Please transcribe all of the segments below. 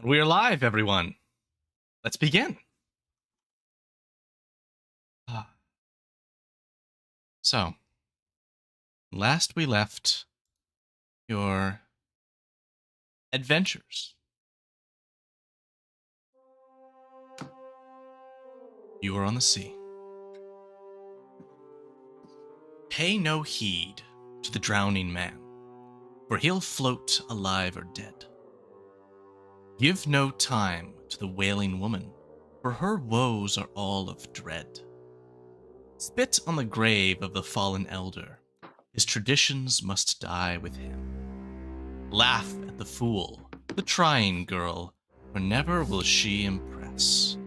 We're live, everyone. Let's begin. So, last we left your adventures. You are on the sea. Pay no heed to the drowning man, for he'll float alive or dead. Give no time to the wailing woman, for her woes are all of dread. Spit on the grave of the fallen elder, his traditions must die with him. Laugh at the fool, the trying girl, for never will she impress.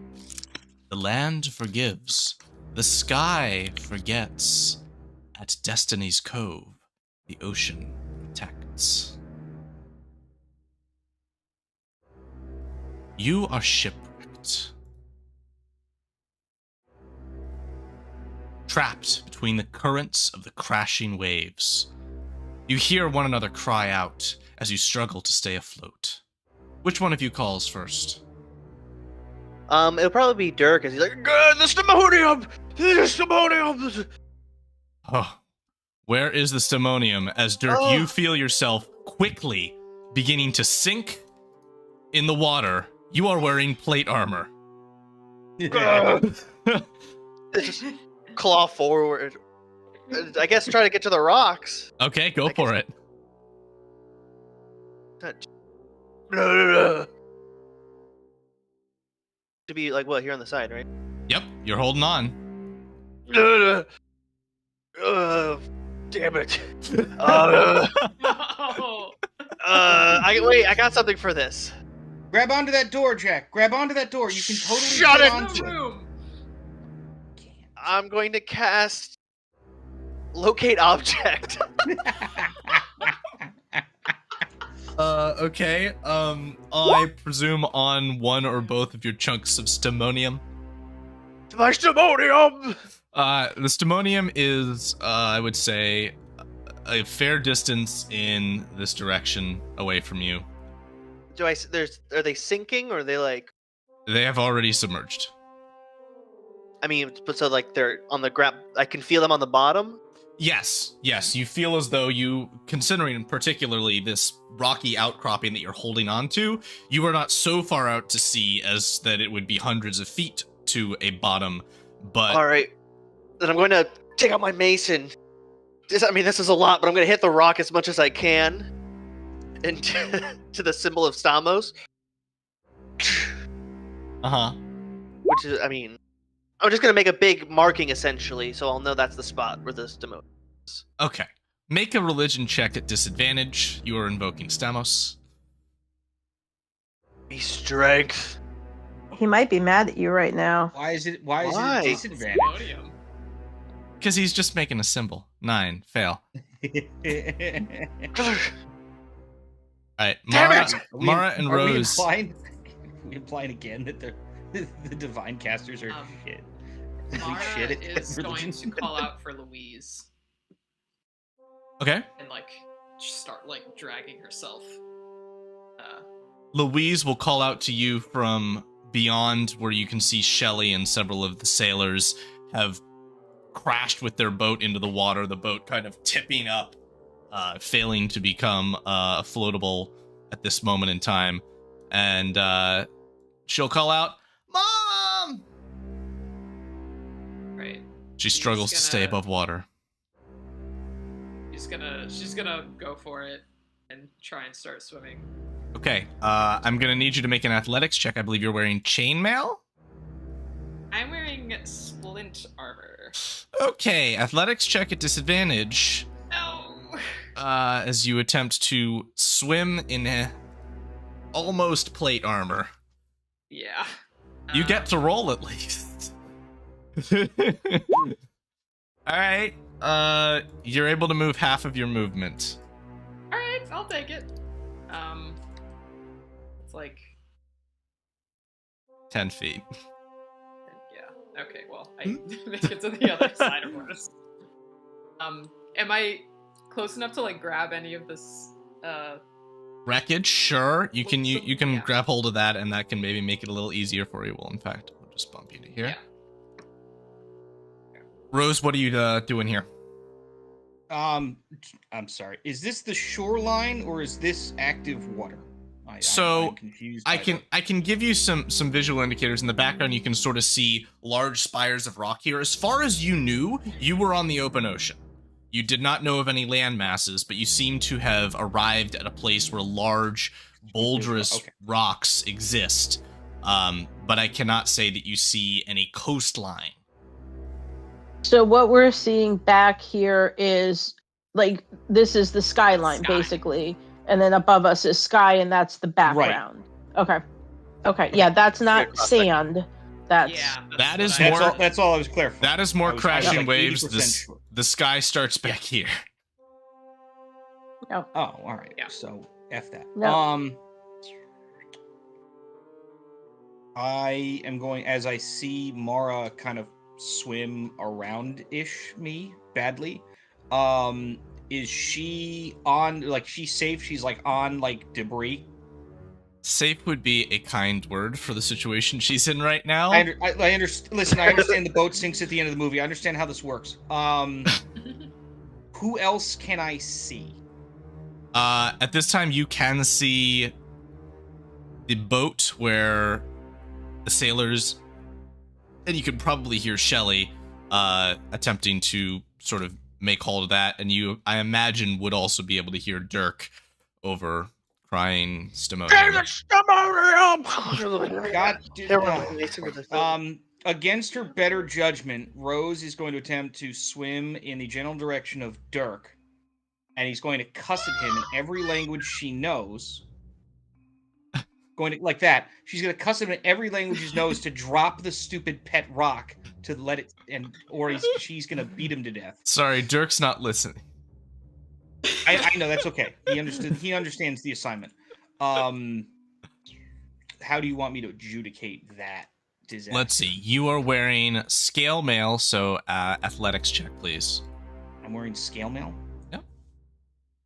The land forgives, the sky forgets. At Destiny's Cove, the ocean protects. You are shipwrecked. Trapped between the currents of the crashing waves. You hear one another cry out as you struggle to stay afloat. Which one of you calls first? It'll probably be Dirk, as he's like, "God, the stimonium! The stimonium!" Oh, where is the stimonium? As Dirk, you feel yourself quickly beginning to sink in the water. You are wearing plate armor. Just claw forward. I guess try to get to the rocks. Okay, go for it. To be like, well, here on the side, right? Yep, you're holding on. Damn it. No. I got something for this. Grab onto that door, Jack. Grab onto that door. You can totally Shut get it! onto it. Room. I'm going to cast Locate Object. Okay. I presume on one or both of your chunks of stimonium. My stimonium! The stimonium is, I would say, a fair distance in this direction away from you. Are they sinking or are they like? They have already submerged. I mean, but so like they're on the ground. I can feel them on the bottom. Yes. You feel as though you, considering particularly this rocky outcropping that you're holding on to, you are not so far out to sea as that it would be hundreds of feet to a bottom, but... Alright. Then I'm going to take out my mace and... this is a lot, but I'm going to hit the rock as much as I can. And to the symbol of Stamos. Uh-huh. Which is, I'm just going to make a big marking, essentially, so I'll know that's the spot where the Stamos is. Okay. Make a religion check at disadvantage. You are invoking Stamos. Be strength. He might be mad at you right now. Why is it a disadvantage? Podium. Because he's just making a symbol. 9. Fail. Alright, Mara and Rose. Are we implying again that the divine casters are shit? Mara Shit at is going religion. to call out for Louise Okay. and just start dragging herself. Louise will call out to you from beyond where you can see Shelly and several of the sailors have crashed with their boat into the water, the boat kind of tipping up, failing to become floatable at this moment in time. And she'll call out, "Mom!" Right. She struggles to stay above water. She's gonna go for it and try and start swimming. Okay, I'm gonna need you to make an athletics check. I believe you're wearing chainmail? I'm wearing splint armor. Okay, athletics check at disadvantage. No. As you attempt to swim in almost plate armor. Yeah. You get to roll at least. Alright, you're able to move half of your movement. All right, I'll take it. It's 10 feet. yeah. Okay. Well, I make it to the other side of us. Am I close enough to grab any of this Wreckage, sure. You can Yeah. grab hold of that, and that can maybe make it a little easier for you. Well, in fact, I'll just bump you to here. Yeah. Rose, what are you doing here? I'm sorry. Is this the shoreline or is this active water? I'm confused. I can give you some visual indicators in the background. You can sort of see large spires of rock here. As far as you knew, you were on the open ocean. You did not know of any land masses, but you seem to have arrived at a place where large boulderous rocks exist. But I cannot say that you see any coastline. So what we're seeing back here is like this is the skyline basically, and then above us is sky, and that's the background. Right. Okay. Yeah, that's not sand. That's that's all I was clear for. That is more crashing waves. Sure. The sky starts back here. No. Oh, all right. Yeah. So F that. No. I am going as I see Mara kind of swim around-ish me badly. Is she on, like, she's safe? She's like on like debris? Safe would be a kind word for the situation she's in right now. I understand. Listen, I understand the boat sinks at the end of the movie. I understand how this works. Who else can I see? At this time, you can see the boat where the sailors, and you can probably hear Shelly attempting to sort of make hold of that, and you, I imagine, would also be able to hear Dirk over crying Stimonium. God, against her better judgment, Rose is going to attempt to swim in the general direction of Dirk, and he's going to cuss at him in every language she knows. Going to, like that. She's going to cuss him in every language he knows to drop the stupid pet rock to let it, or she's going to beat him to death. Sorry, Dirk's not listening. I know, that's okay. He understands the assignment. How do you want me to adjudicate that disaster? Let's see. You are wearing scale mail, so athletics check, please. I'm wearing scale mail? Yep.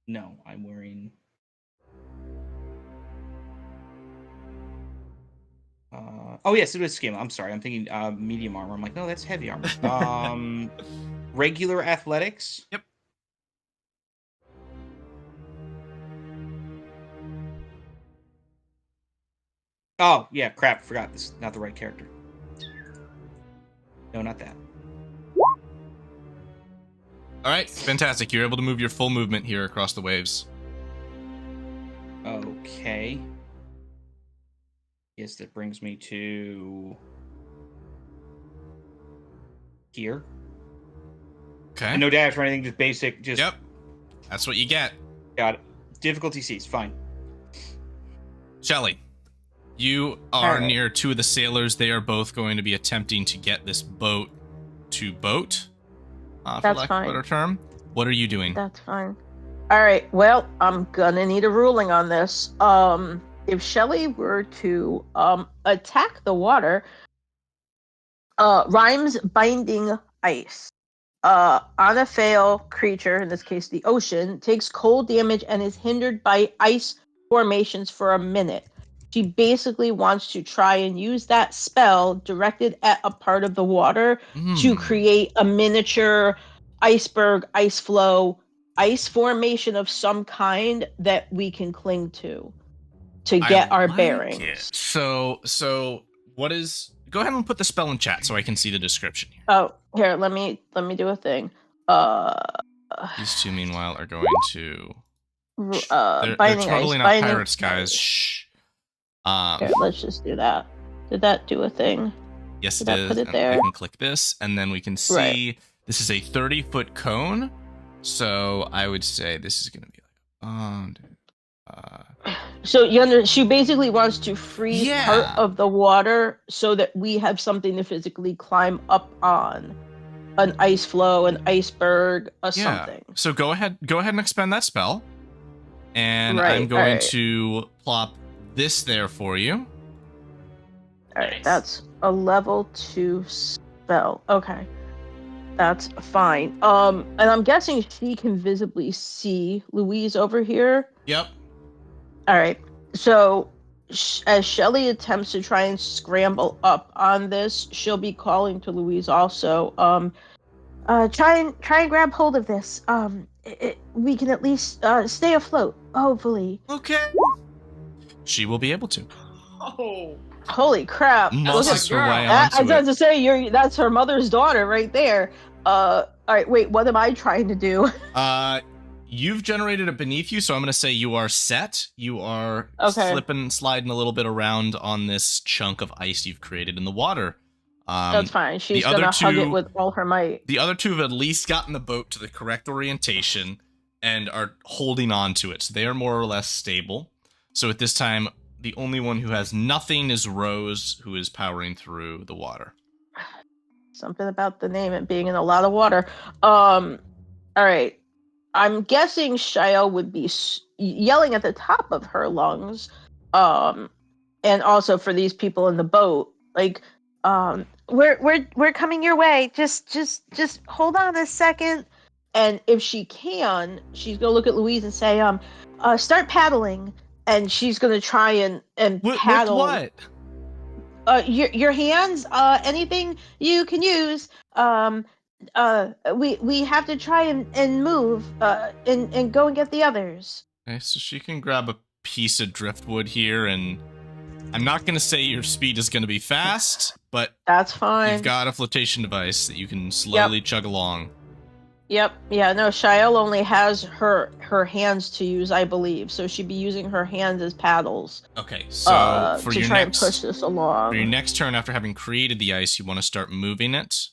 No, I'm wearing... oh yes, it is scale mail. I'm sorry. I'm thinking medium armor. I'm like, no, that's heavy armor. Regular athletics? Yep. Oh, yeah, crap. Forgot. This is not the right character. No, not that. All right, fantastic. You're able to move your full movement here across the waves. Okay. Yes, that brings me to here. Okay. No dash or anything, just basic. Just Yep. That's what you get. Got it. Difficulty C's, fine. Shelly, you are near two of the sailors. They are both going to be attempting to get this boat to boat, for lack of a better term. What are you doing? That's fine. All right. Well, I'm gonna need a ruling on this. If Shelly were to attack the water, Rhymes binding ice. On a fail creature, in this case the ocean, takes cold damage and is hindered by ice formations for a minute. She basically wants to try and use that spell directed at a part of the water to create a miniature iceberg, ice flow, ice formation of some kind that we can cling to get our bearings. So what is... Go ahead and put the spell in chat so I can see the description here. Oh, here, let me do a thing. These two, meanwhile, are going to... They're totally not pirates, guys. Shh. Here, let's just do that. Did that do a thing? Yes, it Did is. I put it And there? I can click this, and then we can see this is a 30-foot cone. So I would say this is going to be like... So she basically wants to freeze part of the water so that we have something to physically climb up on. An ice flow, an iceberg, something. So go ahead and expend that spell. And I'm going to plop this there for you. Alright, that's a level 2 spell. Okay. That's fine. And I'm guessing she can visibly see Louise over here. Yep. All right. So as Shelly attempts to try and scramble up on this, she'll be calling to Louise also. Try and grab hold of this. We can at least stay afloat, hopefully. Okay. She will be able to. Oh. Holy crap! Muscles her way I onto was about it. to say that's her mother's daughter right there. All right, wait, what am I trying to do? You've generated it beneath you, so I'm going to say you are set. You are Okay. sliding a little bit around on this chunk of ice you've created in the water. That's fine. She's the other gonna hug it two- with all her might. The other two have at least gotten the boat to the correct orientation and are holding on to it. So they are more or less stable. So at this time, the only one who has nothing is Rose, who is powering through the water. Something about the name and being in a lot of water. All right. I'm guessing Shael would be yelling at the top of her lungs. And also for these people in the boat, like, we're coming your way. Just hold on a second. And if she can, she's gonna look at Louise and say, start paddling. And she's gonna try and paddle. With what? Your hands, anything you can use. We have to try and move, and go and get the others. Okay, so she can grab a piece of driftwood here, and I'm not going to say your speed is going to be fast, but That's fine. you've got a flotation device that you can slowly chug along. Yep. Yeah. No. Shael only has her hands to use, I believe. So she'd be using her hands as paddles. Okay, so for to your try next and push this along. for your next turn, after having created the ice, you want to start moving it.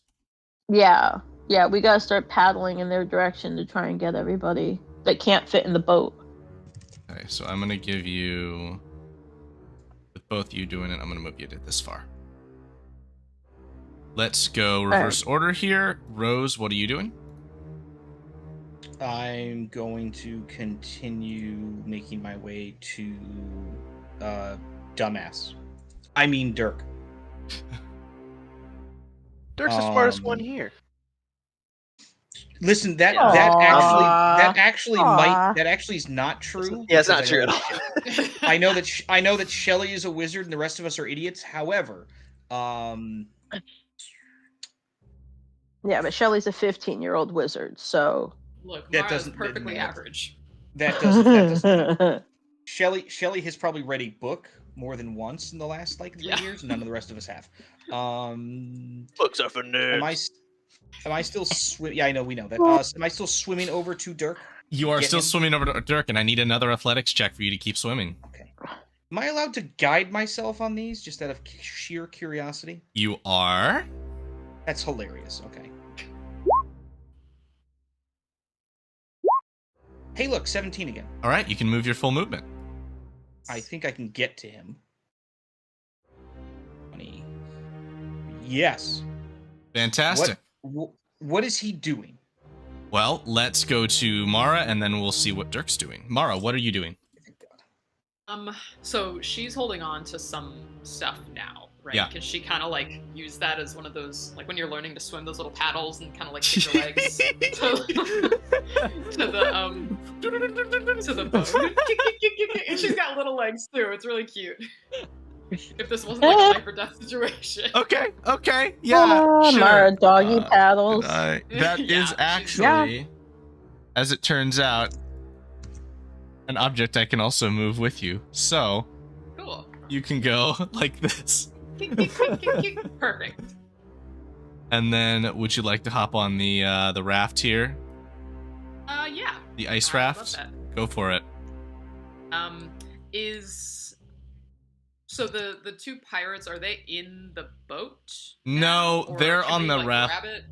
Yeah. Yeah. We gotta start paddling in their direction to try and get everybody that can't fit in the boat. Okay, so I'm gonna give you, with both you doing it, I'm gonna move you to this far. Let's go reverse order here. Rose, what are you doing? I'm going to continue making my way to dumbass. I mean Dirk. Dirk's the smartest one here. Listen, that actually is not true. Yeah, it's not because true at all. I know that Shelly is a wizard and the rest of us are idiots. However, Yeah, but Shelly's a 15-year-old wizard, so Look, That Mara's doesn't- perfectly that- average. that doesn't. Shelly has probably read a book more than once in the last 3 years. None of the rest of us have. Books are for nerds. Am I still swimming? Yeah, I know, we know that. Am I still swimming over to Dirk? You are Get still him? swimming over to Dirk, and I need another athletics check for you to keep swimming. Okay. Am I allowed to guide myself on these just out of sheer curiosity? You are. That's hilarious. Okay. Hey, look, 17 again. All right, you can move your full movement. I think I can get to him. 20. Yes. Fantastic. What is he doing? Well, let's go to Mara, and then we'll see what Dirk's doing. Mara, what are you doing? So she's holding on to some stuff now, right? Yeah. Can she kind of like use that as one of those, like when you're learning to swim, those little paddles and kind of like kick your legs to the boat. And she's got little legs too. It's really cute. If this wasn't like a life or death situation. Okay, yeah, sure. Mara doggy paddles. That Yeah, is actually, as it turns out, an object I can also move with you. So, Cool. you can go like this. Perfect. And then, would you like to hop on the raft here? Yeah. The ice I love raft? that. Go for it. So the two pirates, are they in the boat? No, Or they're can on they, the raft. Grab it?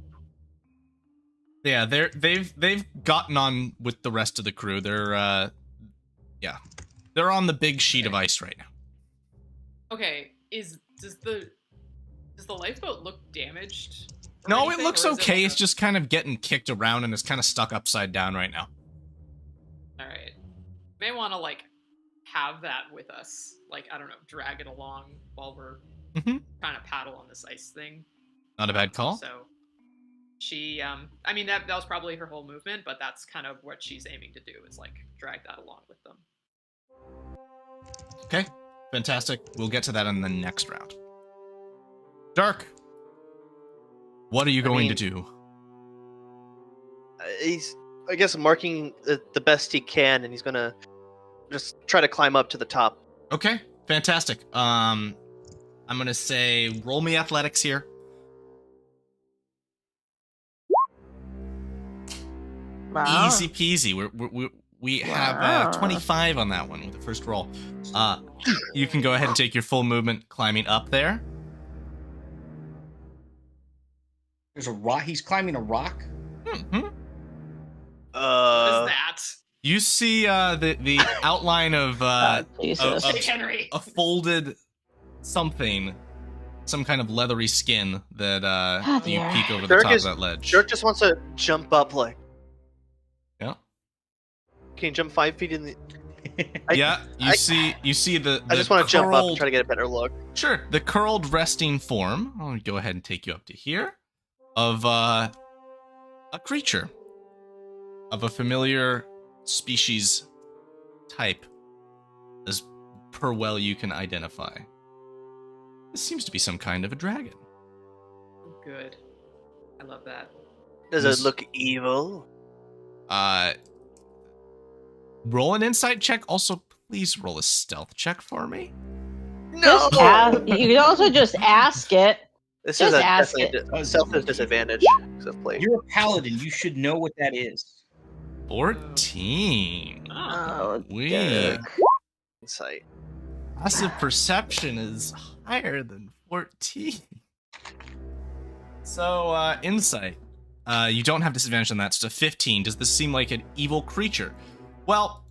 Yeah, they've gotten on with the rest of the crew. They're on the big sheet of ice right now. Okay, does the lifeboat look damaged? or No, it anything, looks or is okay. like It's just kind of getting kicked around and it's kind of stuck upside down right now. all right. May want to like have that with us. Like, I don't know, drag it along while we're Mhm. trying to paddle on this ice thing. Not a bad call. So she, I mean, that was probably her whole movement, but that's kind of what she's aiming to do is like drag that along with them. Okay, fantastic. We'll get to that in the next round. Dark, what are you going to do? He's, I guess, marking the best he can, and he's gonna just try to climb up to the top. Okay, fantastic. I'm gonna say roll me athletics here. Wow. Easy peasy. We have Wow. 25 on that one with the first roll. You can go ahead and take your full movement climbing up there. There's a rock. He's climbing a rock. Mhm. What is that? You see the outline of Jesus. of- Jake Henry. a folded something, some kind of leathery skin that Oh, you dear. peek over the Dirk top is- of that ledge. Dirk just wants to jump up, like, Yeah. can you jump 5 feet in the... I- Yeah, you I- see the I just want to jump up and curled- try to get a better look. Sure, the curled resting form. I'll go ahead and take you up to here of a creature of a familiar species type, as per well you can identify. This seems to be some kind of a dragon. Good. I love that. Does This- it look evil? Roll an insight check. Also, please roll a stealth check for me. No! Just ask, you can also just ask it. This just is ask definitely a self disadvantage because of play. You're a paladin. You should know what that is. 14. Oh, We Dirk. Insight. passive perception is higher than 14. So, insight. You don't have disadvantage on that. So, 15. Does this seem like an evil creature? Well,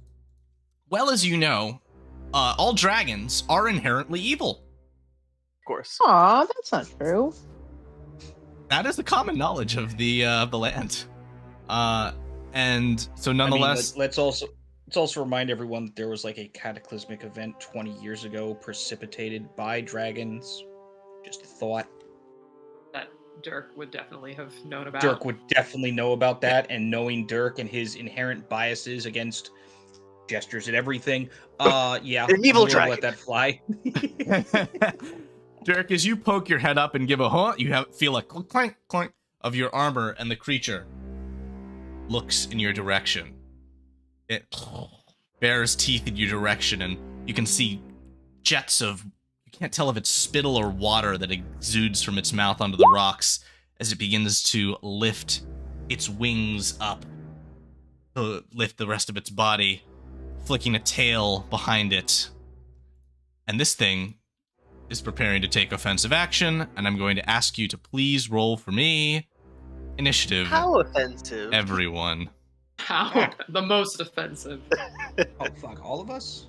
as you know, all dragons are inherently evil. Of course. Aw, that's not true. That is the common knowledge of the land. And so, nonetheless, let's also remind everyone that there was like a cataclysmic event 20 years ago precipitated by dragons. Just a thought. That Dirk would definitely have known about. Dirk would definitely know about that, and knowing Dirk and his inherent biases against gestures and everything, yeah, An evil we'll dragon. let that fly. Dirk, as you poke your head up and give a hunt, you feel a clink, clink, clink of your armor, and the creature looks in your direction. It bares teeth in your direction, and you can see jets of, you can't tell if it's spittle or water that exudes from its mouth onto the rocks as it begins to lift its wings up to lift the rest of its body, flicking a tail behind it. And this thing is preparing to take offensive action, and I'm going to ask you to please roll for me initiative, How offensive. everyone. How the most offensive. Oh fuck, all of us?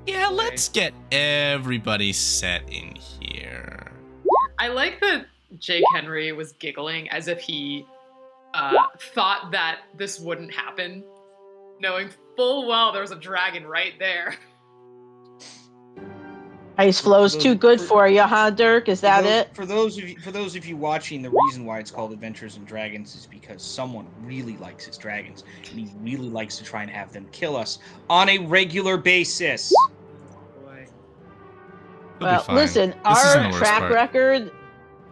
Yeah, boy. let's get everybody set in here. I like that Jake Henry was giggling as if he thought that this wouldn't happen, knowing full well there was a dragon right there. Ice flow's too good for you, huh, Dirk? Is that it? For those of you watching, the reason why it's called Adventures in Dragons is because someone really likes his dragons, and he really likes to try and have them kill us on a regular basis. Boy. It'll be Well, fine. listen, This isn't the our worst track part. record,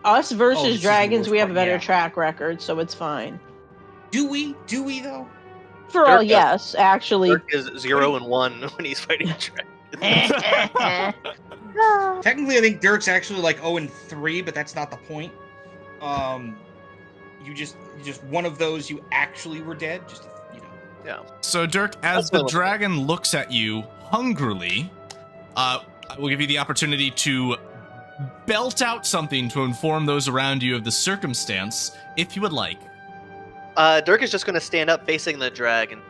us this versus is the dragons, worst we have a part, better yeah. track record, so it's fine. Do we? Do we though? For all, Dirk, yes, actually. Dirk is 0 and 1 when he's fighting dragons. Technically, I think Dirk's actually like 0 and 3, but that's not the point. You just one of those you actually were dead. Just Yeah. So, Dirk, as That's the what- dragon looks at you hungrily, I will give you the opportunity to belt out something to inform those around you of the circumstance, if you would like. Dirk is just going to stand up facing the dragon.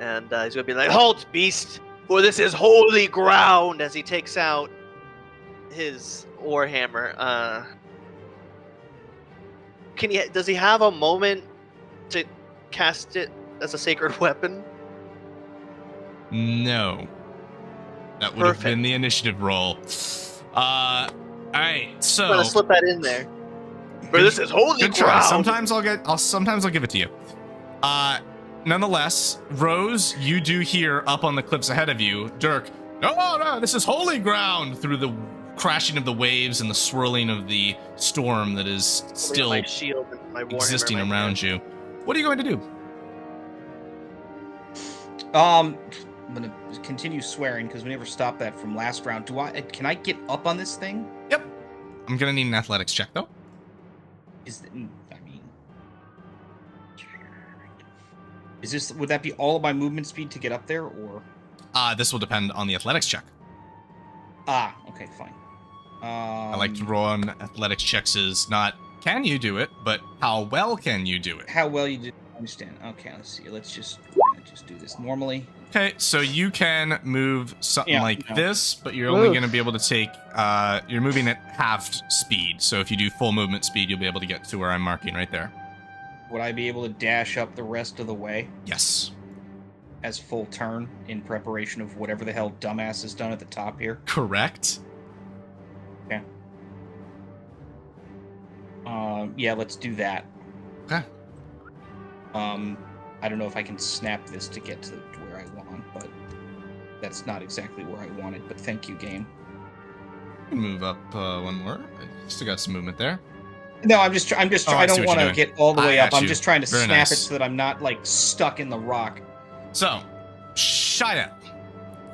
And he's going to be like, "Halt, beast, for this is holy ground," as he takes out his warhammer. Does he have a moment to cast it as a sacred weapon? No. That would have Perfect. been the initiative roll. Alright, I'm so going to slip that in there. For this is holy good try. ground. Sometimes I'll give it to you. Nonetheless, Rose, you do hear up on the cliffs ahead of you, Dirk, No, this is holy ground through the crashing of the waves and the swirling of the storm that is still my shield and my Warhammer existing in my around hand. you. What are you going to do? I'm gonna continue swearing because we never stopped that from last round. Can I get up on this thing? Yep. I'm going to need an athletics check, though. Would that be all of my movement speed to get up there, or? This will depend on the athletics check. Okay, fine. I like to roll on athletics checks is not can you do it, but how well can you do it? How well you do. Understand. Okay, let's see. Let's just do this normally. Okay, so you can move something this, but you're only going to be able to take, you're moving at half speed. So if you do full movement speed, you'll be able to get to where I'm marking right there. Would I be able to dash up the rest of the way? Yes. As full turn in preparation of whatever the hell dumbass has done at the top here? Correct. Okay. Yeah, let's do that. Okay. I don't know if I can snap this to get to where I want, but that's not exactly where I wanted, but thank you, game. Move up one more. I still got some movement there. No, I'm just I don't want to get all the way up. I'm just trying to Very snap nice. it so that I'm not like stuck in the rock. So, Shia,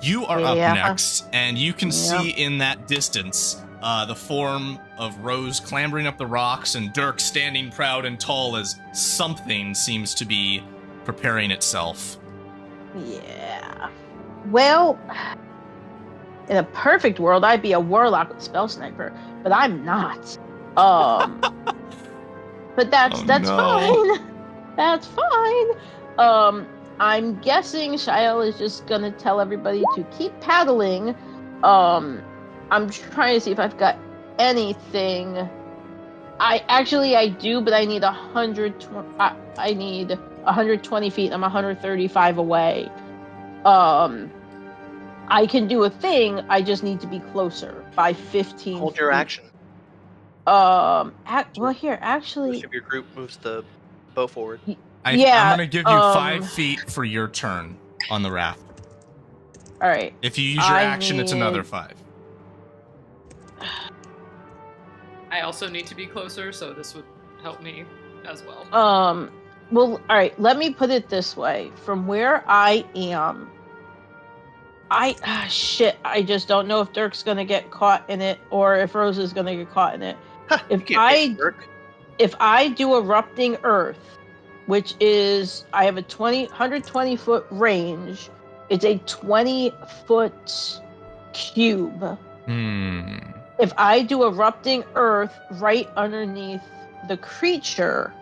you are up next, and you can see in that distance the form of Rose clambering up the rocks and Dirk standing proud and tall as something seems to be preparing itself. Yeah. Well, in a perfect world, I'd be a warlock with spell sniper, but I'm not. But that's fine. That's fine. I'm guessing Shael is just gonna tell everybody to keep paddling. I'm trying to see if I've got anything. I do, but I need 120. I need 120 feet. I'm 135 away. I can do a thing. I just need to be closer by 15. Hold your action. Well, here actually. Most of your group moves the bow forward. I'm going to give you 5 feet for your turn on the raft. All right. If you use your action, it's another 5. I also need to be closer, so this would help me as well. Well, all right. Let me put it this way: from where I am, I just don't know if Dirk's gonna get caught in it or if Rose is gonna get caught in it. If I do erupting earth, which is I have a 120 foot range, it's a 20-foot cube. If I do erupting earth right underneath the creature,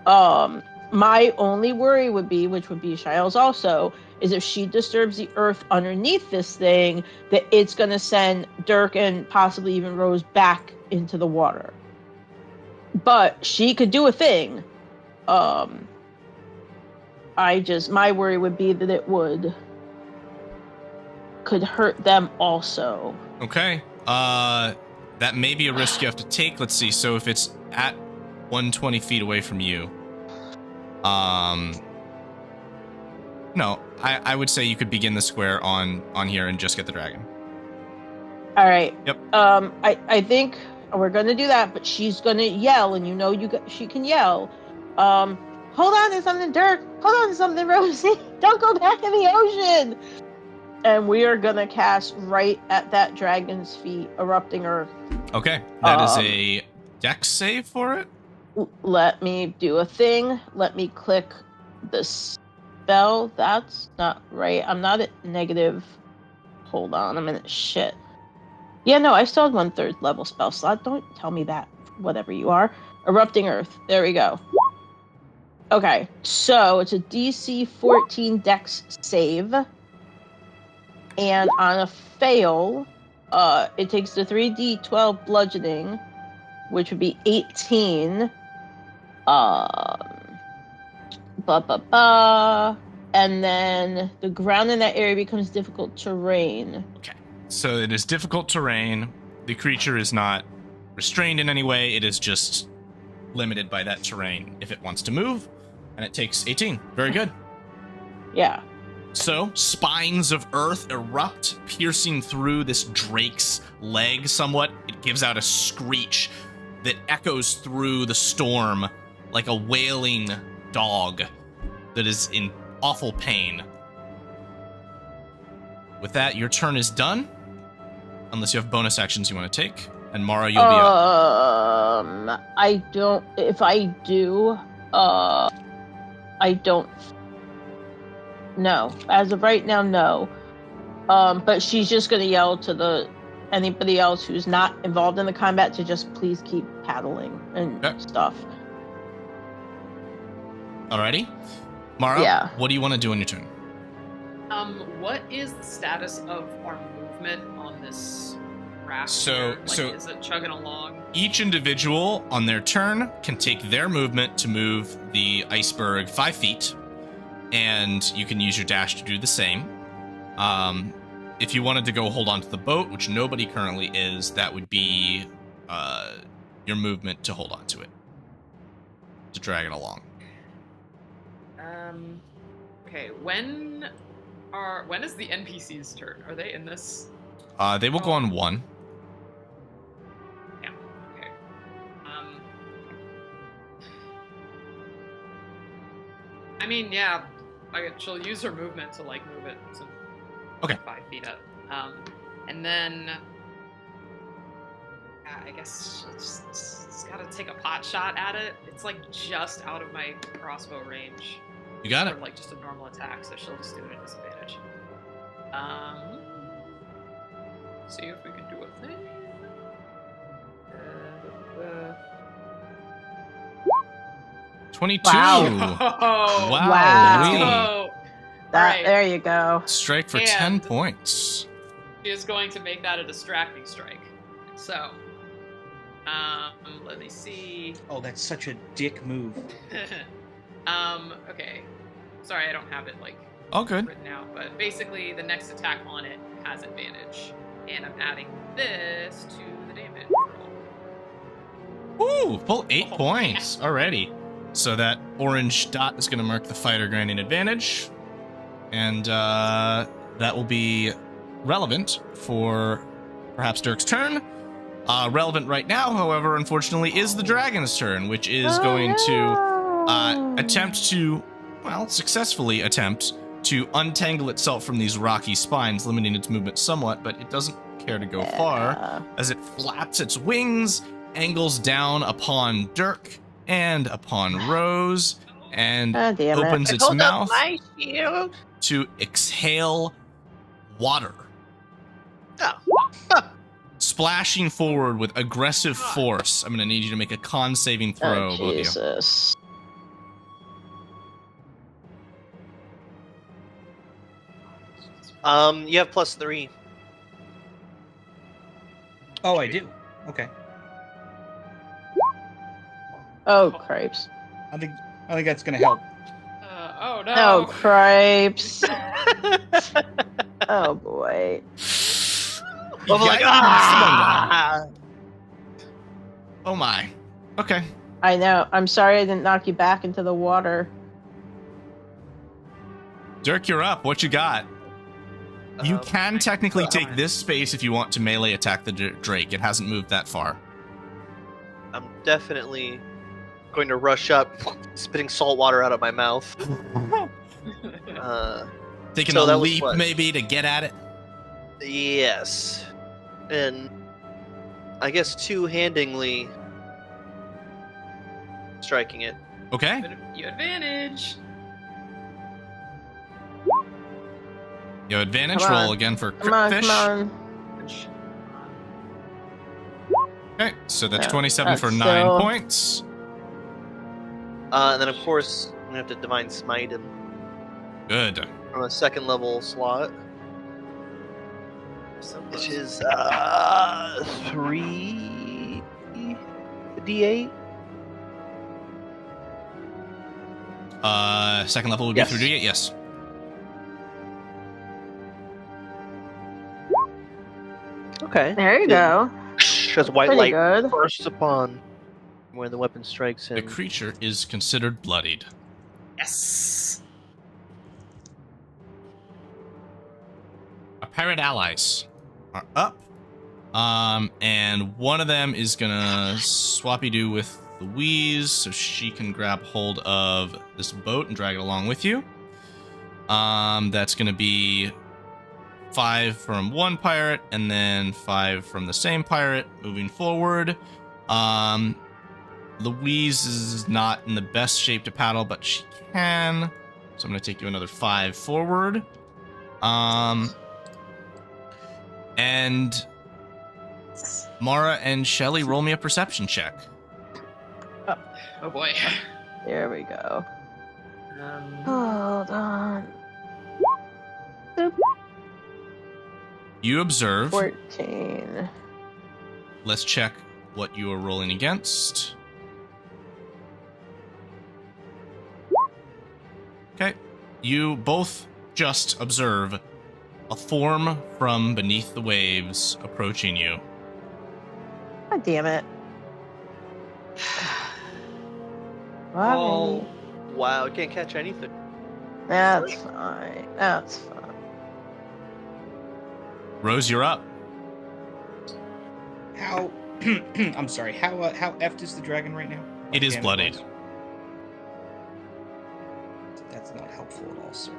my only worry would be, which would be Shile's also, is if she disturbs the earth underneath this thing, that it's going to send Dirk and possibly even Rose back into the water. But she could do a thing. My worry would be that it could hurt them also. Okay. That may be a risk you have to take. Let's see. So if it's at 120 feet away from you, no, I would say you could begin the square on here and just get the dragon. All right. Yep. I think we're gonna do that, but she's gonna yell, and she can yell. Hold on to something, Dirk. Hold on to something, Rosie. Don't go back in the ocean. And we are gonna cast right at that dragon's feet, erupting earth. Okay, that is a dex save for it. Let me do a thing. Let me click the spell. That's not right. I'm not at negative. Hold on a minute. Shit. Yeah, no, I still have 1/3 level spell slot. Don't tell me that. Whatever you are. Erupting earth. There we go. Okay, so it's a DC 14 dex save. And on a fail, it takes the 3d12 bludgeoning, which would be 18. And then the ground in that area becomes difficult terrain. Okay, so it is difficult terrain. The creature is not restrained in any way. It is just limited by that terrain if it wants to move. And it takes 18. Very good. Yeah. So, spines of earth erupt, piercing through this drake's leg somewhat. It gives out a screech that echoes through the storm like a wailing dog that is in awful pain. With that, your turn is done. Unless you have bonus actions you want to take. And Mara, you'll be up. I don't. If I do, I don't. No, as of right now, no. But she's just gonna yell to anybody else who's not involved in the combat to just please keep paddling and stuff. Alrighty. Mara, Yeah. what do you want to do on your turn? What is the status of our movement on this raft? So is it chugging along? Each individual on their turn can take their movement to move the iceberg 5 feet, and you can use your dash to do the same. If you wanted to go hold on to the boat, which nobody currently is, that would be your movement to hold on to it, to drag it along. Okay, when is the NPC's turn? Are they in this? They will go on 1. Yeah. Okay. I mean, yeah. She'll use her movement to like move it some 5 feet up. And then I guess she'll just gotta take a pot shot at it. It's like just out of my crossbow range. You got it. Or like just a normal attack, so she'll just do it at disadvantage. See if we can do a thing. 22. Wow. Oh, Wow. So, That there you go. Strike for And 10 points. she is going to make that a distracting strike. So, let me see. Oh, that's such a dick move. Okay. Sorry, I don't have it like All good. written out, but basically the next attack on it has advantage, and I'm adding this to the damage roll. Ooh, full 8 points already. So that orange dot is going to mark the fighter granting advantage, and that will be relevant for perhaps Dirk's turn. Relevant right now, however, unfortunately, is the dragon's turn, which is going to attempt to, successfully attempt to untangle itself from these rocky spines, limiting its movement somewhat, but it doesn't care to go far as it flaps its wings, angles down upon Dirk and upon Rose, and opens its mouth to exhale water. Splashing forward with aggressive force. I'm going to need you to make a con saving throw, both of you. Jesus. You have +3. Oh, I do. Okay. Oh, cripes. I think that's gonna help. Oh no! Oh, cripes. Oh, boy. Oh my Yikes. god! Oh my. Okay. I know. I'm sorry I didn't knock you back into the water. Dirk, you're up. What you got? You can technically take God. this space if you want to melee attack the Drake. It hasn't moved that far. I'm definitely going to rush up, spitting salt water out of my mouth. Taking So a that was leap, what? maybe, to get at it. Yes. And I guess two-handingly striking it. Okay. You advantage. You have advantage. Come on. Roll again for Come on, crit fish. come on. Okay, so that's Yeah, 27 for that's 9 still- points. And then, of course, I'm going to have to Divine Smite him Good. from a second level slot, So which close. is 3d8. Second level would be Yes. 3d8, yes. Okay. There you go. As white Pretty light good. bursts upon where the weapon strikes The him. creature is considered bloodied. Yes. pirate allies are up. And one of them is gonna swappy-doo with Louise so she can grab hold of this boat and drag it along with you. That's gonna be 5 from one pirate and then 5 from the same pirate moving forward. Louise is not in the best shape to paddle, but she can. So I'm gonna take you another 5 forward. And Mara and Shelly, roll me a perception check. Oh boy. There we go. Hold on. Boop. You observe. 14. Let's check what you are rolling against. Okay. You both just observe a form from beneath the waves approaching you. God damn it. Oh, wow. Can't catch anything. That's fine. That's fine. Rose, you're up. How? I'm sorry. How effed is the dragon right now? It is bloodied. That's not helpful at all, sir.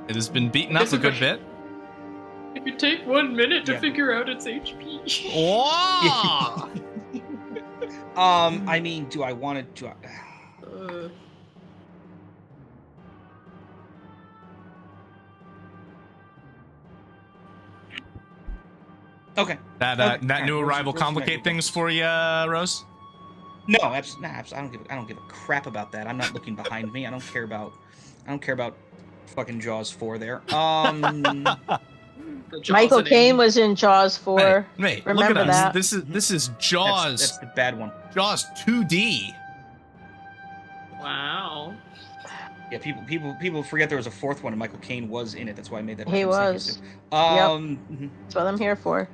It has been beaten up a good bit. It could take 1 minute to Yeah. figure out its HP. Whoa! I mean, do I want to? Okay. That Okay. that new Alright, arrival Rose complicate next. things for you, Rose? No, absolutely. I don't give a crap about that. I'm not looking behind me. I don't care about fucking Jaws 4 there. Michael Caine was in Jaws 4. Mate, Remember look at that. us. This is Jaws. That's the bad one. Jaws 2D. Wow. Yeah, people forget there was a fourth one and Michael Caine was in it. That's why I made that. He reference. was. That's what I'm here for.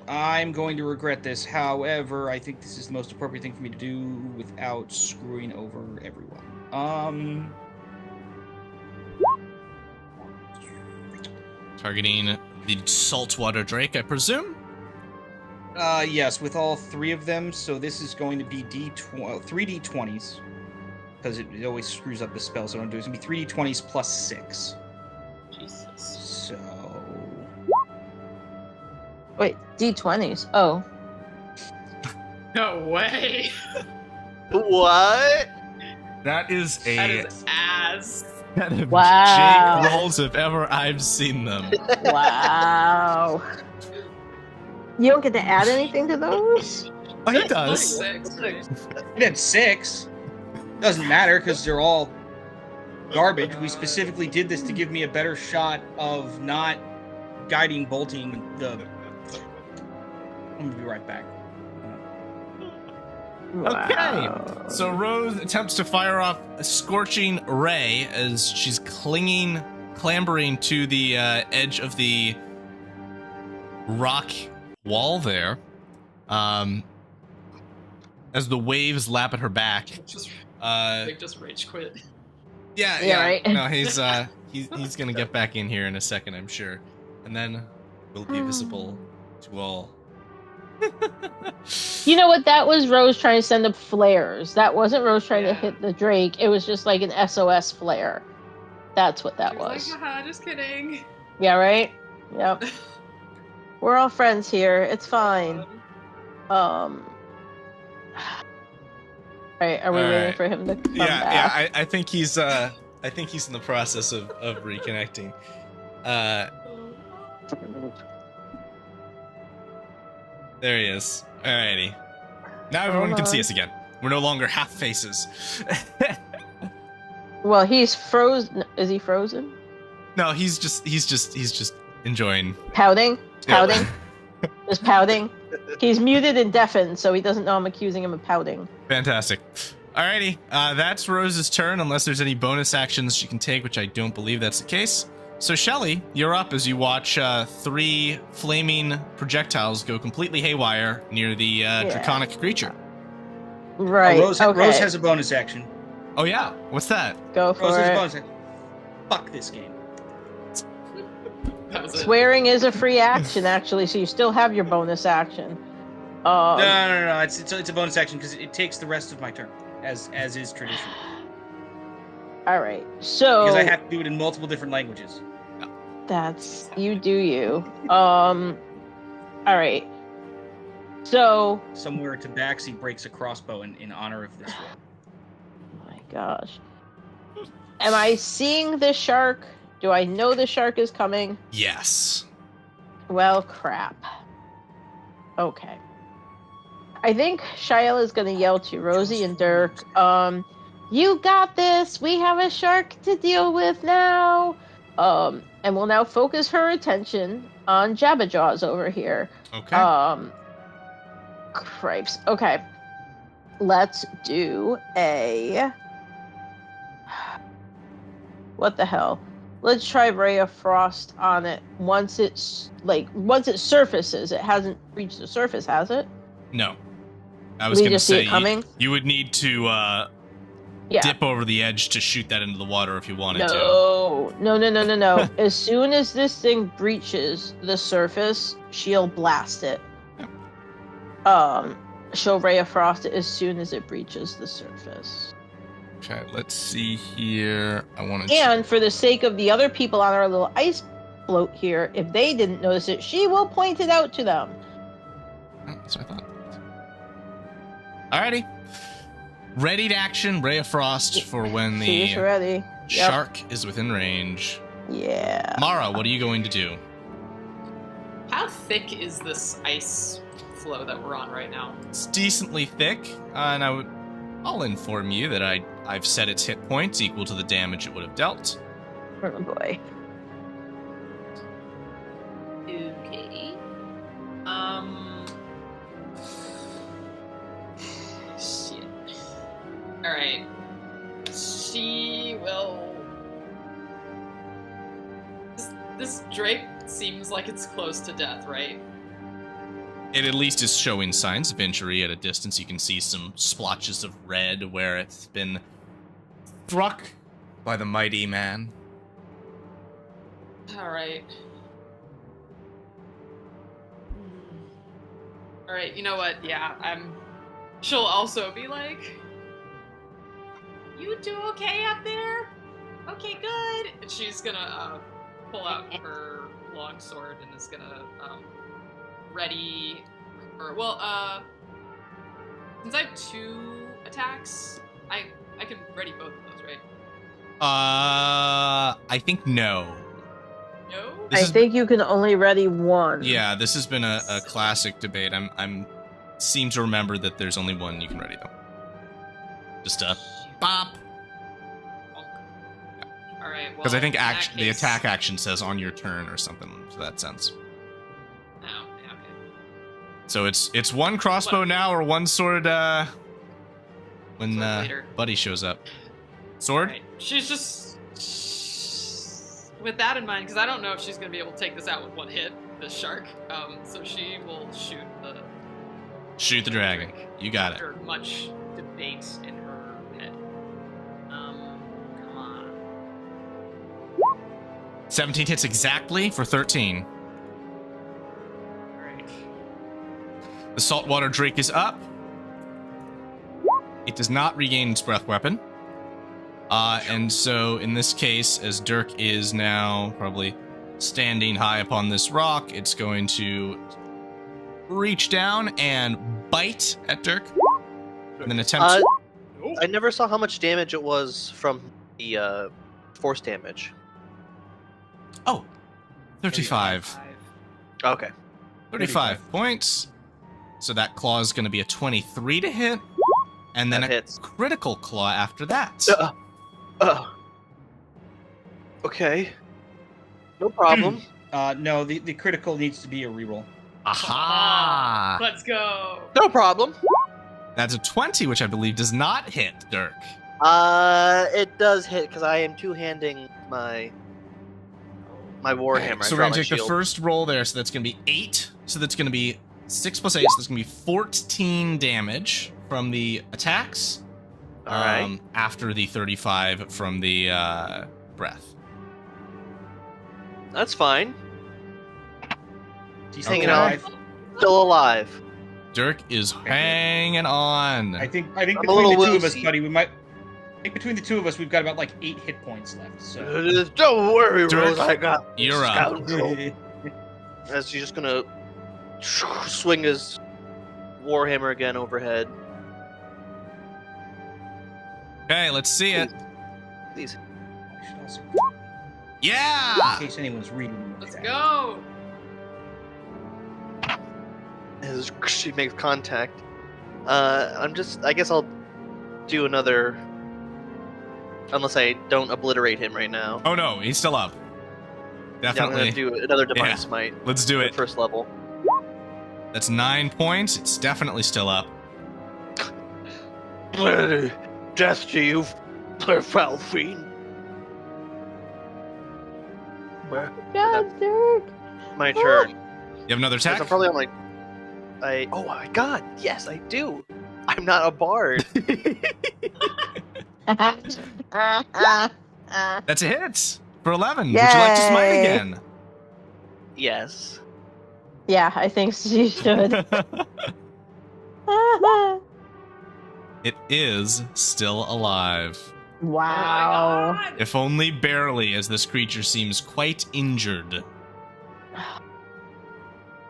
I'm going to regret this. However, I think this is the most appropriate thing for me to do without screwing over everyone. Targeting the saltwater drake, I presume? Yes, with all 3 of them. So this is going to be 3 D20s. Because it always screws up the spell, so I don't do it. It's going to be 3 D20s plus 6. Jesus. So... Wait, D20s. Oh. No way. What? That is That is ass. that of Wow. Jake rolls if ever I've seen them. Wow. You don't get to add anything to those? Oh, he does. It had 6. Doesn't matter, because they're all garbage. We specifically did this to give me a better shot of not guiding bolting the... I'm gonna be right back. Okay, Wow. so Rose attempts to fire off a scorching ray as she's clambering to the edge of the rock wall there. As the waves lap at her back. They just rage quit. Yeah, right. No, he's gonna get back in here in a second, I'm sure, and then will be visible to all. You know what? That was Rose trying to send up flares. That wasn't Rose trying to hit the Drake. It was just like an SOS flare. That's what that She was. like, haha, just kidding. Yeah, right? Yep. We're all friends here. It's fine. Alright, are we All waiting right. for him to come back? Yeah. I think he's in the process of reconnecting. There he is. Alrighty. Now everyone can see us again. We're no longer half faces. Well, he's frozen. Is he frozen? No, he's just enjoying. Pouting? Yeah. Pouting? Just pouting? He's muted and deafened, so he doesn't know I'm accusing him of pouting. Fantastic. Alrighty, that's Rose's turn, unless there's any bonus actions she can take, which I don't believe that's the case. So Shelly, you're up as you watch 3 flaming projectiles go completely haywire near the draconic creature. Right. Rose okay. has a bonus action. Oh yeah, what's that? Go for Rose has a it. bonus action. Fuck this game. That was it. Swearing is a free action, actually, so you still have your bonus action. No. It's a bonus action because it takes the rest of my turn, as is tradition. All right, so Because I have to do it in multiple different languages. that's you do you. All right, so Somewhere Tabaxi breaks a crossbow in honor of this one. oh my gosh, am I seeing the shark? Do I know the shark is coming? Yes. Well, crap. Okay. I think Shia is going to yell to Rosie and Dirk, you got this! We have a shark to deal with now! And we'll now focus her attention on Jabberjaws over here. Okay. Cripes. Okay. Let's do a... What the hell? Let's try Ray of Frost on it once it surfaces. It hasn't reached the surface, has it? No. I was We going to just see say it coming? you would need to Yeah. dip over the edge to shoot that into the water if you wanted to. No. As soon as this thing breaches the surface, she'll blast it. She'll Ray of Frost it as soon as it breaches the surface. Okay, let's see here. I want to. And for the sake of the other people on our little ice float here, if they didn't notice it, she will point it out to them. Oh, that's what I thought. Alrighty. Ready to action, Ray of Frost for when She's the ready. Yep. shark is within range. Yeah. Mara, what are you going to do? How thick is this ice flow that we're on right now? It's decently thick, and I'll inform you that I've set its hit points equal to the damage it would have dealt. Oh boy. Okay. Shit. Alright. She will... This Drake seems like it's close to death, right? It at least is showing signs of injury at a distance. You can see some splotches of red where it's been struck by the mighty man. Alright. Alright, you know what? Yeah, she'll also be like, you two okay up there? Okay, good. And she's gonna pull out her longsword and is gonna ready her. Well, since I have 2 attacks, I can ready both of those, right? I think no. No. I think you can only ready one. Yeah, this has been a classic debate. I'm seem to remember that there's only one you can ready though. Just bop. All right. Well, Because I think in that the case- attack action says on your turn or something to that sense. Oh, yeah, okay. So it's one crossbow now or one sword when Sword later. Buddy shows up. Sword? Right. She's just with that in mind, because I don't know if she's gonna be able to take this out with one hit, this shark. So she will shoot the Shoot the dragon. You got it. after much debate in her head. Come on. 17 hits exactly for 13. All right. The saltwater drake is up. It does not regain its breath weapon. And so in this case, as Dirk is now probably standing high upon this rock, it's going to reach down and bite at Dirk. And then attempt I never saw how much damage it was from the force damage. Oh, 35. Okay. 35 points. So that claw is going to be a 23 to hit. And then That a hits. critical claw after that. Okay. No problem. No, the critical needs to be a reroll. Aha! Let's go. No problem. That's a 20, which I believe does not hit Dirk. It does hit because I am two-handing my warhammer. So I we're draw going my to take the shield. first roll there. So that's going to be 8. So that's going to be 6 plus 8. So that's going to be 14 damage from the attacks. All right. After the 35 from the breath. That's fine. He's Hanging hanging out. alive. Still alive. Dirk is hanging on. I think I'm a between little the two of us, woozy. buddy, I think between the two of us, we've got about like 8 hit points left. So Don't worry, Dirk, Rose. I got this you're up. scoundrel. As he's just gonna swing his warhammer again overhead. Okay, let's see it. Please. I should also, Yeah! in case anyone's reading the Let's chat. go. As she makes contact. I guess I'll do another. Unless I don't obliterate him right now. Oh no, he's still up. Yeah, I'm Definitely. gonna do another Divine Yeah. Smite. Let's do at it. First level. That's 9 points. It's definitely still up. Death to you, foul fiend. God, Dirk. My turn. You have another Because attack? I'm probably on like. Oh my god, yes, I do. I'm not a bard. That's a hit for 11. Would you like to smite Yay. again? Yes. Yeah, I think she should. It is still alive. Wow. Oh my god. If only barely, as this creature seems quite injured.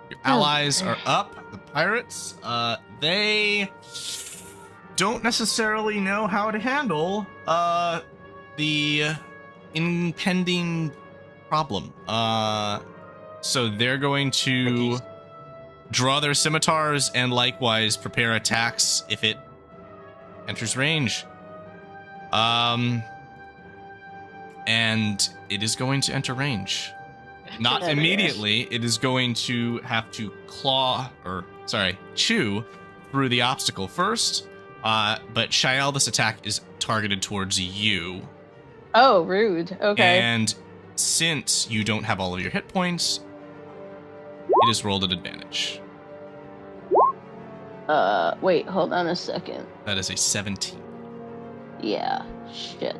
Your allies are up. The pirates, they don't necessarily know how to handle the impending problem. So they're going to draw their scimitars and likewise prepare attacks if it enters range. And it is going to enter range. Not That is. immediately. It is going to have to chew through the obstacle first. But Shael, this attack is targeted towards you. Oh, rude. Okay. And since you don't have all of your hit points, it is rolled at advantage. Wait, hold on a second. That is a 17. Yeah, shit.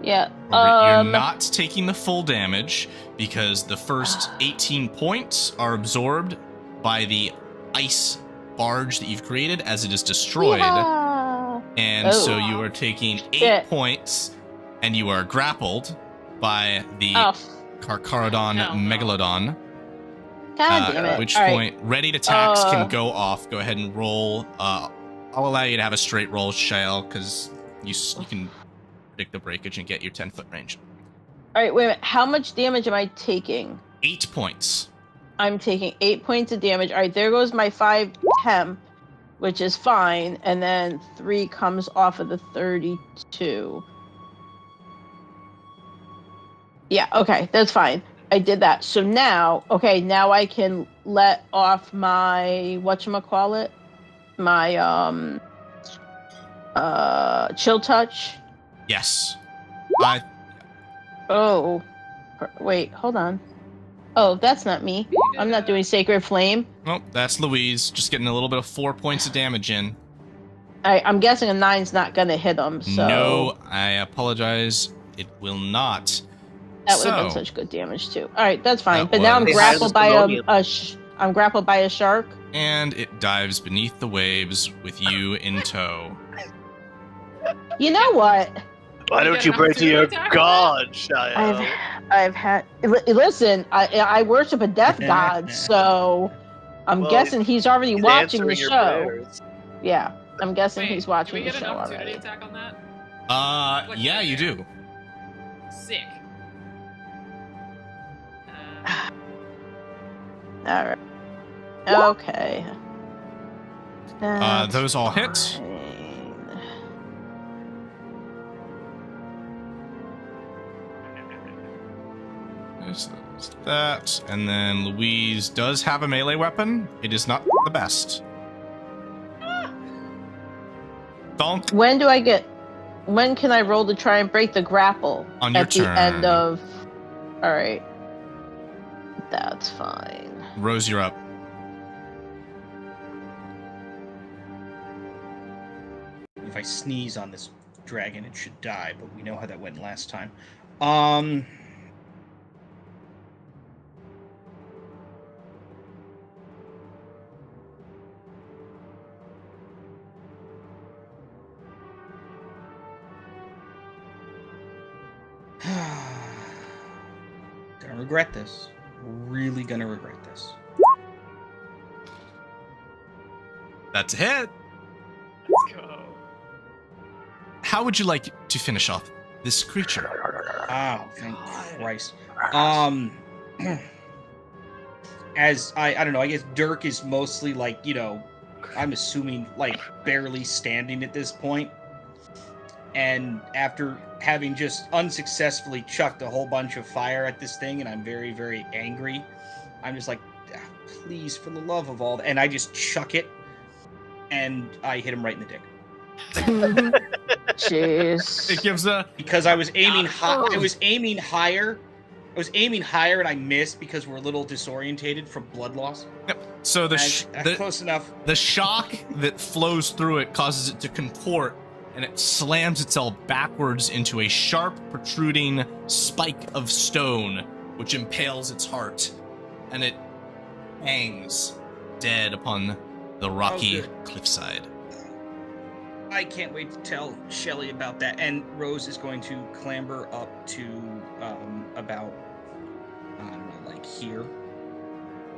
Yeah, You're not taking the full damage because the first 18 points are absorbed by the ice barge that you've created as it is destroyed. Yeah. And so Oh. you are taking 8 Shit. points and you are grappled by the Oh, Carcharodon Hell no. god Megalodon. damn it. At which All right. point, readied attacks Uh. can go off. Go ahead and roll. I'll allow you to have a straight roll, Shael, because you can predict the breakage and get your 10-foot range. All right, wait a minute. How much damage am I taking? 8 points. I'm taking 8 points of damage. All right, there goes my 5 temp, which is fine, and then 3 comes off of the 32. Yeah, okay, that's fine. I did that. So now, okay, now I can let off my whatchamacallit? My chill touch. Yes. Oh, wait, hold on. Oh, that's not me. I'm not doing Sacred Flame. Well, that's Louise. Just getting a little bit of 4 points of damage in. I'm guessing a 9's not gonna hit him. So No, I apologize. It will not. that would have been So- such good damage too. All right, that's fine. That But now I'm was- grappled by Pandemonium. I'm grappled by a shark. And it dives beneath the waves with you in tow. You know what? Why You don't get you an pray to your opportunity attack god, Shael? I've had listen. I worship a death god, so I'm Well, guessing he's already He's watching the answering your show. prayers. Yeah, I'm guessing Wait, he's do watching we the get an show opportunity already. attack on that? Like Yeah, right you there. do. Sick. All right. Okay. That's Those all hit. fine. There's that. And then Louise does have a melee weapon. It is not the best. Don't When can I roll to try and break the grapple? On your at the end turn. of. All right. That's fine. Rose, you're up. If I sneeze on this dragon, it should die, but we know how that went last time. Gonna regret this. Really gonna regret this. That's a hit. Let's go. How would you like to finish off this creature? Oh, thank God. Christ. As I don't know, I guess Dirk is mostly like, I'm assuming like barely standing at this point. And after having just unsuccessfully chucked a whole bunch of fire at this thing, and I'm very, very angry, I'm just like, please, for the love of all, and I just chuck it, and I hit him right in the dick. Jeez. It gives a Because I was aiming high. I was aiming higher. And I missed because we're a little disorientated from blood loss. so Close enough. the shock that flows through it causes it to contort, and it slams itself backwards into a sharp, protruding spike of stone, which impales its heart, and it hangs dead upon the rocky cliffside. I can't wait to tell Shelly about that. And Rose is going to clamber up to about, I don't know, like here.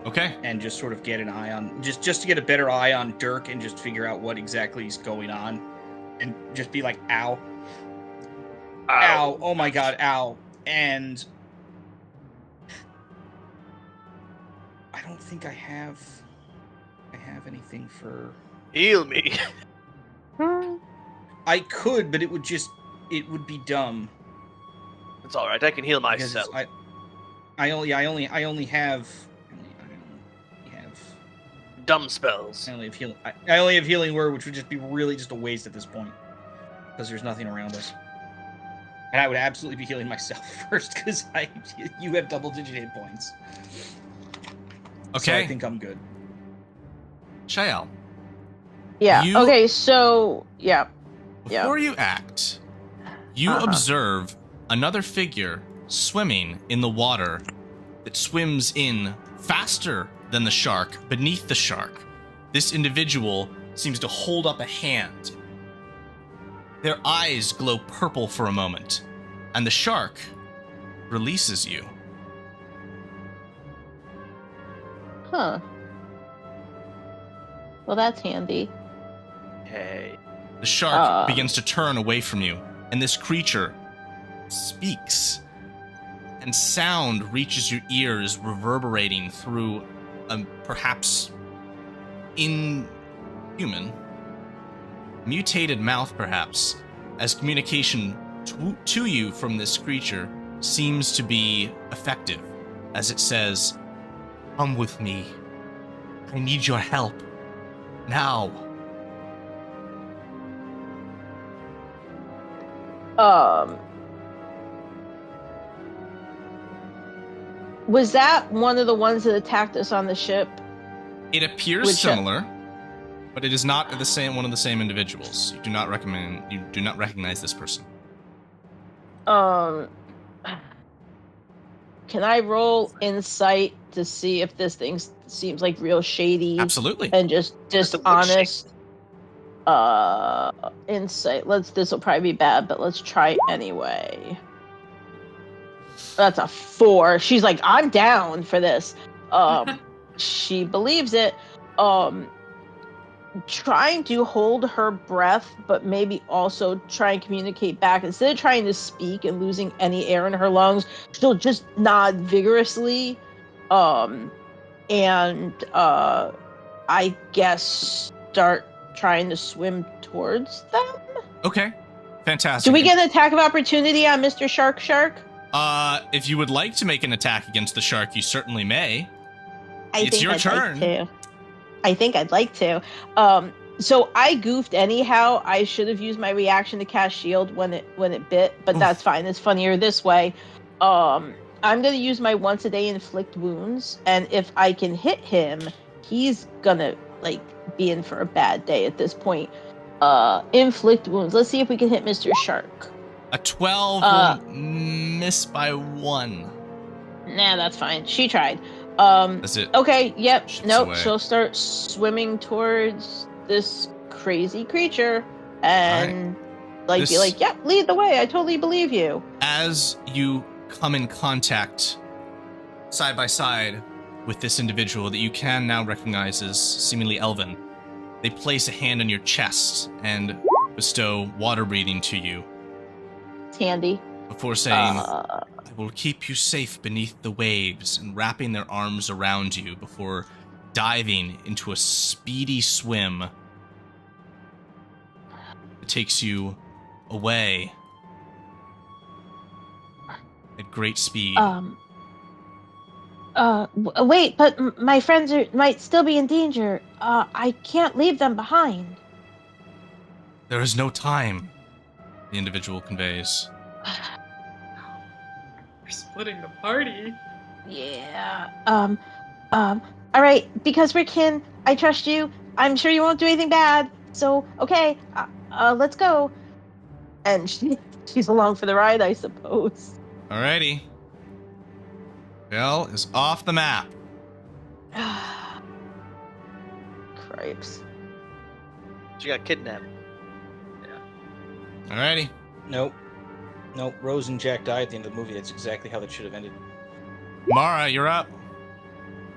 Okay. And just sort of get an eye on, just to get a better eye on Dirk and just figure out what exactly is going on. And just be like, ow. Ow. Oh my god, ow. And I don't think I have anything for... Heal me. I could, but it would be dumb. It's all right. I can heal Because myself. I only have Dumb spells. I only have healing word, which would just be really just a waste at this point, because there's nothing around us. And I would absolutely be healing myself first, because you have double-digit hit points. Okay. So I think I'm good. Shael, Yeah. You- Okay. So yeah. Yeah. before you act, you observe another figure swimming in the water that swims in faster than the shark beneath the shark. This individual seems to hold up a hand. Their eyes glow purple for a moment, and the shark releases you. Huh. Well, that's handy. Hey. The shark begins to turn away from you, and this creature speaks, and sound reaches your ears, reverberating through a perhaps inhuman, mutated mouth, perhaps, as communication to you from this creature seems to be effective, as it says, "Come with me. I need your help. Now." Was that one of the ones that attacked us on the ship? It appears similar, but it is not one of the same individuals. You do not recognize this person. Can I roll insight to see if this thing seems like real shady? Absolutely. And just Does it look dishonest? Insight. This will probably be bad, but let's try anyway. That's a 4. She's like, I'm down for this. She believes it. Trying to hold her breath, but maybe also try and communicate back. Instead of trying to speak and losing any air in her lungs, she'll just nod vigorously. I guess start trying to swim towards them. Okay. Fantastic. Do we get an attack of opportunity on Mr. Shark? If you would like to make an attack against the shark, you certainly may. It's your turn. I think I'd like to. So I goofed anyhow. I should have used my reaction to cast shield when it bit, but that's fine. It's funnier this way. I'm gonna use my once a day inflict wounds, and if I can hit him, he's gonna be in for a bad day at this point. Inflict wounds. Let's see if we can hit Mr. Shark. A 12 will miss by 1. Nah, that's fine. She tried. That's it. Okay, yep. Ships Nope. away. She'll start swimming towards this crazy creature and be This- like, "Yep, lead the way. I totally believe you." As you come in contact side by side with this individual that you can now recognize as seemingly elven, they place a hand on your chest and bestow water breathing to you It's handy. before saying, Uh, I will keep you safe beneath the waves, and wrapping their arms around you before diving into a speedy swim. It takes you away at great speed. wait, but my friends might still be in danger. I can't leave them behind. There is no time, the individual conveys. We're splitting the party. Yeah. All right, because we're kin, I trust you. I'm sure you won't do anything bad. So, okay, let's go. And she's along for the ride, I suppose. Alrighty. Bell is off the map. Cripes. She got kidnapped. Alrighty. Nope. Nope. Rose and Jack die at the end of the movie. That's exactly how that should have ended. Mara, you're up.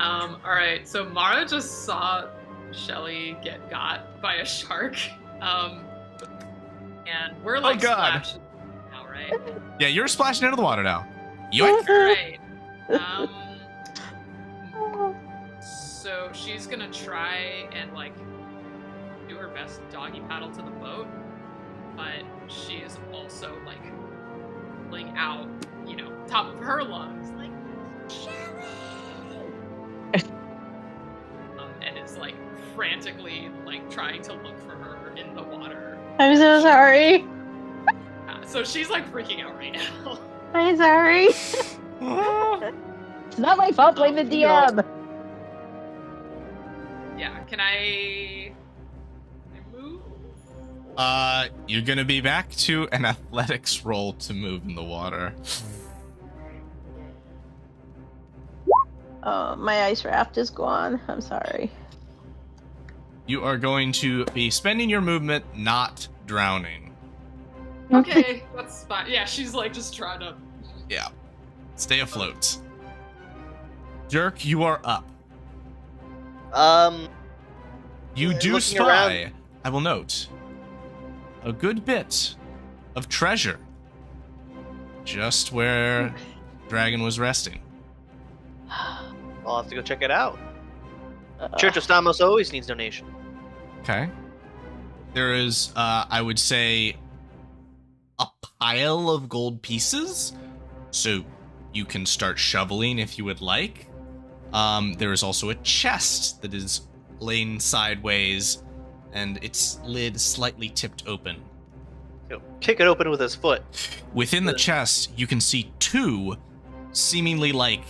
Alright, so Mara just saw Shelly get got by a shark. And we're like splashed now, right? Yeah, you're splashing into the water now. Yoink. Alright. So she's gonna try and like do her best doggy paddle to the boat, but she is also like pulling out, top of her lungs, like Shelly, and is like frantically like trying to look for her in the water. I'm so sorry. So she's like freaking out right now. I'm sorry. It's not my fault. Blame the DM. Yeah, can I move? You're gonna be back to an athletics roll to move in the water. Oh, my ice raft is gone. I'm sorry. You are going to be spending your movement not drowning. Okay, that's fine. Yeah, she's like just trying to. Yeah. Stay afloat. Dirk, you are up. You do looking spy, around. I will note, a good bit of treasure just where Dragon was resting. I'll have to go check it out. Church of Stamos always needs donation. Okay. There is, I would say, a pile of gold pieces. So you can start shoveling if you would like. There is also a chest that is laying sideways, and its lid slightly tipped open. He'll kick it open with his foot. Within the chest, you can see two seemingly like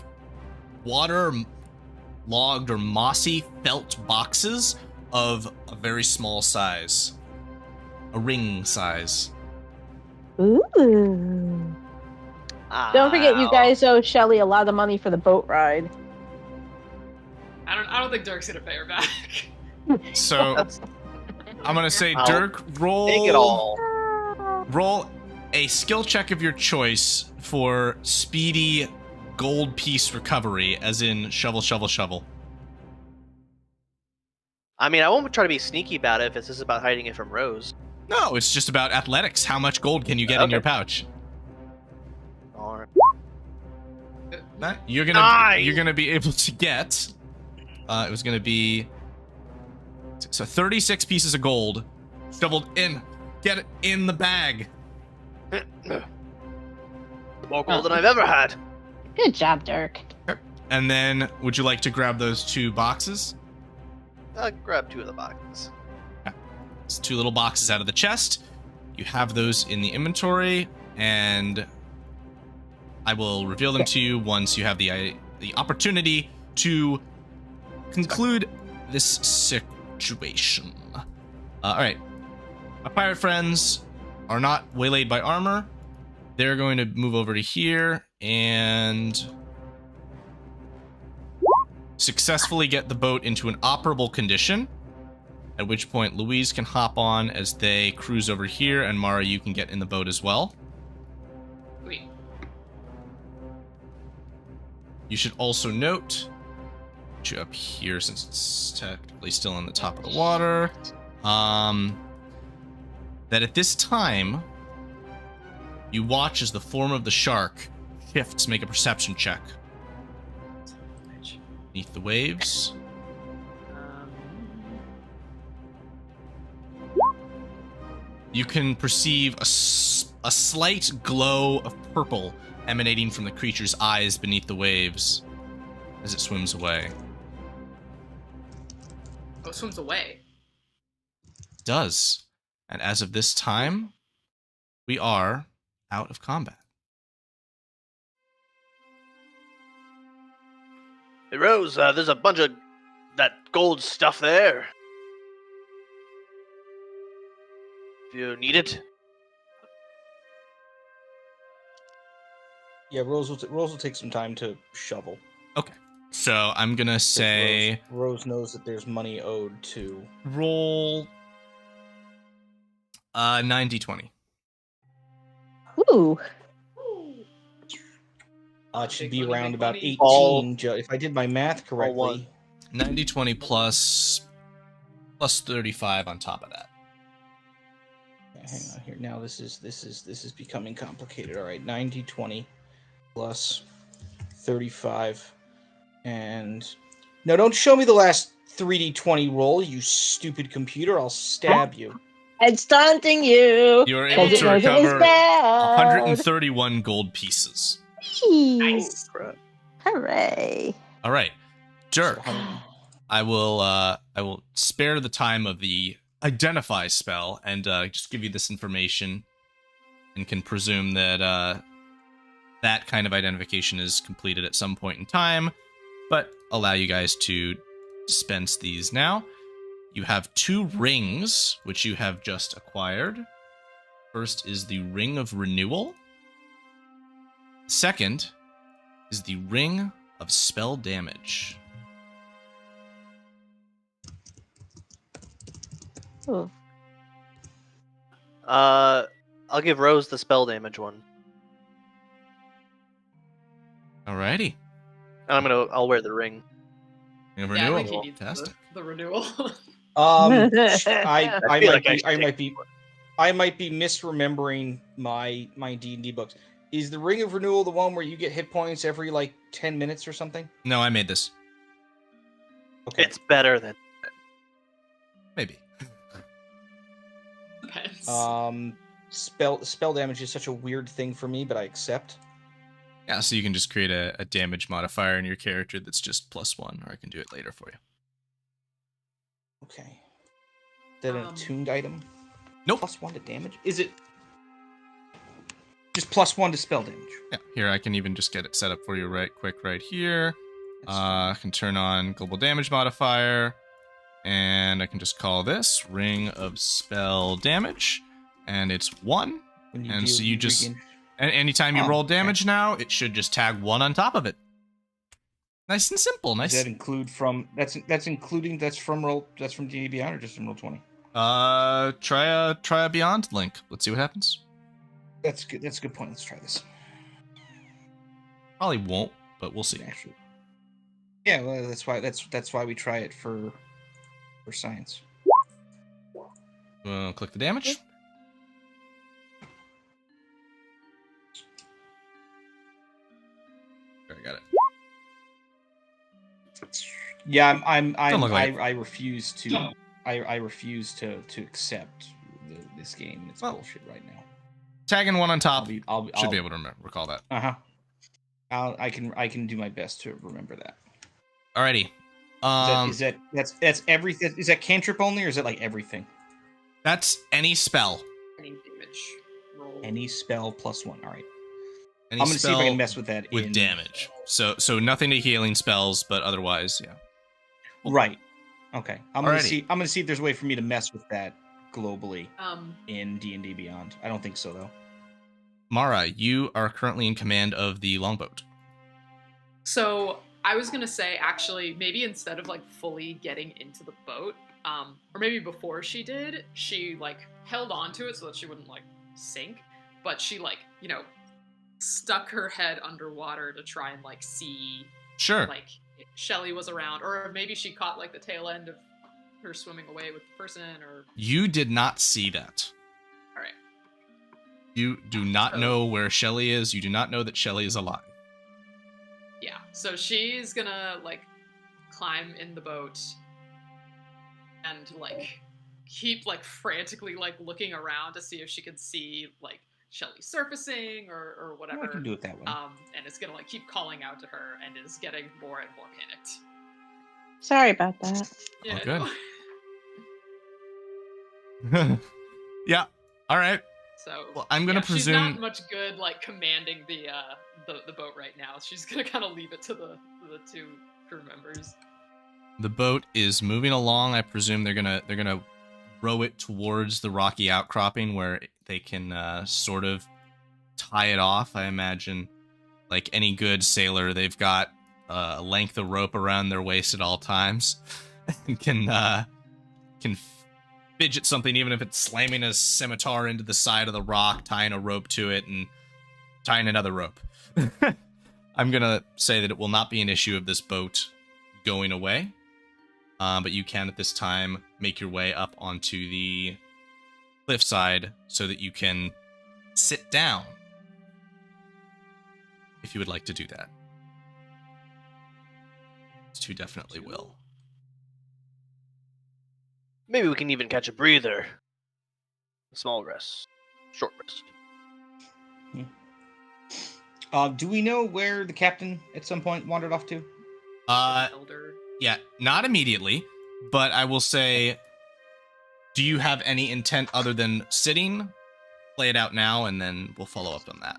water-logged or mossy felt boxes of a very small size. A ring size. Ooh. Don't forget, you Ow. guys owe Shelly a lot of money for the boat ride. I don't think Dirk's gonna pay her back. So That's I'm gonna say, I'll Dirk, take it roll all. a skill check of your choice for speedy gold piece recovery, as in shovel, shovel, shovel. I mean, I won't try to be sneaky about it if this is about hiding it from Rose. No, it's just about athletics. How much gold can you get in Okay. your pouch? All right. That you're Nice. gonna be able to get. It was gonna be 36 pieces of gold shoveled in. Get it in the bag. More gold than I've ever had. Good job, Dirk. And then, would you like to grab those two boxes? I'll grab two of the boxes. It's two little boxes out of the chest. You have those in the inventory, and I will reveal them to you once you have the opportunity to conclude this situation. All right. My pirate friends are not waylaid by armor. They're going to move over to here and successfully get the boat into an operable condition. At which point Louise can hop on as they cruise over here, and Mara, you can get in the boat as well. Sweet. You should also note, put you up here since it's technically still on the top of the water, that at this time, you watch as the form of the shark shifts. Make a perception check. Beneath the waves. You can perceive a slight glow of purple emanating from the creature's eyes beneath the waves as it swims away. Oh, it swims away. It does. And as of this time, we are out of combat. Hey, Rose, there's a bunch of that gold stuff there. If you need it. Yeah, Rose will take some time to shovel. Okay. So I'm going to say... Rose knows that there's money owed to... Roll... 90-20. Ooh. It should be around about 18, if I did my math correctly. 90-20 plus 35 on top of that. Hang on here. Now this is becoming complicated. All right, 90-20 plus 35, and no, don't show me the last 3d20 roll, you stupid computer! I'll stab you. It's taunting you. You are able to recover 131 gold pieces. Nice. Hooray! All right, Dirk. I will spare the time of the identify spell and just give you this information, and can presume that that kind of identification is completed at some point in time, but allow you guys to dispense these now. You have 2 rings, which you have just acquired. First is the Ring of Renewal. Second is the Ring of Spell Damage. Ooh. I'll give Rose the spell damage one. Alrighty. And I'll wear the ring. Ring of Yeah, I Renewal. think he needs Fantastic. the renewal. I feel might like I be should I take might be I might be misremembering my D&D books. Is the Ring of Renewal the one where you get hit points every like 10 minutes or something? No, I made this. Okay. It's better than. Maybe. Depends. Spell damage is such a weird thing for me, but I accept. Yeah, so you can just create a damage modifier in your character that's just +1, or I can do it later for you. Okay. Is that an attuned item? Nope. +1 to damage? Is it just +1 to spell damage? Yeah, here I can even just get it set up for you right here. I can turn on global damage modifier, and I can just call this Ring of Spell Damage, and it's 1. And so you just... And anytime you roll damage now, it should just tag 1 on top of it. Nice and simple. Nice. Does that include from that's from D&D Beyond or just from Roll20? Try a Beyond link. Let's see what happens. That's good. That's a good point. Let's try this. Probably won't, but we'll see. Actually, yeah. Well, that's why we try it for science. Click the damage. I got it. Yeah, I refuse to accept this game. It's bullshit right now. Tagging 1 on top. I'll should be able to recall that. I can do my best to remember that. Alrighty. That's everything. Is that cantrip only, or is it like everything? That's any spell. Any damage roll. Any spell +1. All right. Any I'm gonna see if I spell can mess with that with damage. So nothing to healing spells, but otherwise, yeah. Right. Okay. I'm gonna Alrighty. see if there's a way for me to mess with that globally Um, in D&D Beyond. I don't think so though. Mara, you are currently in command of the longboat. so I was gonna say, actually, maybe instead of like fully getting into the boat, or maybe before she did, she like held onto it so that she wouldn't like sink, but she like, stuck her head underwater to try and like see Sure. like if Shelly was around, or maybe she caught like the tail end of her swimming away with the person, or You did not see that. all right. You do not So- know where Shelly is. You do not know that Shelly is alive. Yeah, so she's gonna like climb in the boat and like keep like frantically like looking around to see if she can see like Shelly surfacing or whatever. I can do it that way. And it's gonna like keep calling out to her and is getting more and more panicked. Sorry about that. Yeah, good. no. Yeah. All right. So Well, I'm gonna she's presume. not much good like commanding the boat right now. She's gonna kind of leave it to the two crew members. The boat is moving along. I presume they're gonna row it towards the rocky outcropping where they can sort of tie it off. I imagine, like any good sailor, they've got a length of rope around their waist at all times, and can fidget something, even if it's slamming a scimitar into the side of the rock, tying a rope to it, and tying another rope. I'm gonna say that it will not be an issue of this boat going away. But you can at this time make your way up onto the cliffside so that you can sit down if you would like to do that. These two definitely will. Maybe we can even catch a breather. A small rest. Short rest. Do we know where the captain at some point wandered off to? Elder. Yeah, not immediately, but I will say, do you have any intent other than sitting? Play it out now, and then we'll follow up on that.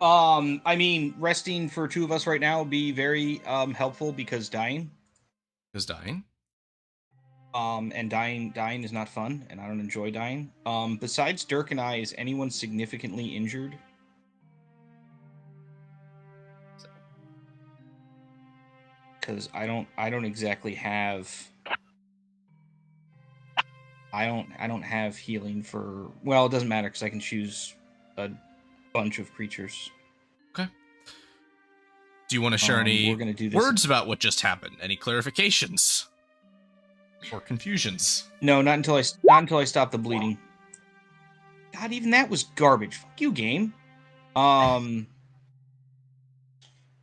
I mean, resting for two of us right now would be very helpful because dying. Is dying? And dying is not fun, and I don't enjoy dying. Besides Dirk and I, is anyone significantly injured? Because I don't exactly have. I don't have healing for. Well, it doesn't matter because I can choose a bunch of creatures. Okay. Do you want to share any We're gonna do this. words about what just happened? Any clarifications or confusions? No, not until I stop the bleeding. God, even that was garbage. Fuck you, game.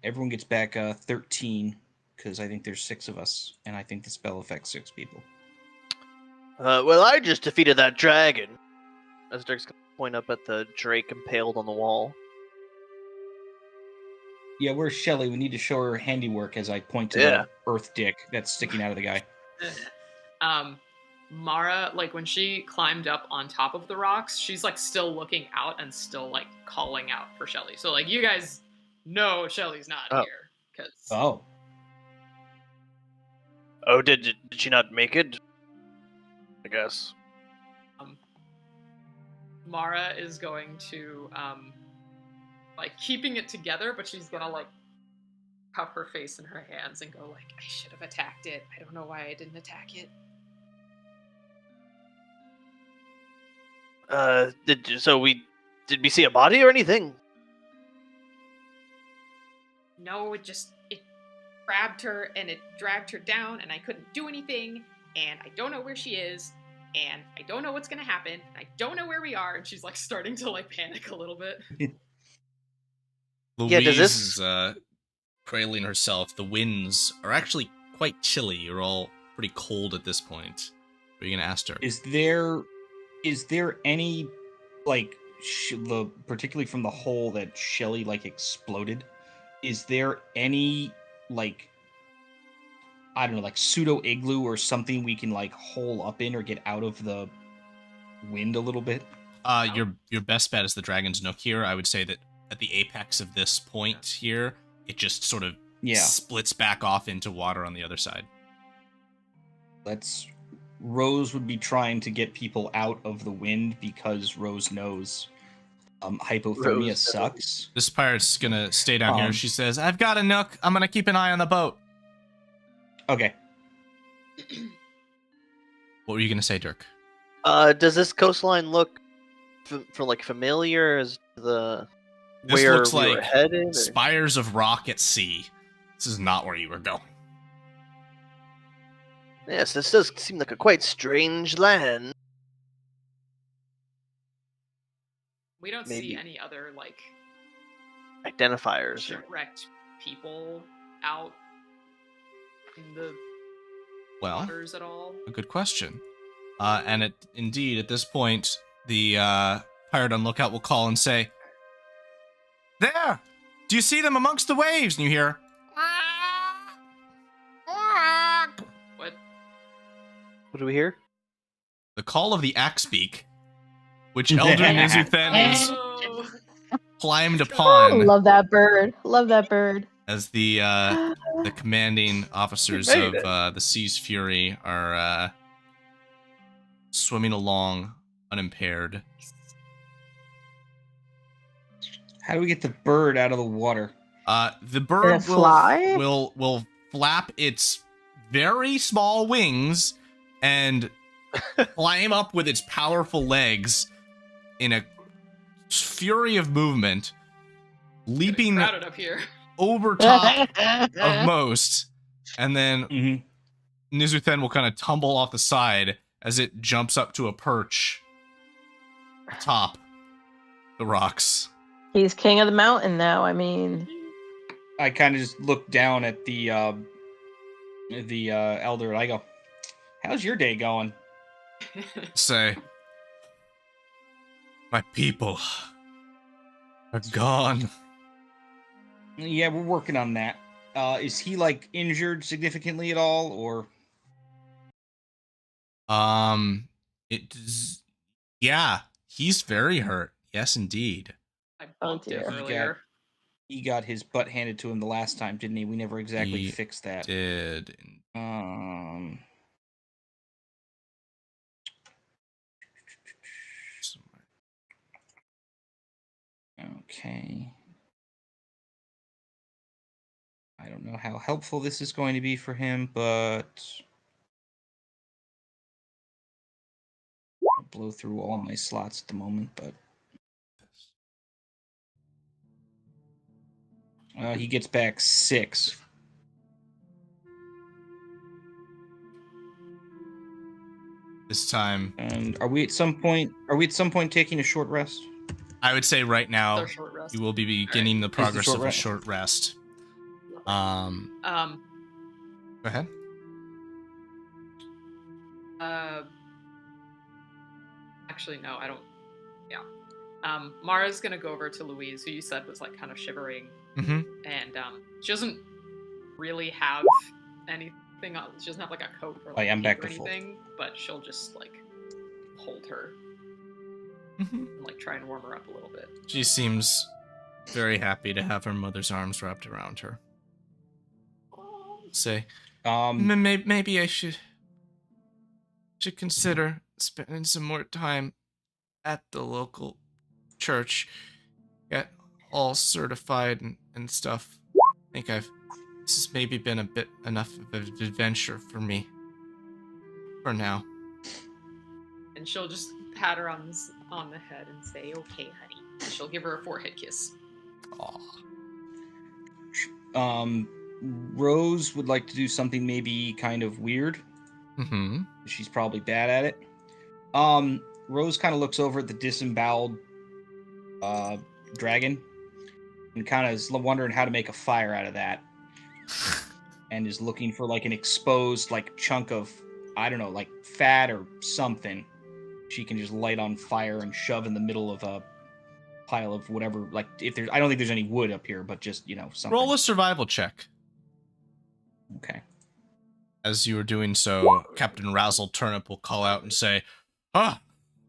Everyone gets back 13 because I think there's 6 of us, and I think the spell affects 6 people. Well, I just defeated that dragon. As Dirk's gonna point up at the drake impaled on the wall. Yeah, where's Shelly? We need to show her handiwork as I point to Yeah. the earth dick that's sticking out of the guy. Mara, like when she climbed up on top of the rocks, she's like still looking out and still like calling out for Shelly. So like you guys know Shelly's not here because Oh, did she not make it? I guess. Mara is going to like keeping it together, but she's gonna like cup her face in her hands and go like, I should have attacked it. I don't know why I didn't attack it. Did we see a body or anything? No, it grabbed her and it dragged her down and I couldn't do anything and I don't know where she is and I don't know what's gonna happen and I don't know where we are, and she's like starting to like panic a little bit. Louise Yeah, does this- is cradling herself. The winds are actually quite chilly. You're all pretty cold at this point. What are you gonna ask her? Is there any like particularly from the hole that Shelly like exploded? Is there any like I don't know, like pseudo igloo or something we can like hole up in or get out of the wind a little bit? Your best bet is the Dragon's Nook here. I would say that at the apex of this point here, it just sort of splits back off into water on the other side. Rose would be trying to get people out of the wind because Rose knows hypothermia Rose sucks. This pirate's gonna stay down here. She says, I've got a nook. I'm gonna keep an eye on the boat. Okay. What were you gonna say, Dirk? Does this coastline look familiar as the This where looks we were like headed? Or? spires of rock at sea. This is not where you were going. Yes, this does seem like a quite strange land. We don't Maybe. see any other like Identifiers. shipwrecked people out in the Well, waters at all. a good question. And indeed, at this point, the pirate on lookout will call and say, "There! Do you see them amongst the waves?" And you hear, What? What do we hear? the call of the Axebeak, which Elder Nizuthen has Oh, climbed Oh, upon love that bird. Love that bird. as the commanding officers You of made it. the Sea's Fury are swimming along unimpaired. How do we get the bird out of the water? The Can bird it fly? will flap its very small wings and climb up with its powerful legs in a fury of movement, leaping crowded up here. over top of most, and then Mm-hmm. Nizuthen will kind of tumble off the side as it jumps up to a perch atop the rocks. He's king of the mountain now. I mean, I kind of just look down at the elder and I go, "How's your day going?" Say, my people are gone. Yeah, we're working on that. Is he like injured significantly at all, or? Yeah, he's very hurt. Yes, indeed. I bumped it dear. earlier. He got his butt handed to him the last time, didn't he? We never exactly He fixed that. Did Okay. I don't know how helpful this is going to be for him, but I'll blow through all my slots at the moment, but he gets back 6. this time. And are we at some point taking a short rest? I would say right now Their short rest. you will be beginning the progress short of a rest? short rest. Go ahead. Actually, no, I don't. Yeah. Mara's gonna go over to Louise, who you said was like kind of shivering, Mm-hmm. and she doesn't really have anything on. She doesn't have like a coat or like I'm cape back or to full. anything, but she'll just like hold her Mm-hmm. and like try and warm her up a little bit. She seems very happy to have her mother's arms wrapped around her. Say, maybe I should consider spending some more time at the local church, get all certified and stuff. I think this has maybe been a bit enough of an adventure for me for now. And she'll just pat her on the head and say, "Okay, honey." And she'll give her a forehead kiss. Aw. Rose would like to do something maybe kind of weird. Mm-hmm. She's probably bad at it. Rose kind of looks over at the disemboweled dragon and kind of is wondering how to make a fire out of that, and is looking for like an exposed like chunk of, I don't know, like fat or something she can just light on fire and shove in the middle of a pile of whatever. Like, if there's, I don't think there's any wood up here, but just, you know, something. Roll a survival check. Okay. As you are doing so, Captain Razzle Turnip will call out and say, "Ah,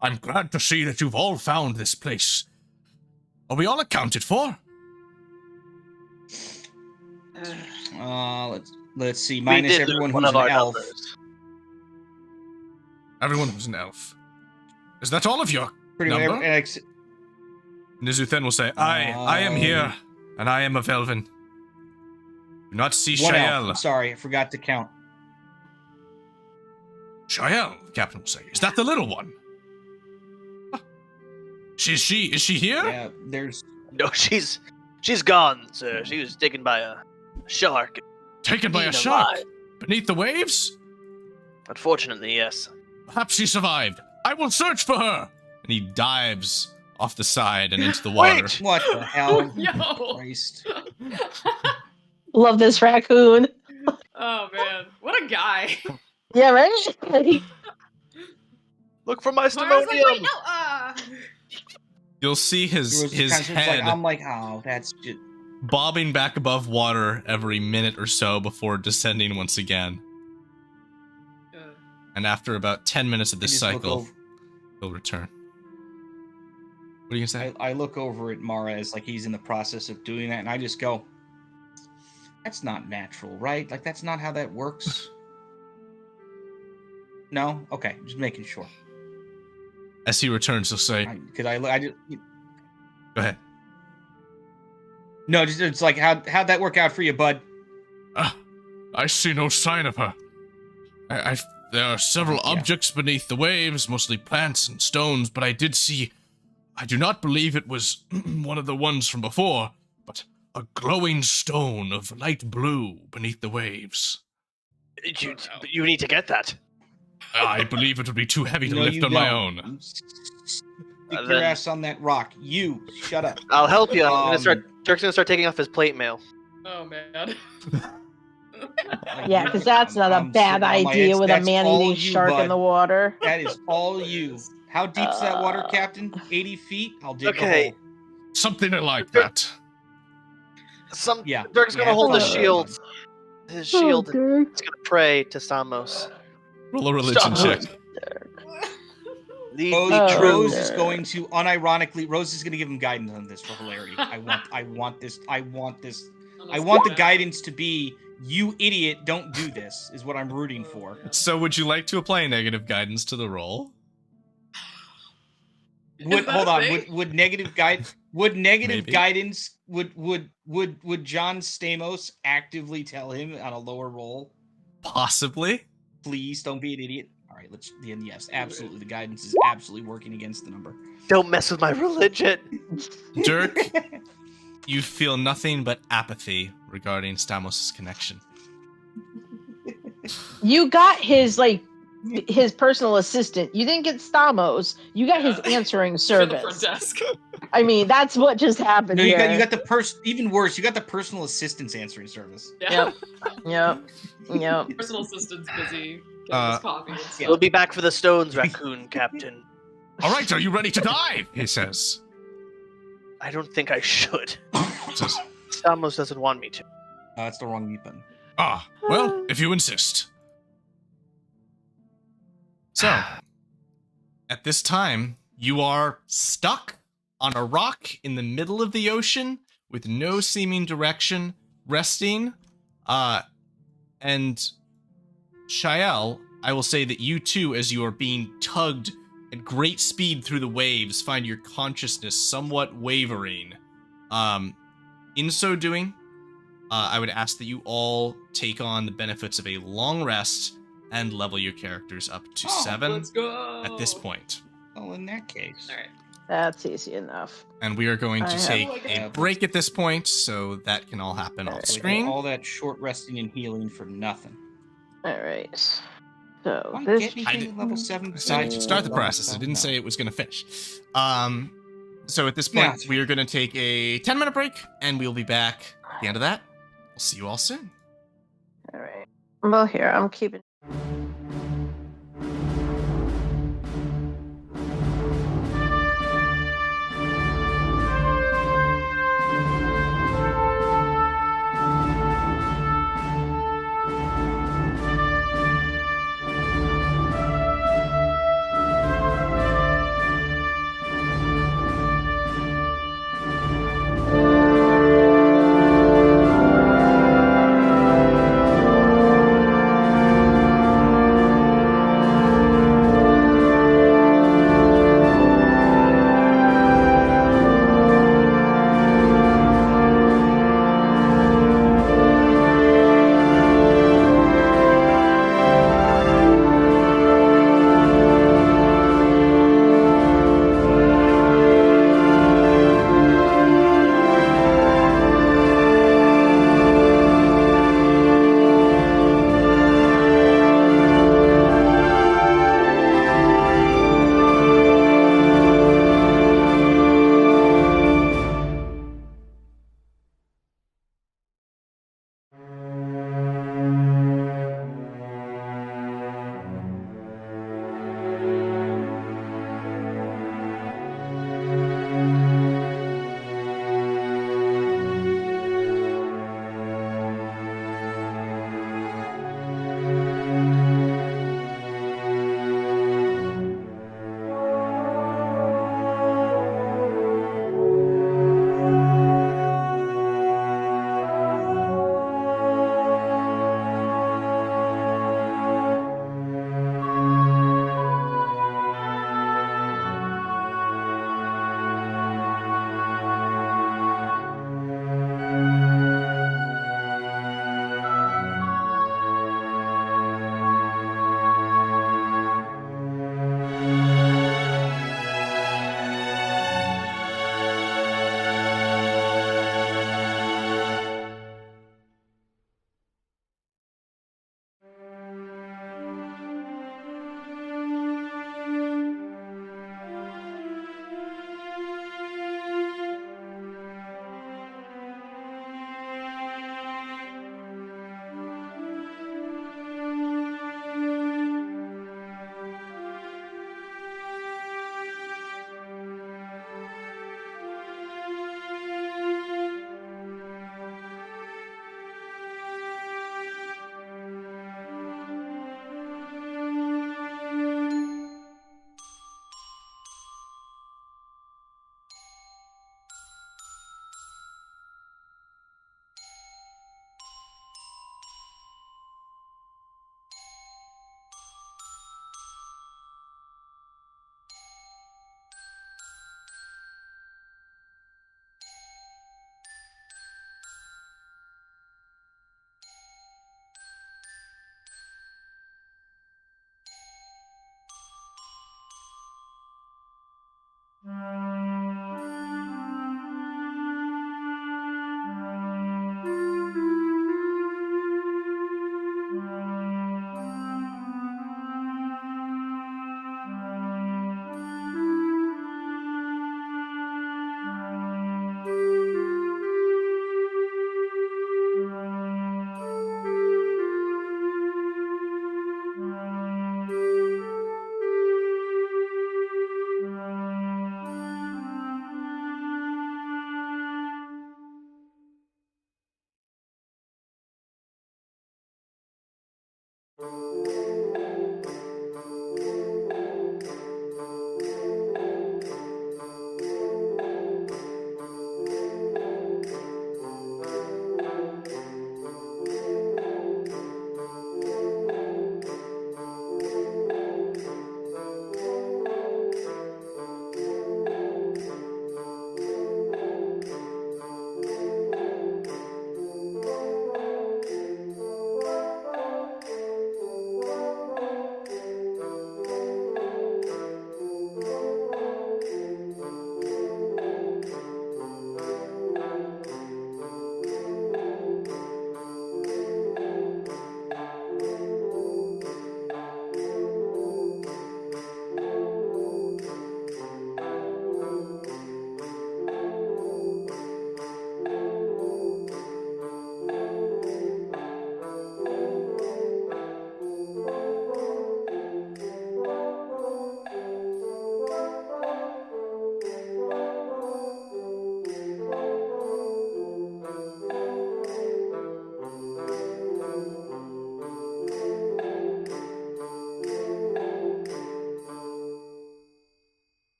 I'm glad to see that you've all found this place. Are we all accounted for?" Let's see. We Minus did everyone lose one who's of an our elf. numbers. Everyone was an elf. Is that all of your Pretty much. number? Nizuthen will say, I am here, and I am a Velvin. Do not see One elf. Shael. I'm sorry, I forgot to count. Shael, the captain will say. Is that the little one? Is she here? Yeah, there's No, she's gone, sir. She was taken by a shark. Taken by a Eaten shark? alive. Beneath the waves? Unfortunately, yes. Perhaps she survived. I will search for her. And he dives off the side and into the water. Wait! what the hell? Yo. Christ. Love this raccoon. Oh man, what a guy. Yeah, right? Look for my Mara's like, wait, stimonium! no, You'll see his Rose is kind of head like, I'm like, oh, that's just. bobbing back above water every minute or so before descending once again. And after about 10 minutes of this I just look cycle, over- he'll return. What are you gonna say? I look over at Mara as like he's in the process of doing that, and I just go, "That's not natural, right? Like that's not how that works." No, okay, just making sure. As he returns, he'll say, Because I just go ahead. no, just it's like how'd that work out for you, bud? I see no sign of her. There are several Yeah. objects beneath the waves, mostly plants and stones, but I did see. I do not believe it was one of the ones from before, but a glowing stone of light blue beneath the waves. You need to get that. I believe it would be too heavy to No, lift you on my don't. own. Stick your Then- ass on that rock. You shut up. I'll help you. Dirk's gonna start taking off his plate mail. oh man. Like, Yeah, because that's not a bad sitting on my idea ass. with a That's all man-eating you, shark bud. in the water. That is all you. How deep's that water, Captain? 80 feet? I'll dig Okay. a hole. Something like that. Yeah. Dirk's gonna yeah, hold his that's shield. fine. His shield. Okay. He's gonna pray to Samos. Roll a religion Stop. check. Lead Rose, me Oh, true. Rose is going to unironically. Rose is going to give him guidance on this for hilarity. I want this. I want the guidance to be, you idiot, don't do this. Is what I'm rooting for. So, would you like to apply negative guidance to the roll? Would that hold a on? thing? Would negative guide? Would negative Maybe. guidance? Would John Stamos actively tell him on a lower roll? Possibly. Please don't be an idiot. All right, let's. Then yes, absolutely. The guidance is absolutely working against the number. Don't mess with my religion. Dirk, you feel nothing but apathy regarding Stamos' connection. You got his personal assistant. You didn't get Stamos. You got his answering To the front service. desk. I mean, that's what just happened No, you here. got the even worse. You got the personal assistant's answering service. Yeah. Yep. Personal assistant's busy getting Uh, his coffee and stuff. We'll be back for the stones, raccoon captain. All right, are you ready to dive? He says. I don't think I should. Says, Samos doesn't want me to. That's the wrong mute button. well, if you insist. So, at this time, you are stuck on a rock in the middle of the ocean with no seeming direction, resting. And Shael, I will say that you too, as you are being tugged at great speed through the waves, find your consciousness somewhat wavering. In so doing, I would ask that you all take on the benefits of a long rest and level your characters up to 7 Let's go. at this point. Well, in that case, All right. That's easy enough. And we are going I to have- take like a it. break at this point, so that can all happen off Alright. screen. all that short resting and healing for nothing. All right. So Why this. get anything at level 7? I said I should start the process. I didn't say it was going to finish. So at this point, No. we are going to take a 10-minute break, and we'll be back at the end of that. We'll see you all soon. All right. Well, here I'm keeping.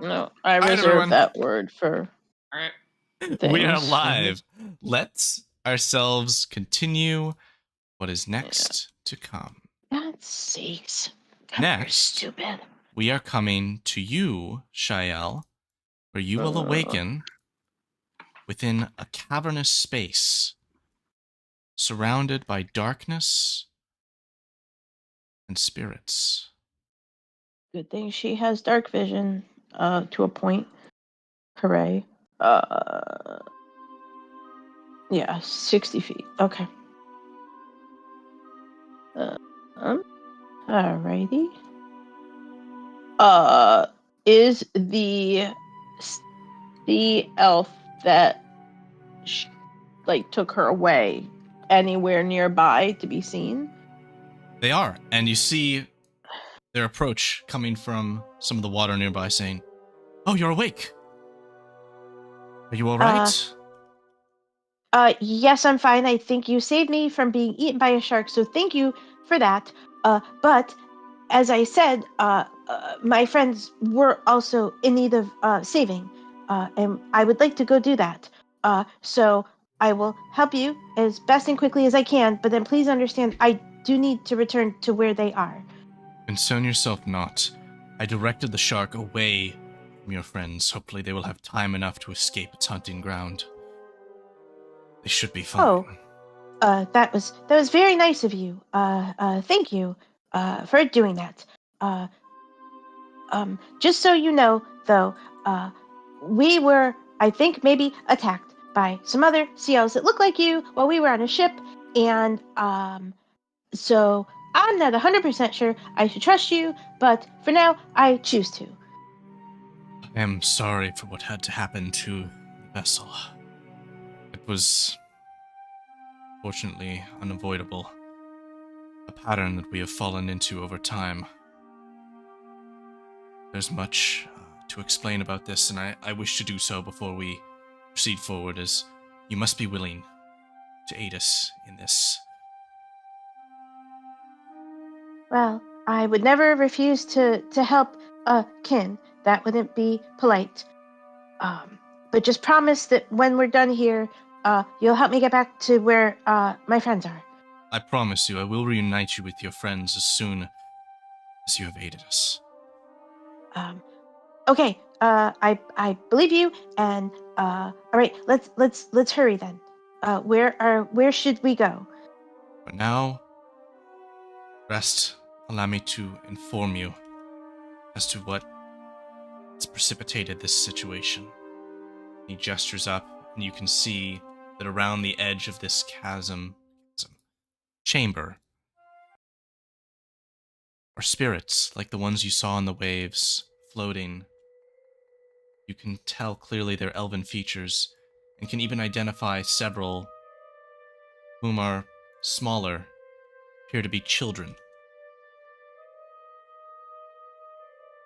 No, I right, reserve everyone. that word for All right. We are things. live. Let's ourselves continue what is next to come. God's sakes. God, you're Next, stupid. we are coming to you, Shael, where you will awaken within a cavernous space, surrounded by darkness and spirits. Good thing she has dark vision, to a point. Hooray. Yeah, 60 feet. Okay. Alrighty. Is the elf that took her away anywhere nearby to be seen? They are, and you see their approach coming from some of the water nearby, saying, "Oh, you're awake. Are you all right?" Yes, I'm fine. I think you saved me from being eaten by a shark, so thank you for that. But as I said, my friends were also in need of saving, and I would like to go do that. So I will help you as best and quickly as I can, but then please understand I do need to return to where they are. Concern yourself not. I directed the shark away from your friends. Hopefully they will have time enough to escape its hunting ground. They should be fine. That was very nice of you. Thank you, for doing that. Just so you know, though, we were, I think, maybe attacked by some other seals that look like you while we were on a ship, and, so I'm not 100% sure I should trust you, but for now, I choose to. I am sorry for what had to happen to the vessel. It was, fortunately, unavoidable. A pattern that we have fallen into over time. There's much to explain about this, and I wish to do so before we proceed forward, as you must be willing to aid us in this. Well, I would never refuse to help kin. That wouldn't be polite. But just promise that when we're done here, you'll help me get back to where my friends are. I promise you, I will reunite you with your friends as soon as you have aided us. Okay. I believe you. And all right. Let's hurry then. Where should we go? But now, rest, allow me to inform you as to what has precipitated this situation. He gestures up, and you can see that around the edge of this chamber are spirits like the ones you saw in the waves, floating. You can tell clearly their elven features, and can even identify several whom are smaller, appear to be children.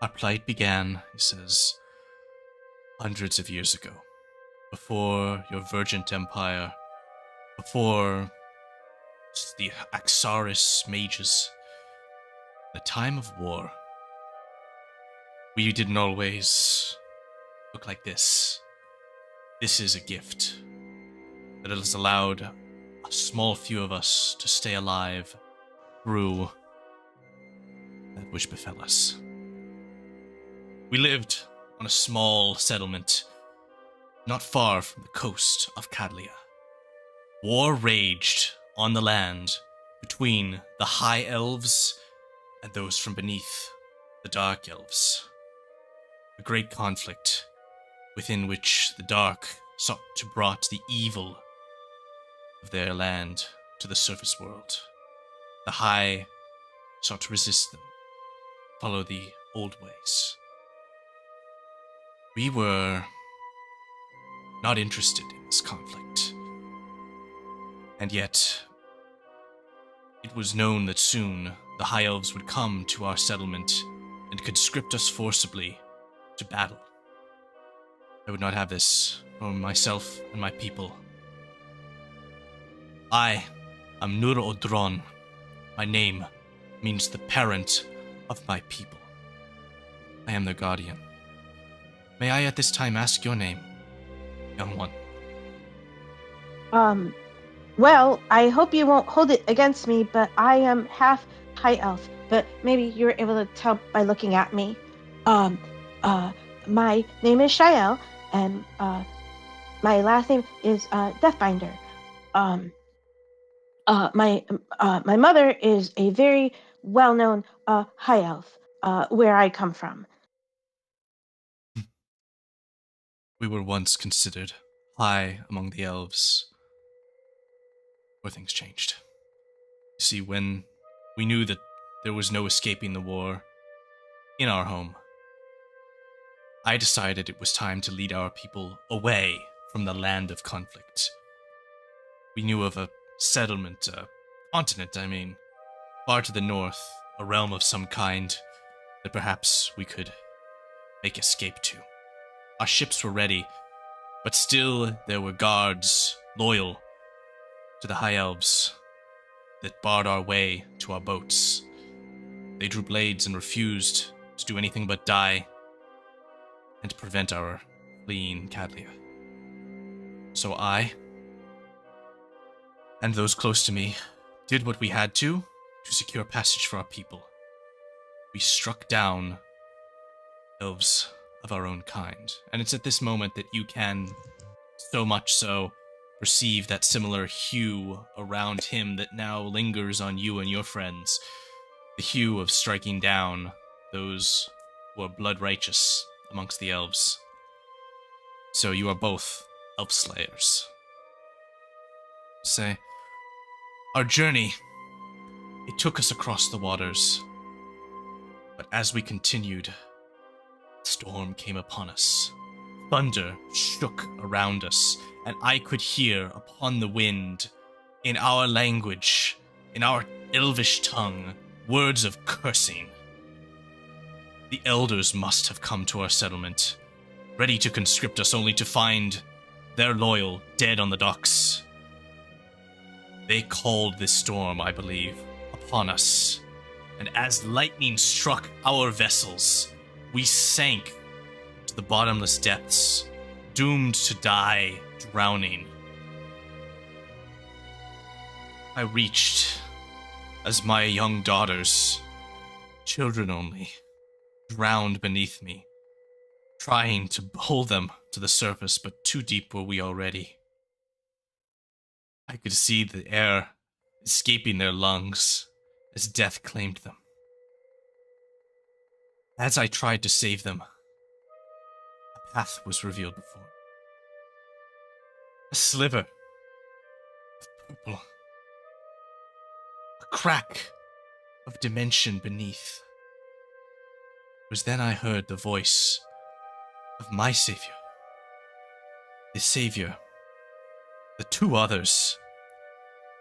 Our plight began, he says, hundreds of years ago, before your Virgin Empire, before the Axaris mages, the time of war. We didn't always look like this. This is a gift that has allowed a small few of us to stay alive through that which befell us. We lived on a small settlement not far from the coast of Cadlia. War raged on the land between the High Elves and those from beneath, the Dark Elves. A great conflict within which the Dark sought to brought the evil of their land to the surface world. The High sought to resist them, follow the old ways. We were not interested in this conflict. And yet, it was known that soon the High Elves would come to our settlement and conscript us forcibly to battle. I would not have this for myself and my people. I am Nur Odron. My name means the parent of my people. I am their guardian. May I at this time ask your name, young one? Well, I hope you won't hold it against me, but I am half high elf. But maybe you're able to tell by looking at me. Um, my name is Shael, and my last name is Deathbinder. My mother is a very well-known high elf where I come from. We were once considered high among the elves, where things changed. You see, when we knew that there was no escaping the war in our home, I decided it was time to lead our people away from the land of conflict. We knew of a settlement, a continent, far to the north, a realm of some kind that perhaps we could make escape to. Our ships were ready, but still there were guards loyal to the High Elves that barred our way to our boats. They drew blades and refused to do anything but die and to prevent our fleeing Cadlia. So I, and those close to me, did what we had to secure passage for our people. We struck down elves of our own kind, and it's at this moment that you can, so much so, perceive that similar hue around him that now lingers on you and your friends. The hue of striking down those who are blood righteous amongst the elves. So you are both elf slayers. Say, our journey, it took us across the waters, but as we continued, the storm came upon us. Thunder shook around us, and I could hear upon the wind, in our language, in our elvish tongue, words of cursing. The elders must have come to our settlement, ready to conscript us only to find their loyal dead on the docks. They called this storm, I believe, upon us, and as lightning struck our vessels, we sank to the bottomless depths, doomed to die drowning. I reached as my young daughters, children only, drowned beneath me, trying to pull them to the surface, but too deep were we already. I could see the air escaping their lungs as death claimed them. As I tried to save them, a path was revealed before me. A sliver of purple. A crack of dimension beneath. It was then I heard the voice of my savior. The savior. The two others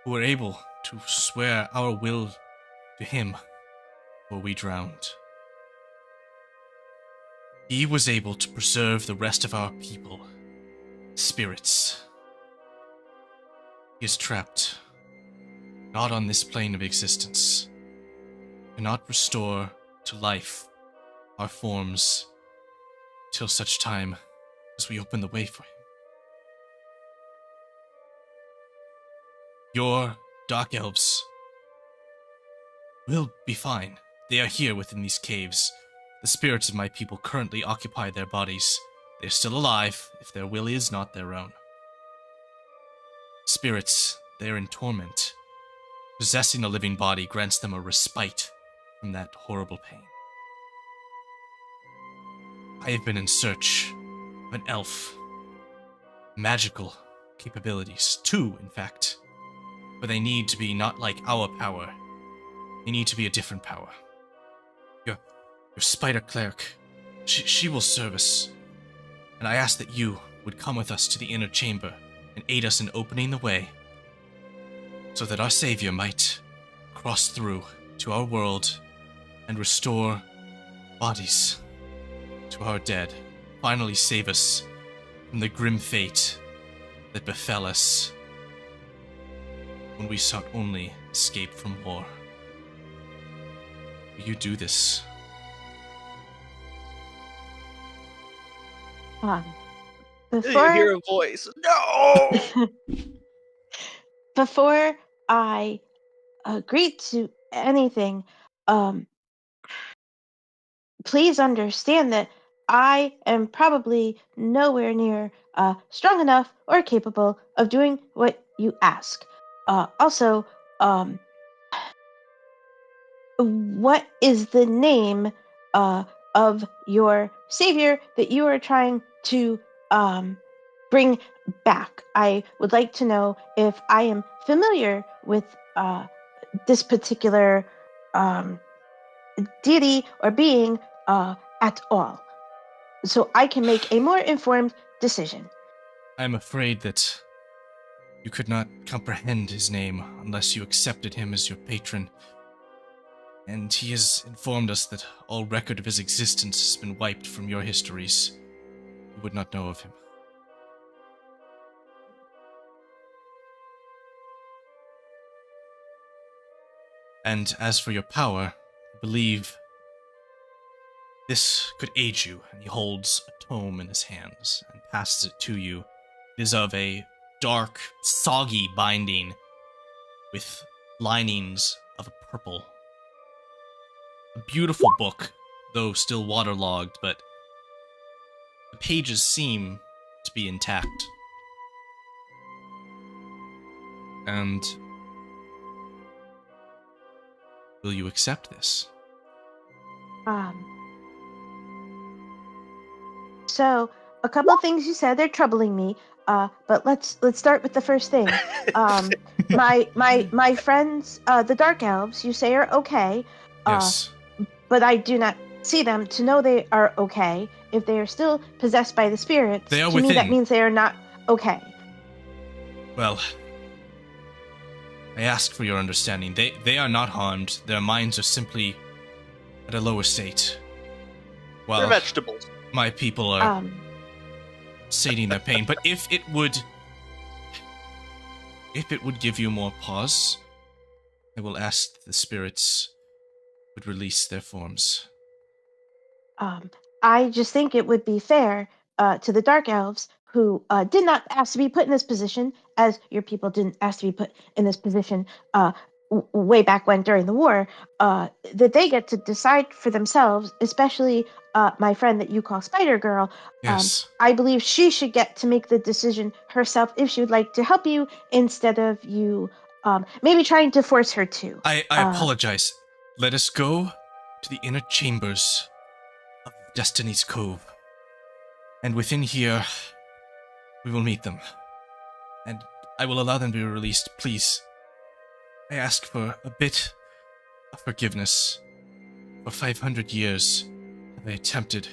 who were able to swear our will to him before we drowned. He was able to preserve the rest of our people, spirits. He is trapped, not on this plane of existence, cannot restore to life our forms till such time as we open the way for him. Your dark elves will be fine. They are here within these caves. The spirits of my people currently occupy their bodies. They are still alive, if their will is not their own. Spirits, they are in torment. Possessing a living body grants them a respite from that horrible pain. I have been in search of an elf. Magical capabilities. Two, in fact. But they need to be not like our power. They need to be a different power. Your spider cleric, she will serve us. And I ask that you would come with us to the inner chamber and aid us in opening the way so that our savior might cross through to our world and restore bodies to our dead. Finally save us from the grim fate that befell us when we sought only escape from war. Will you do this? Um, You before hear a voice. No! before I agree to anything, um, please understand that I am probably nowhere near strong enough or capable of doing what you ask. Also, um, what is the name uh, of your savior that you are trying to bring back? I would like to know if I am familiar with this particular um, deity or being at all, so I can make a more informed decision. I'm afraid that you could not comprehend his name unless you accepted him as your patron. And he has informed us that all record of his existence has been wiped from your histories. You would not know of him. And as for your power, I believe this could aid you. And he holds a tome in his hands and passes it to you. It is of a dark, soggy binding with linings of a purple. A beautiful book, though still waterlogged, but the pages seem to be intact. And will you accept this? Um, so a couple of things you said, they're troubling me. But let's start with the first thing. My friends, the dark elves, you say are okay. Yes. But I do not see them to know they are okay. If they are still possessed by the spirits, They are to me that within. means they are not okay. Well, I ask for your understanding. They are not harmed. Their minds are simply at a lower state. They're While vegetables. my people are Um, sating their pain. But if it would give you more pause, I will ask that the spirits would release their forms. I just think it would be fair to the Dark Elves, who did not ask to be put in this position, as your people didn't ask to be put in this position way back when during the war, that they get to decide for themselves, especially my friend that you call Spider Girl. Yes. I believe she should get to make the decision herself if she would like to help you instead of you maybe trying to force her to. I apologize. Let us go to the inner chambers of Destiny's Cove. And within here, we will meet them. And I will allow them to be released. Please, I ask for a bit of forgiveness. For 500 years, have I attempted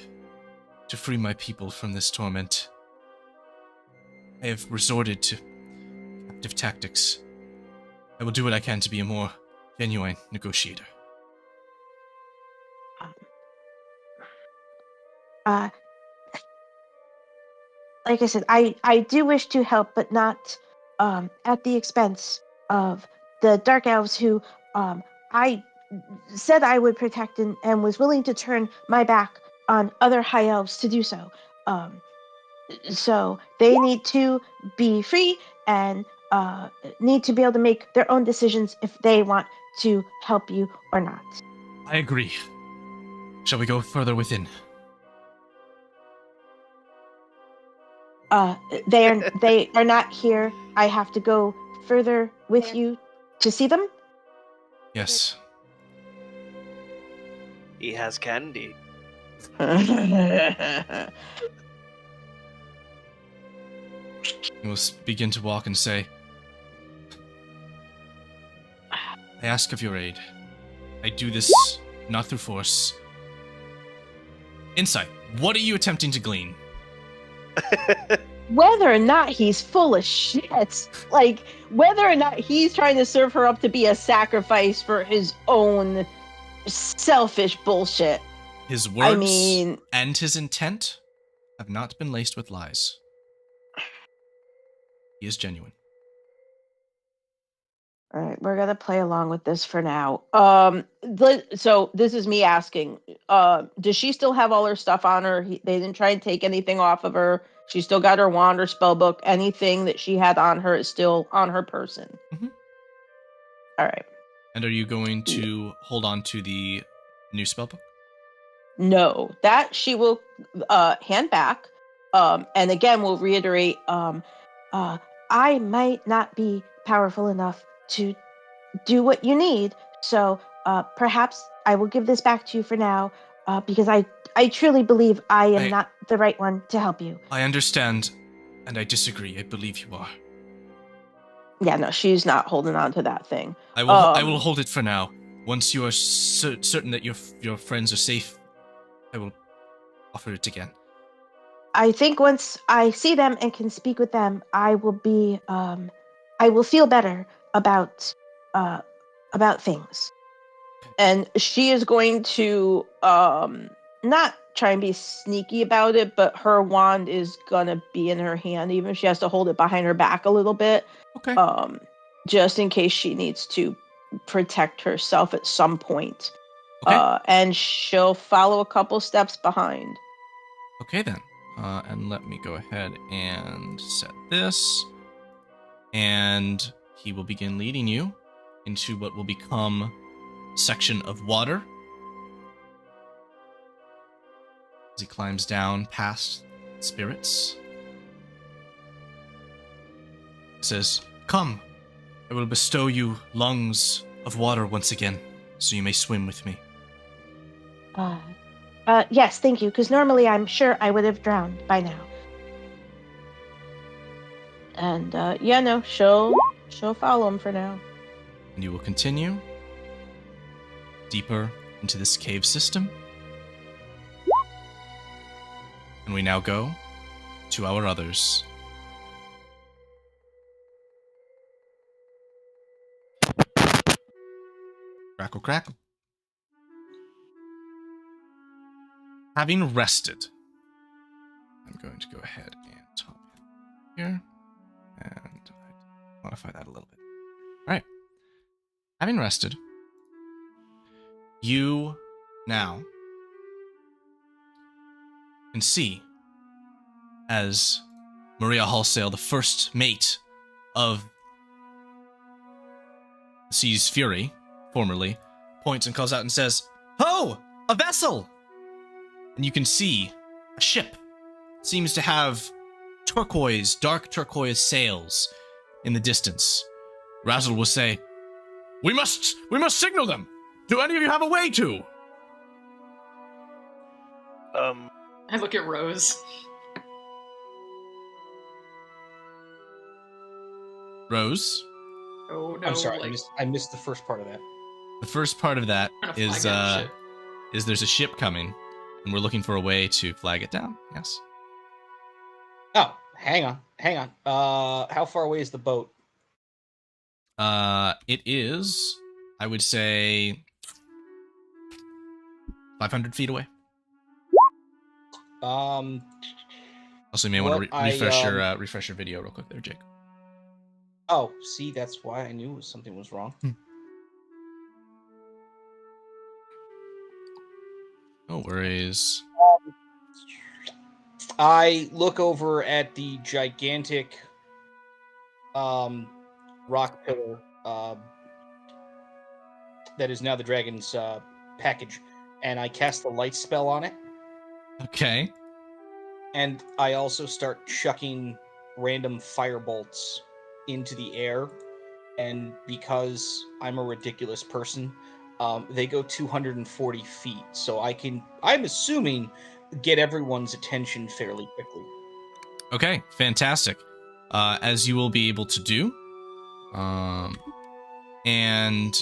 to free my people from this torment. I have resorted to captive tactics. I will do what I can to be a more genuine negotiator. Uh, like I said, I do wish to help, but not at the expense of the Dark Elves who I said I would protect and was willing to turn my back on other High Elves to do so. So they need to be free and need to be able to make their own decisions if they want to help you or not. I agree. Shall we go further within? They are not here. I have to go further with you to see them. Yes. He has candy. We'll begin to walk and say, I ask of your aid. I do this not through force. Insight. What are you attempting to glean? Whether or not he's full of shit, like whether or not he's trying to serve her up to be a sacrifice for his own selfish bullshit. His words I mean, and his intent have not been laced with lies. He is genuine. All right, we're gonna play along with this for now. So this is me asking. Does she still have all her stuff on her? They didn't try and take anything off of her. She still got her wand or spell book. Anything that she had on her is still on her person. Mhm. All right. And are you going to hold on to the new spellbook? No, that she will hand back. And again, we'll reiterate. I might not be powerful enough to do what you need. So perhaps I will give this back to you for now, because I truly believe I am not the right one to help you. I understand, and I disagree. I believe you are. Yeah, no, she's not holding on to that thing. I will hold it for now. Once you are certain that your friends are safe, I will offer it again. I think once I see them and can speak with them, I will feel better about things. And she is going to not try and be sneaky about it, but her wand is gonna be in her hand, even if she has to hold it behind her back a little bit. Okay. Just in case she needs to protect herself at some point. Okay. And she'll follow a couple steps behind. Okay then. And let me go ahead and set this. And he will begin leading you into what will become a section of water. As he climbs down past spirits. He says, "Come, I will bestow you lungs of water once again, so you may swim with me." Yes, thank you, because normally I'm sure I would have drowned by now. And yeah, no, she'll follow him for now. And you will continue deeper into this cave system. And we now go to our others. Crackle, crackle. Having rested, I'm going to go ahead and top here and modify that a little bit. All right. Having rested, you now can see as Maria Halsale, the first mate of Sea's Fury, formerly, points and calls out and says, "Ho! A vessel!" And you can see a ship. It seems to have dark turquoise sails in the distance. Razzle will say, We must signal them! Do any of you have a way to?" I look at Rose. Rose? Oh no! I'm sorry, I missed the first part of that. The first part of that is there's a ship coming, and we're looking for a way to flag it down. Yes. Oh, hang on. How far away is the boat? It is, I would say, 500 feet away. Also, you may want to refresh your video real quick there, Jake. Oh, see, that's why I knew something was wrong. No worries. I look over at the gigantic rock pillar that is now the dragon's package, and I cast the light spell on it. Okay. And I also start chucking random firebolts into the air, and because I'm a ridiculous person, they go 240 feet, so I'm assuming, get everyone's attention fairly quickly. Okay, fantastic. As you will be able to do. And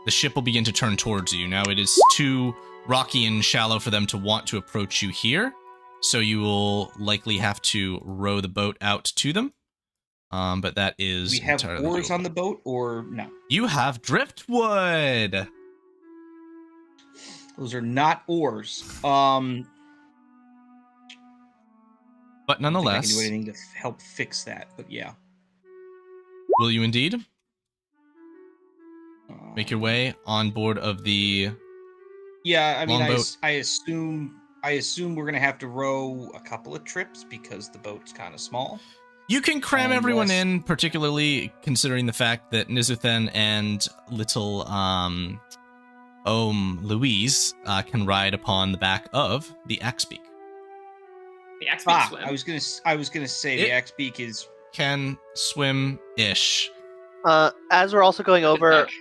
the ship will begin to turn towards you. Now, it is too rocky and shallow for them to want to approach you here, so you will likely have to row the boat out to them. But that is we have entirely oars doable. on the boat, or no? You have driftwood. Those are not oars. But nonetheless, I don't think I can do anything to help fix that. But yeah. Will you indeed? make your way on board of the Yeah, I mean, longboat. I assume we're gonna have to row a couple of trips because the boat's kind of small. You can cram everyone Unless- in, particularly considering the fact that Nizuthen and little Louise can ride upon the back of the Axbeak. The Axbeak swim. I was gonna say the Axbeak is Can swim-ish. As we're also going over, Back.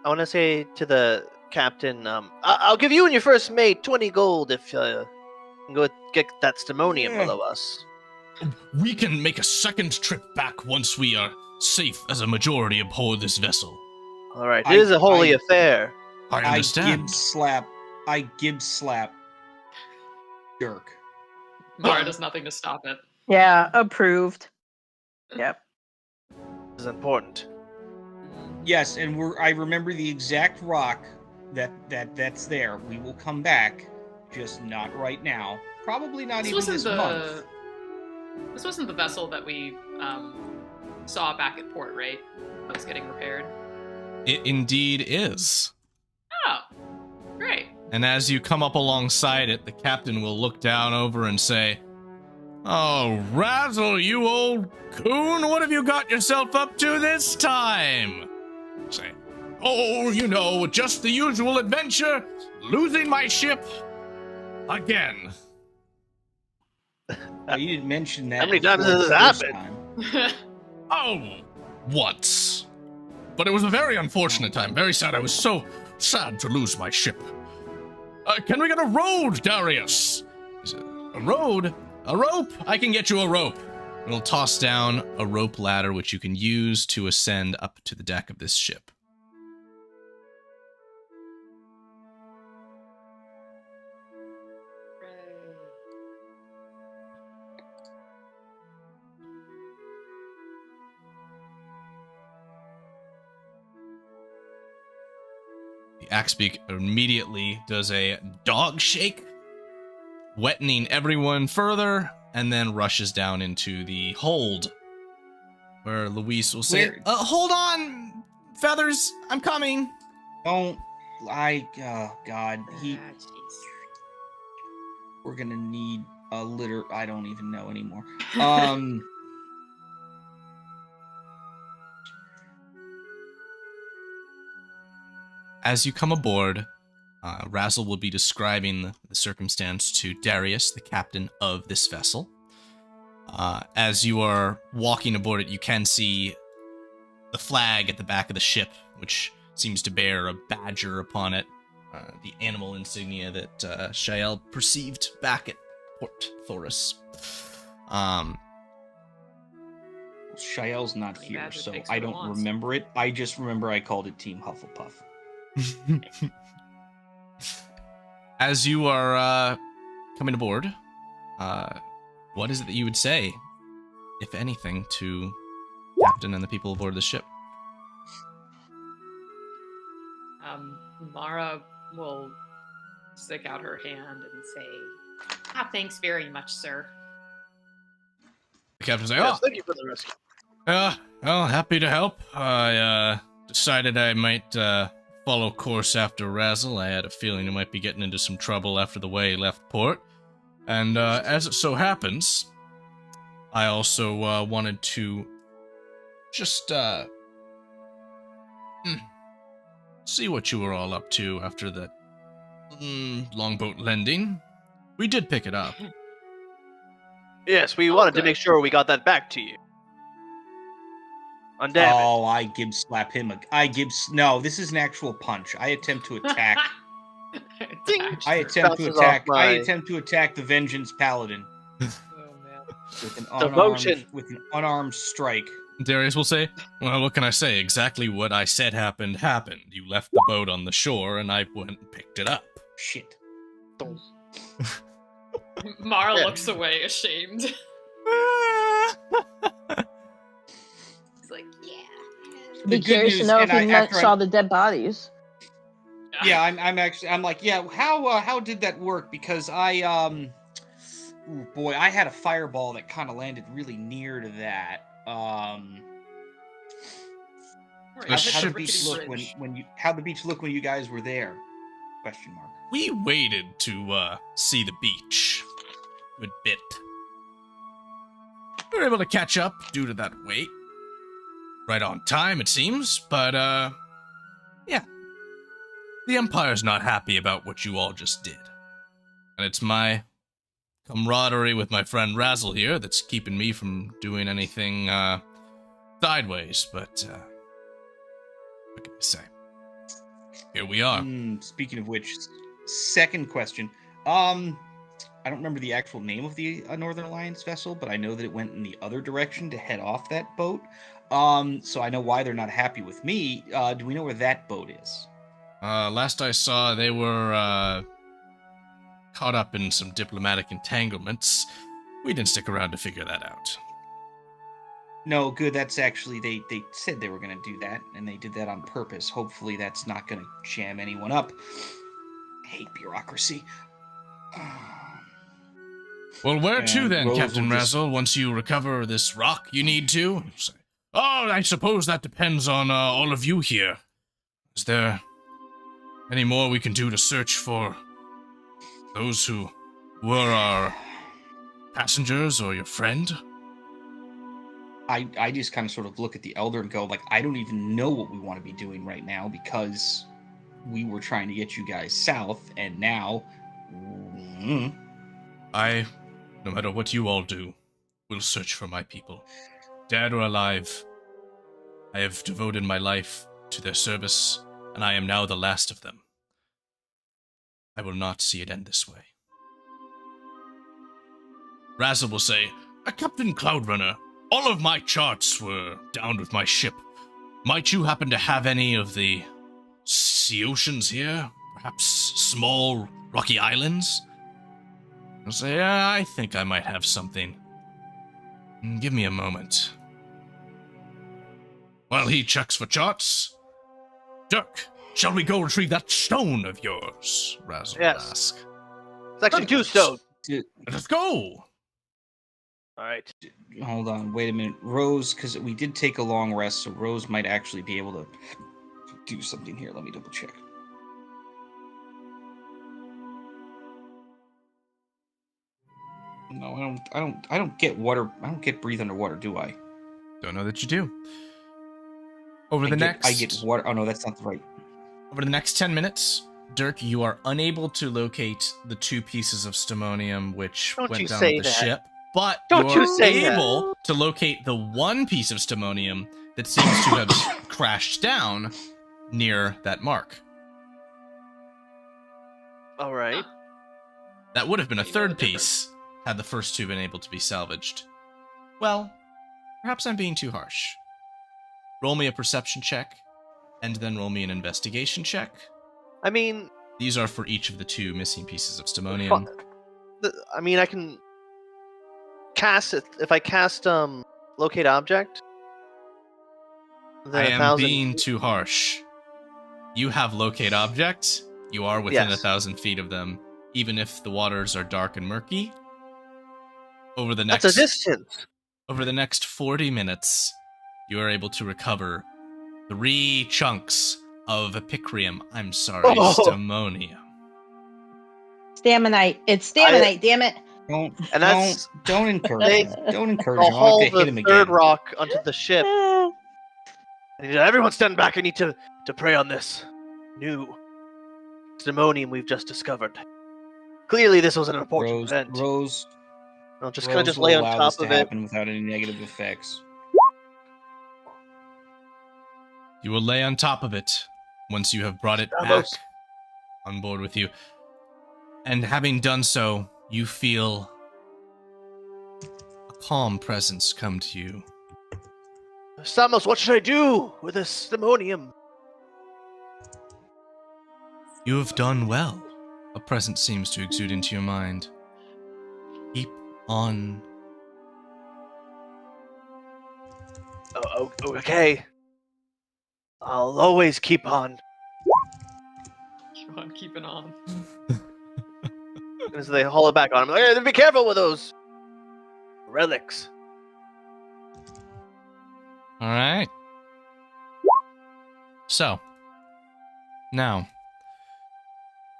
I want to say to the captain, I'll give you and your first mate 20 gold if you can go get that stimonium Yeah. below us. We can make a second trip back once we are safe as a majority aboard this vessel. All right, it is a holy affair. I understand. I Gibbs slap Dirk. Mara does nothing to stop it. Yeah, approved. Yep. This is important. Yes, and I remember the exact rock that's there. We will come back, just not right now. Probably not This even wasn't this the month. this wasn't the vessel that we saw back at port, right? That was getting repaired. It indeed is. Oh, great. And as you come up alongside it, the captain will look down over and say, "Oh, Razzle, you old coon, what have you got yourself up to this time?" Say, "Oh, you know, just the usual adventure, losing my ship again." You didn't mention that. How many times before has the this first happened? time. Oh, once. But it was a very unfortunate time, very sad. I was so sad to lose my ship. Can we get a road, Darius? He said, "A road? A rope? I can get you a rope." And he'll toss down a rope ladder which you can use to ascend up to the deck of this ship. The Axbeak immediately does a dog shake, wettening everyone further, and then rushes down into the hold, where Luis will say, Where- "Hold on, Feathers, I'm coming." Oh God, we're gonna need a litter. I don't even know anymore. As you come aboard, Razzle will be describing the circumstance to Darius, the captain of this vessel. As you are walking aboard it, you can see the flag at the back of the ship, which seems to bear a badger upon it, the animal insignia that Shael perceived back at Port Thoris. Shael's not here, Badger so takes I what it don't wants. remember it. I just remember I called it Team Hufflepuff. As you are coming aboard, what is it that you would say, if anything, to captain and the people aboard the ship? Mara will stick out her hand and say, thanks very much, sir. The captain will say, Yes, thank you for the rescue. well, happy to help. I decided I might follow course after Razzle. I had a feeling he might be getting into some trouble after the way he left port. And as it so happens, I also wanted to just see what you were all up to after that longboat lending. We did pick it up. Yes, we wanted to good. make sure we got that back to you. Undamaged. Oh, I Gibbs slap him. No, this is an actual punch. I attempt to attack. Ding. I attempt to Bounces attack. off I my- attempt to attack the Vengeance Paladin Oh, man. with an Devotion. unarmed strike. Darius will say, "Well, what can I say? Exactly what I said happened. You left the boat on the shore, and I went and picked it up." Shit. Mara Yeah. looks away, ashamed. He's like, yeah. Be The good curious to news, know if and he after I- saw the dead bodies. Yeah, I'm like, yeah. How did that work? Because I ooh, boy, I had a fireball that kind of landed really near to that. Alright, How'd How'd the the beach look how'd the beach look when you guys were there? Question mark. We waited to see the beach. Good bit. We were able to catch up due to that wait. Right on time, it seems, but yeah. The Empire's not happy about what you all just did. And it's my camaraderie with my friend Razzle here that's keeping me from doing anything sideways, but what can I say? Here we are. Speaking of which, second question. I don't remember the actual name of the Northern Alliance vessel, but I know that it went in the other direction to head off that boat. So I know why they're not happy with me. Do we know where that boat is? Last I saw, they were caught up in some diplomatic entanglements. We didn't stick around to figure that out. No, good. That's actually they said they were going to do that, and they did that on purpose. Hopefully, that's not going to jam anyone up. I hate bureaucracy. Well, where to And then, Rose Captain will just- Razzle? Once you recover this rock, you need to? Say, oh, I suppose that depends on all of you here. Is there any more we can do to search for those who were our passengers or your friend? I just kind of sort of look at the Elder and go, like, I don't even know what we want to be doing right now because we were trying to get you guys south, and now... No matter what you all do, will search for my people. Dead or alive, I have devoted my life to their service, and I am now the last of them. I will not see it end this way. Razzle will say, Captain Cloudrunner, all of my charts were down with my ship. Might you happen to have any of the sea oceans here? Perhaps small rocky islands? I'll say, yeah, I think I might have something. Give me a moment. While he checks for charts, Dirk, shall we go retrieve that stone of yours? Razzle will Yes. ask. It's actually 2 stone. Let's go! All right. Hold on, wait a minute. Rose, because we did take a long rest, so Rose might actually be able to do something here. Let me double check. No, I don't get water. I don't get breathe underwater, do I? Don't know that you do. Over the I get water. Oh no, that's not the right. Over the next 10 minutes, Dirk, you are unable to locate the 2 pieces of stimonium which Don't went you down say with the that. ship, but Don't you're you say that. able to locate the 1 piece of stimonium that seems to have crashed down near that mark. All right. That would have been a You know the 3rd piece had the first 2 been able to be salvaged. Well, perhaps I'm being too harsh. Roll me a perception check, and then roll me an investigation check. I mean, These are for each of the 2 missing pieces of stimonium. I mean, I can cast it if I cast locate object. Then I am 1,000 being too harsh. You have locate object. You are within Yes. 1,000 feet of them, even if the waters are dark and murky. Over the That's next a distance. over the next 40 minutes, you are able to recover 3 chunks of epicrium. I'm sorry, Oh. stimonium. Staminite. It's staminite, damn it. And that's- Don't encourage They- him. Don't encourage I'll him. I'll have haul to hit the him third again. rock onto the ship. Everyone stand back. I need to pray on this new stimonium we've just discovered. Clearly, this was an important event. Rose I'll just kind of Rose just will lay on allow this top to of it. happen without any negative effects. You will lay on top of it once you have brought it back Almost. on board with you. And having done so, you feel a calm presence come to you. Samos, what should I do with this stimonium? You have done well. A presence seems to exude into your mind. Keep on. Okay. I'll always keep on. Keep on keeping on. As they haul it back on him, like, hey, be careful with those relics. All right. So, now,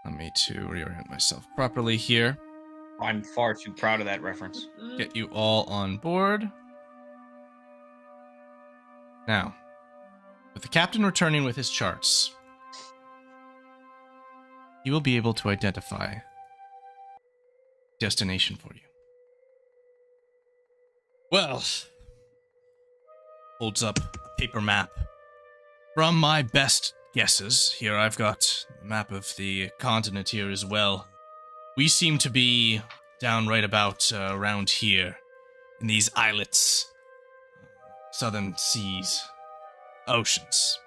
let me to reorient myself properly here. I'm far too proud of that reference. Get you all on board. Now, with the captain returning with his charts, he will be able to identify destination for you. Well, holds up a paper map. From my best guesses, here I've got a map of the continent here as well. We seem to be down right about around here, in these islets, southern seas, oceans.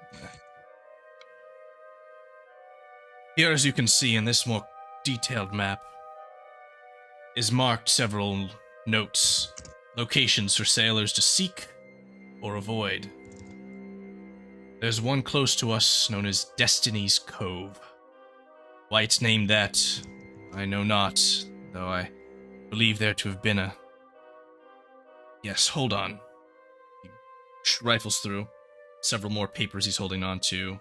Here, as you can see in this more detailed map, is marked several notes, locations for sailors to seek or avoid. There's one close to us known as Destiny's Cove. Why it's named that, I know not, though I believe there to have been a... Yes, hold on. He rifles through several more papers he's holding on to.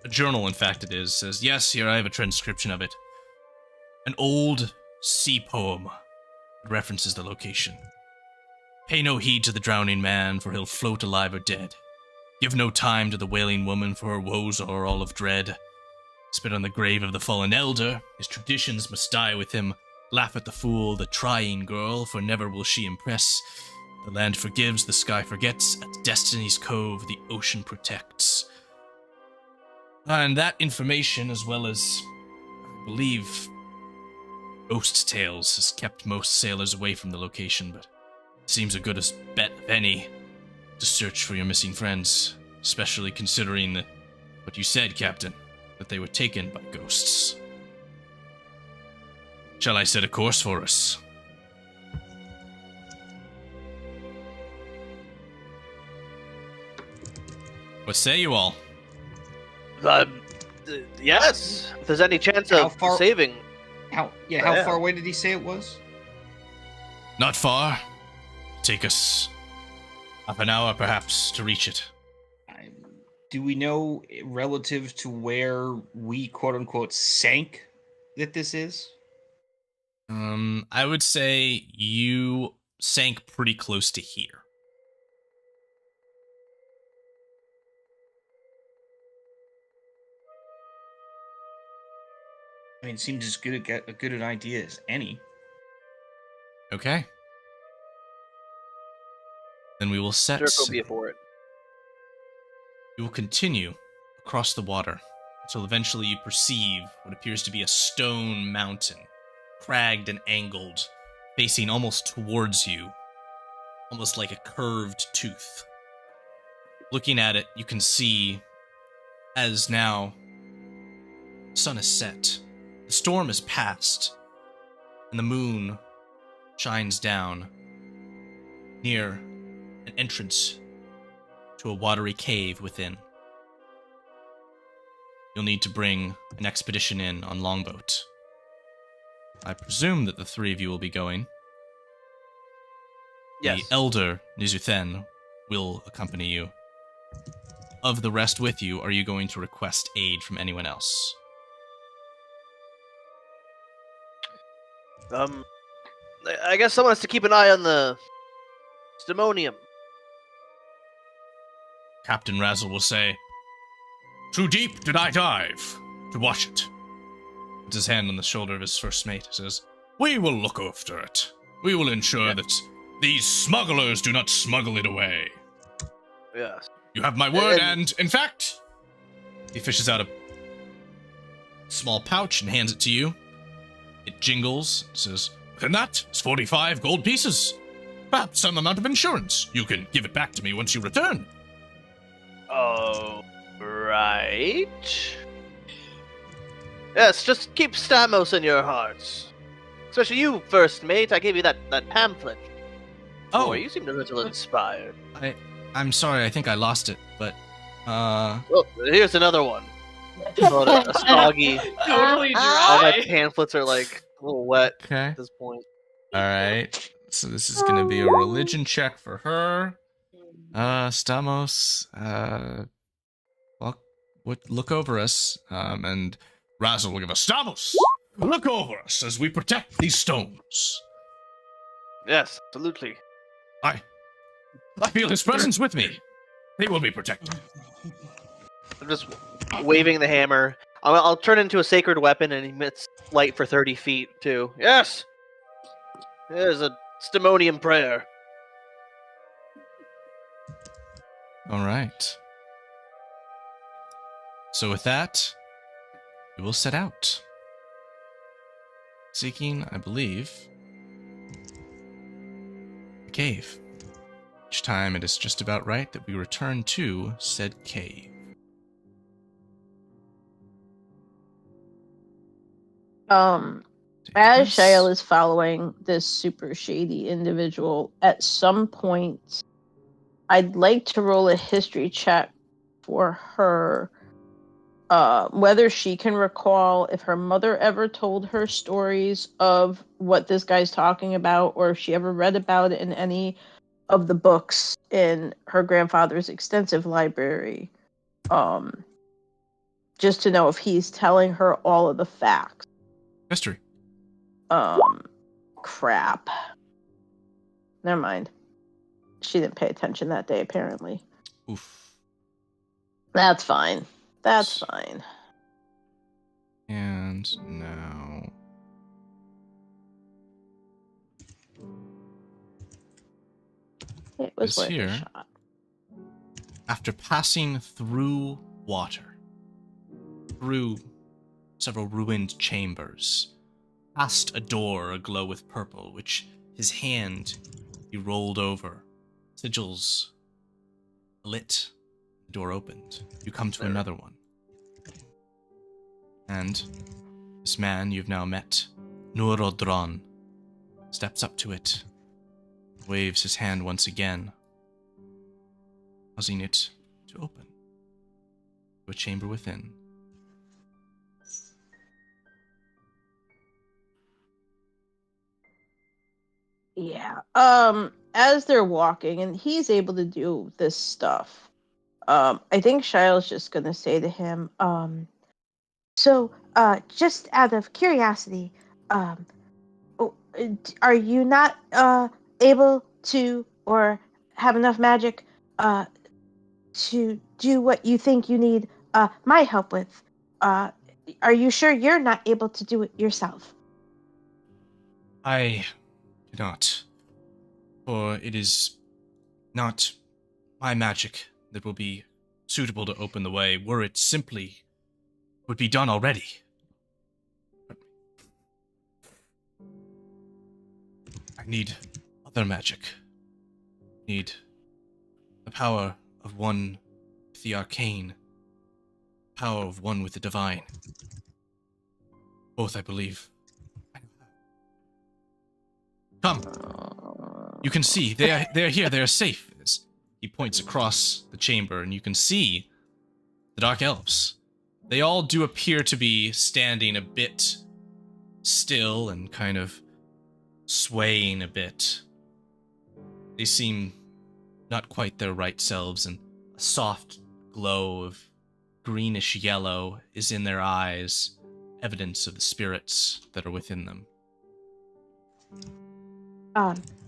A journal, in fact, it is. Says, yes, here I have a transcription of it. An old sea poem references the location. Pay no heed to the drowning man, for he'll float alive or dead. Give no time to the wailing woman, for her woes are all of dread. Spit on the grave of the fallen elder, his traditions must die with him. Laugh at the fool, the trying girl, for never will she impress. The land forgives, the sky forgets, at Destiny's Cove the ocean protects. And that information, as well as, I believe, ghost tales, has kept most sailors away from the location, but seems a good as bet of any to search for your missing friends, especially considering what you said, Captain, that they were taken by ghosts. Shall I set a course for us? What say you all? Yes. If there's any chance How of far- saving, How Yeah. far away did he say it was? Not far. Take us half an hour, perhaps, to reach it. Do we know relative to where we quote unquote sank that this is? I would say you sank pretty close to here. I mean, it seems as good an idea as any. Okay. Then we will set. Dirk will be for it. You will continue across the water until eventually you perceive what appears to be a stone mountain, cragged and angled, facing almost towards you, almost like a curved tooth. Looking at it, you can see, as now the sun is set, the storm is past, and the moon shines down near an entrance to a watery cave within. You'll need to bring an expedition in on longboat. I presume that the three of you will be going. Yes. The elder Nizuthen will accompany you. Of the rest with you, are you going to request aid from anyone else? I guess someone has to keep an eye on the Stimonium. Captain Razzle will say, "Too deep did I dive to watch it." Puts his hand on the shoulder of his first mate, says, "We will look after it. We will ensure that these smugglers do not smuggle it away. Yes. You have my word, and in fact," he fishes out a small pouch and hands it to you. It jingles, says, "Within that is 45 gold pieces. Perhaps some amount of insurance. You can give it back to me once you return." Oh, right. Yes, just keep Stamos in your hearts. Especially you, first mate. I gave you that pamphlet. Oh, You seem a little inspired. I'm sorry, I think I lost it, but, Well, here's another one. Oh, a soggy. Totally All my dry. pamphlets are like a little wet okay. at this point. Alright, so this is gonna be a religion check for her. Stamos, look over us, and Razzle will give a Stamos! Look over us as we protect these stones. Yes, absolutely. I feel his presence with me. They will be protected. I'm just waving the hammer. I'll turn into a sacred weapon and emits light for 30 feet, too. Yes! There's a Stimonian prayer. All right. So with that, we will set out. Seeking, I believe, a cave. Each time it is just about right that we return to said cave. As Shael is following this super shady individual, at some point, I'd like to roll a history check for her. Whether she can recall if her mother ever told her stories of what this guy's talking about, or if she ever read about it in any of the books in her grandfather's extensive library. Just to know if he's telling her all of the facts. History. Crap. Never mind. She didn't pay attention that day, apparently. Oof. That's fine. That's fine. And now... It was This worth here. a shot. After passing through water, through several ruined chambers, past a door aglow with purple, which his hand he rolled over, sigils lit, the door opened. You come to another one. And this man you've now met, Nurodron, steps up to it, waves his hand once again, causing it to open to a chamber within. Yeah. As they're walking, and he's able to do this stuff, I think Shile's just gonna say to him, just out of curiosity, are you not able to or have enough magic to do what you think you need my help with? Are you sure you're not able to do it yourself? I cannot, for it is not my magic that will be suitable to open the way. Were it simply, would be done already. I need other magic. Need the power of one with the arcane, power of one with the divine. Both, I believe. Come. You can see they are here. They are safe. As he points across the chamber, and you can see the dark elves. They all do appear to be standing a bit still and kind of swaying a bit. They seem not quite their right selves, and a soft glow of greenish yellow is in their eyes, evidence of the spirits that are within them.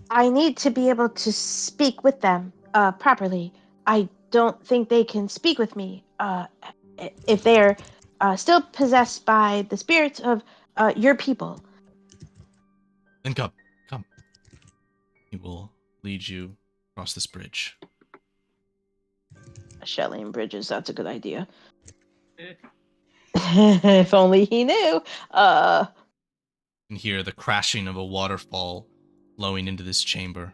I need to be able to speak with them properly. I don't think they can speak with me if they're still possessed by the spirits of your people. Then come. He will lead you across this bridge. Shelley and bridges, that's a good idea. If only he knew. You can hear the crashing of a waterfall flowing into this chamber.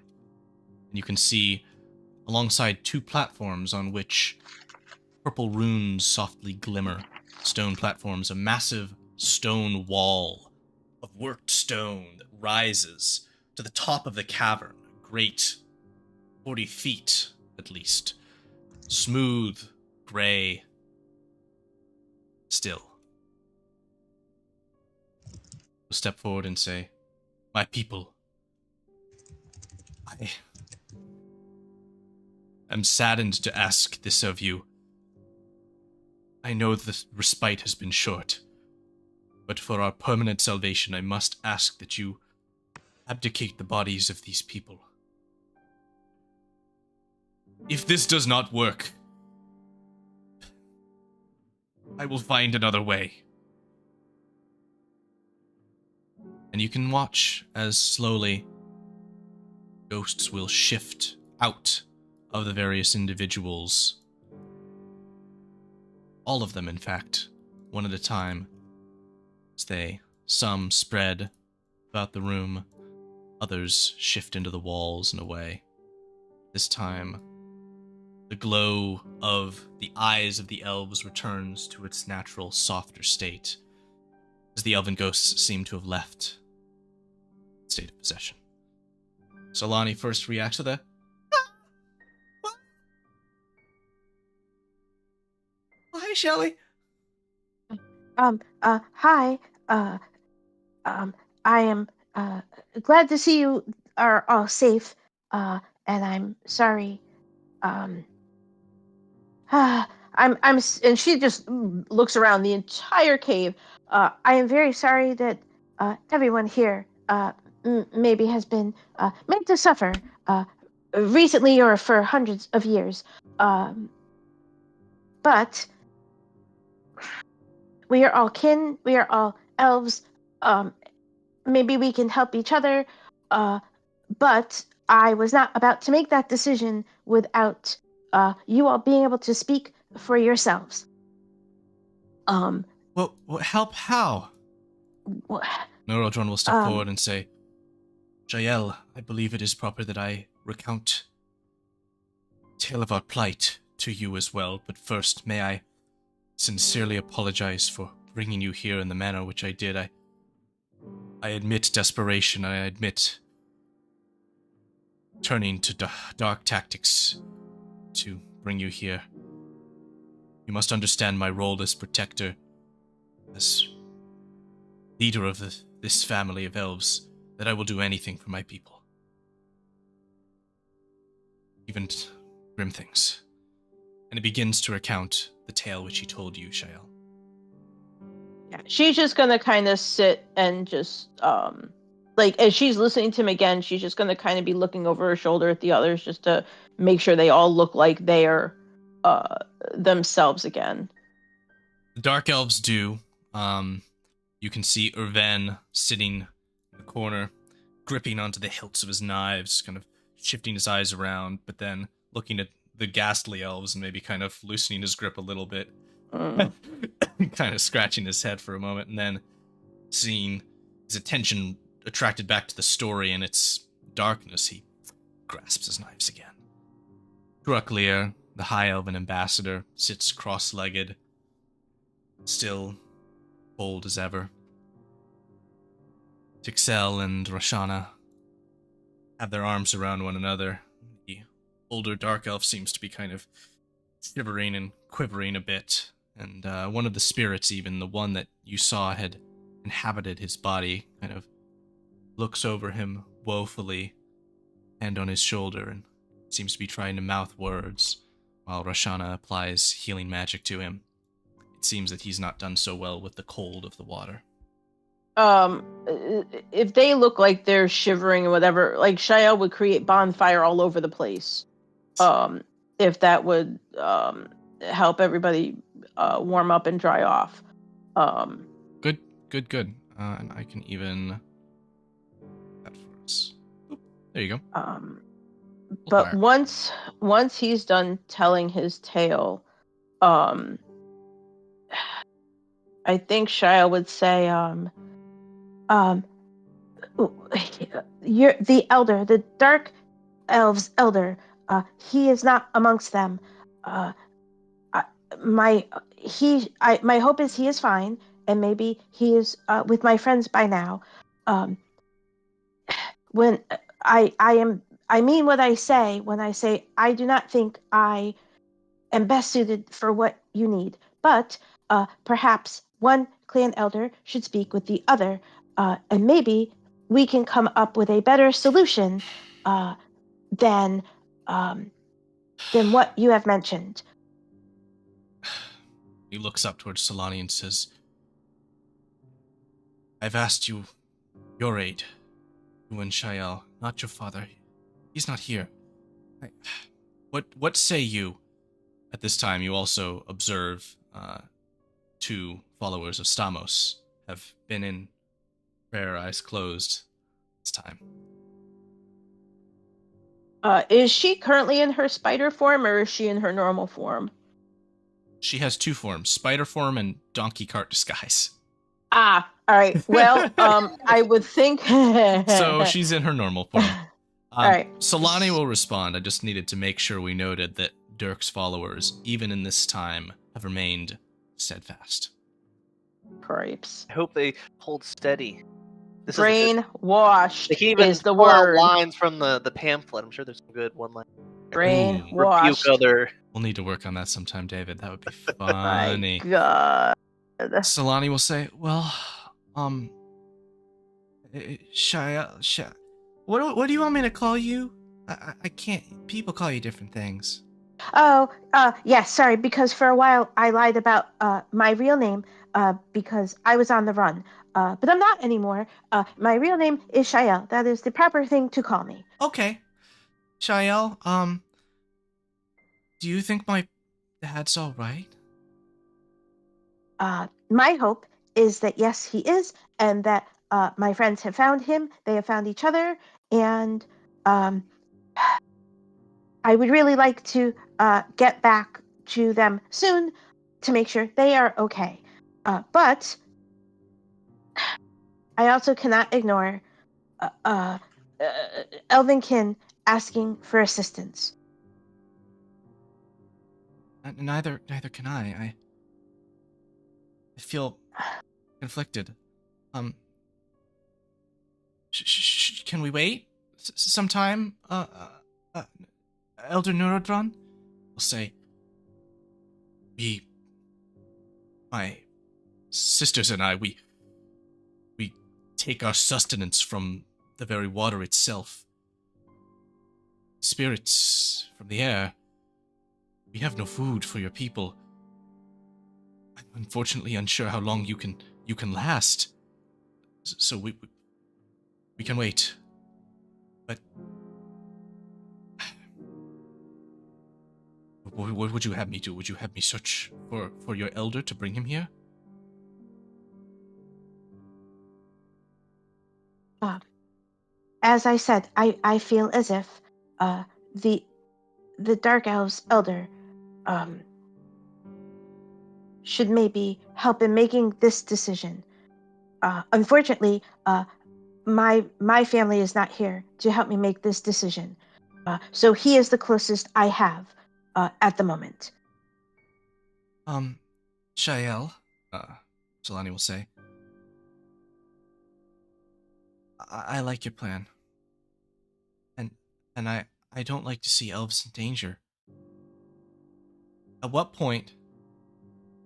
And you can see, alongside two platforms on which purple runes softly glimmer, stone platforms, a massive stone wall of worked stone that rises to the top of the cavern, a great 40 feet at least. Smooth, gray, still. Step forward and say, "My people, I am saddened to ask this of you. I I know the respite has been short, but for our permanent salvation, I must ask that you abdicate the bodies of these people. If this does not work, I will find another way. And you can watch as slowly ghosts will shift out of the various individuals. All of them, in fact, one at a time. As some spread about the room, others shift into the walls and away. This time, the glow of the eyes of the elves returns to its natural, softer state, as the elven ghosts seem to have left the state of possession. Solani first reacts with a, "Hi, Shelley." Hi. I am glad to see you are all safe. And I'm sorry. And she just looks around the entire cave. I am very sorry that everyone here maybe has been made to suffer recently or for hundreds of years. But we are all kin. We are all elves. Maybe we can help each other. But I was not about to make that decision without you all being able to speak for yourselves. Well, help how? Neurodron will step forward and say, "Jael, I believe it is proper that I recount the tale of our plight to you as well, but first, may I sincerely apologize for bringing you here in the manner which I did. I admit desperation, I admit turning to dark tactics to bring you here. You must understand my role as protector, as leader of this family of elves, that I will do anything for my people. Even grim things." And he begins to recount the tale which he told you, Shael. Yeah, she's just gonna kind of sit and just as she's listening to him again, she's just gonna kind of be looking over her shoulder at the others just to make sure they all look like they are themselves again. The dark elves do. You can see Irven sitting in the corner, gripping onto the hilts of his knives, kind of shifting his eyes around, but then looking at the ghastly elves and maybe kind of loosening his grip a little bit. Kind of scratching his head for a moment, and then seeing his attention attracted back to the story and its darkness, he grasps his knives again. Drucklear, the High Elven ambassador, sits cross-legged, still bold as ever. Tixel and Roshana have their arms around one another. The older dark elf seems to be kind of shivering and quivering a bit, and one of the spirits, even the one that you saw had inhabited his body, kind of looks over him woefully, hand on his shoulder, and seems to be trying to mouth words, while Roshana applies healing magic to him. It seems that he's not done so well with the cold of the water. If they look like they're shivering or whatever, like Shael would create bonfire all over the place. If that would help everybody warm up and dry off. Good. And I can even that for us. Oop, there you go. But once he's done telling his tale, I think Shia would say, you're the elder, the dark elves elder. He is not amongst them. My hope is he is fine, and maybe he is with my friends by now. When I mean what I say when I say I do not think I am best suited for what you need, but perhaps one clan elder should speak with the other, and maybe we can come up with a better solution than what you have mentioned. He looks up towards Solani and says, I've asked you your aid, you and Shael, not your father. He's not here. What say you? At this time, you also observe 2 followers of Stamos have been in prayer, eyes closed this time. Is she currently in her spider form, or is she in her normal form? She has 2 forms, spider form and donkey cart disguise. Ah, all right. Well, I would think. So she's in her normal form. All right. Solani will respond. I just needed to make sure we noted that Dirk's followers, even in this time, have remained steadfast. Cripes. I hope they hold steady. This is good. Brainwashed They can even is the pull out word. lines from the pamphlet. I'm sure there's some good one line. Brainwashed. Rebuke other. We'll need to work on that sometime, David. That would be My funny. God. Solani will say, well, Shia, what do you want me to call you? I can't, people call you different things. Oh, yes, sorry, because for a while I lied about my real name because I was on the run. But I'm not anymore. My real name is Shael. That is the proper thing to call me. Okay. Shael, do you think my dad's all right? My hope is that yes, he is, and that my friends have found him, they have found each other, and I would really like to get back to them soon to make sure they are okay. But I also cannot ignore Elvinkin asking for assistance. Neither can I. I feel conflicted. Can we wait some time? Elder Neurodron will say, my sisters and I, we take our sustenance from the very water itself. Spirits from the air. We have no food for your people. I'm unfortunately unsure how long you can last. So we can wait. But what would you have me do? Would you have me search for your elder to bring him here? As I said, I feel as if the Dark Elves elder should maybe help in making this decision. Unfortunately, my family is not here to help me make this decision. So he is the closest I have at the moment. Shael, Solani will say, I like your plan. And I don't like to see elves in danger. At what point,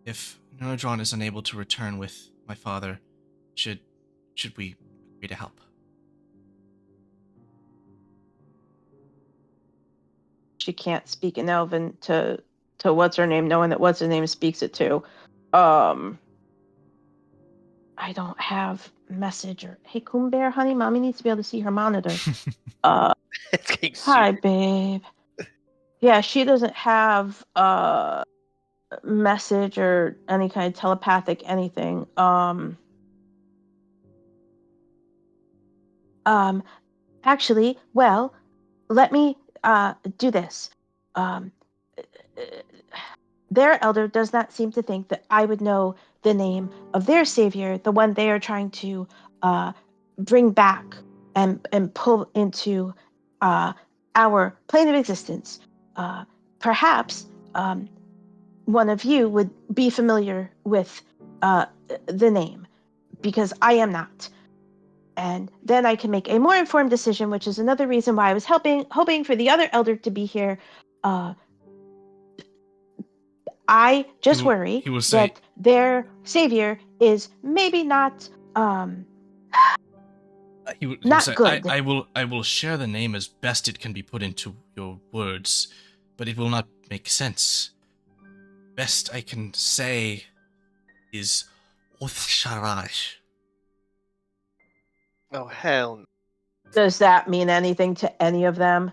if Neurodron is unable to return with my father, should we agree to help? She can't speak in Elven to what's her name, knowing that what's her name speaks it too. I don't have message or hey Coon Bear, honey, mommy needs to be able to see her monitor. Hi, babe. Yeah, she doesn't have message or any kind of telepathic anything. Actually, well, let me do this. Their elder does not seem to think that I would know the name of their savior, the one they are trying to bring back and pull into our plane of existence. Perhaps one of you would be familiar with the name, because I am not. And then I can make a more informed decision, which is another reason why I was hoping for the other elder to be here. I just worry he will say, that their savior is maybe not he will not say, good. I will share the name as best it can be put into your words, but it will not make sense. best I can say is Othsharash. Oh hell! Does that mean anything to any of them?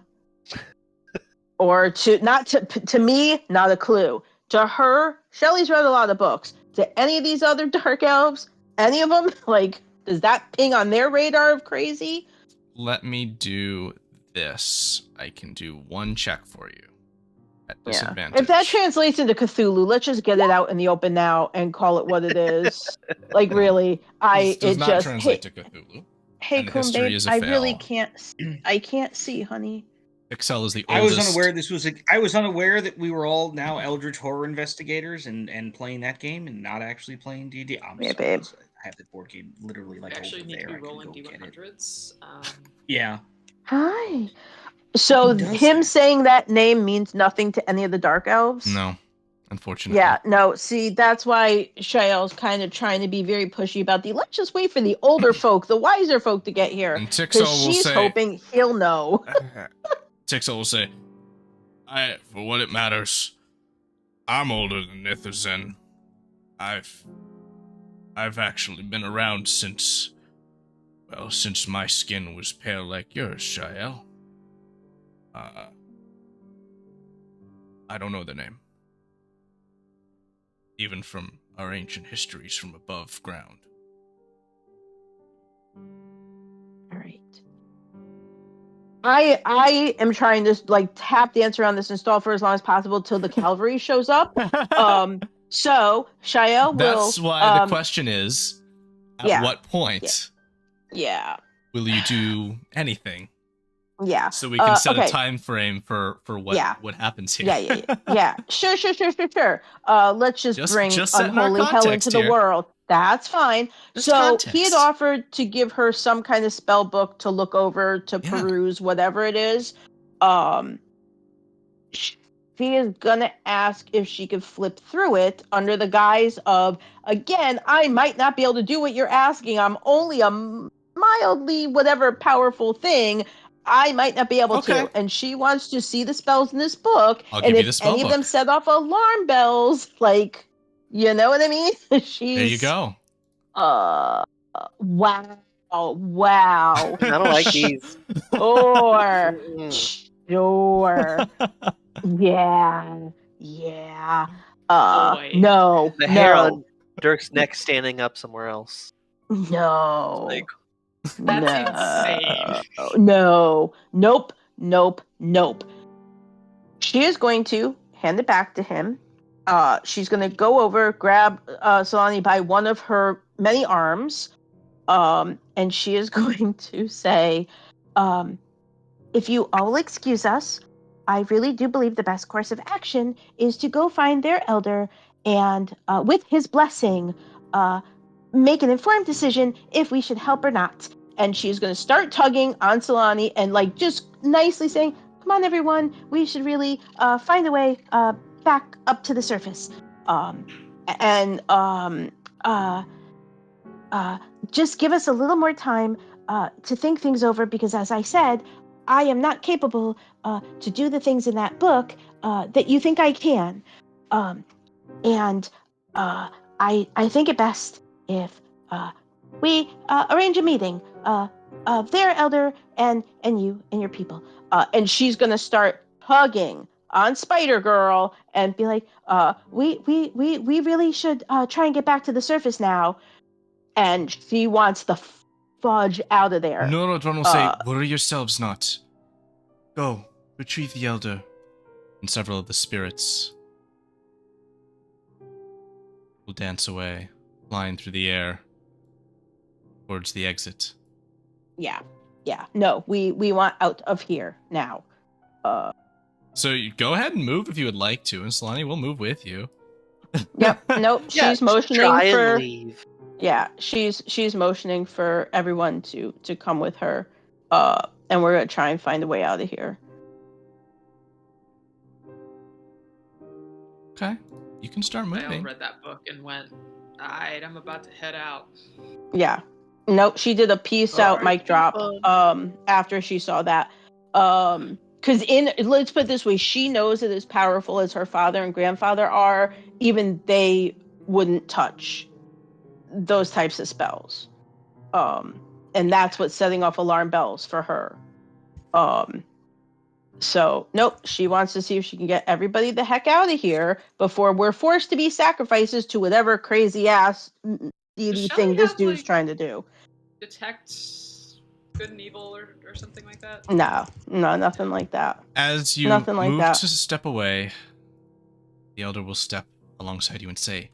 Or to me, not a clue. To her, Shelley's read a lot of books. To any of these other dark elves, any of them, like, does that ping on their radar of crazy? Let me do this. I can do one check for you at disadvantage. If that translates into Cthulhu, let's just get it out in the open now and call it what it is. Like, really, This does not translate to Cthulhu. Hey, and the Coon history babe, is a I fail. really can't. I can't see, honey. Pixel is the I oldest. was unaware this was I was unaware that we were all now Eldritch horror investigators and playing that game and not actually playing D&D. I'm Yeah, sorry, babe. I have the board game literally We like actually over need there. to I be can rolling go get it. D100s. Yeah. Hi. So Who does him that? saying that name means nothing to any of the dark elves? No, unfortunately. Yeah, no. See, that's why Shael's kind of trying to be very pushy about let's just wait for the older folk, the wiser folk to get here. And Because Tixel will she's say, hoping he'll know. Tixel will say, for what it matters, I'm older than Nitherzen. I've actually been around since my skin was pale like yours, Shael. I don't know the name. Even from our ancient histories from above ground. All right. I am trying to tap dance around this and stall for as long as possible till the cavalry shows up. So Shael will. That's why the question is, at what point will you do anything? Yeah. So we can set okay. a time frame for what happens here. Yeah. Sure. Let's just bring setting our unholy hell into context the here. world. That's fine. Just so context. he had offered to give her some kind of spell book to look over, to peruse, whatever it is. She is gonna ask if she could flip through it under the guise of, again, I might not be able to do what you're asking. I'm only a mildly whatever powerful thing. I might not be able to. And she wants to see the spells in this book. I'll and give if you the spell any book. of them set off alarm bells, you know what I mean? There you go. Wow. I don't like these. Sure. Yeah. Boy. No. The hair on Dirk's neck standing up somewhere else. No. That's insane. No. Nope. She is going to hand it back to him. She's going to go over, grab Solani by one of her many arms, and she is going to say, if you all excuse us, I really do believe the best course of action is to go find their elder and, with his blessing, make an informed decision if we should help or not. And she's going to start tugging on Solani and just nicely saying, come on, everyone, we should really find a way back up to the surface. Just give us a little more time to think things over, because as I said, I am not capable to do the things in that book that you think I can. I think it best if we arrange a meeting of their elder and you and your people. And she's going to start tugging on Spider Girl and be like, we really should try and get back to the surface now. And she wants the fudge out of there. Norodron will say, worry yourselves not. Go, retrieve the elder. And several of the spirits will dance away, flying through the air towards the exit. Yeah. No, we want out of here now. So you go ahead and move if you would like to, and Solani will move with you. Yep. Nope. She's motioning try and for. leave. Yeah, she's motioning for everyone to come with her, and we're gonna try and find a way out of here. Okay, you can start I moving. read that book and went, alright, I'm about to head out. Yeah. Nope, she did a peace out mic drop after she saw that. Because let's put it this way, she knows that as powerful as her father and grandfather are, even they wouldn't touch those types of spells. And that's what's setting off alarm bells for her. So nope, she wants to see if she can get everybody the heck out of here before we're forced to be sacrifices to whatever crazy ass deity thing this dude's trying to do. Detect good and evil or something like that? No, nothing like that. As you Nothing like move that. to step away, the elder will step alongside you and say,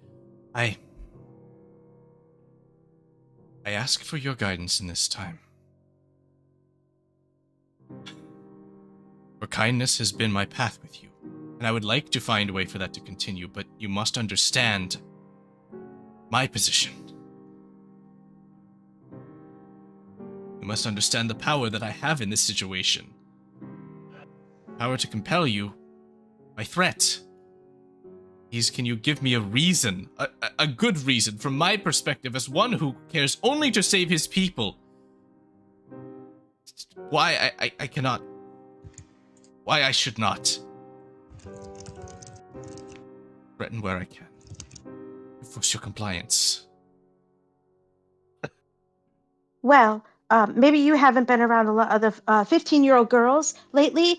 I ask for your guidance in this time. For kindness has been my path with you, and I would like to find a way for that to continue, but you must understand my position. You must understand the power that I have in this situation. Power to compel you by threat. Please, can you give me a reason, a good reason, from my perspective as one who cares only to save his people? Why I cannot... Why I should not threaten where I can. Force your compliance. Well, maybe you haven't been around a lot of the 15-year-old girls lately,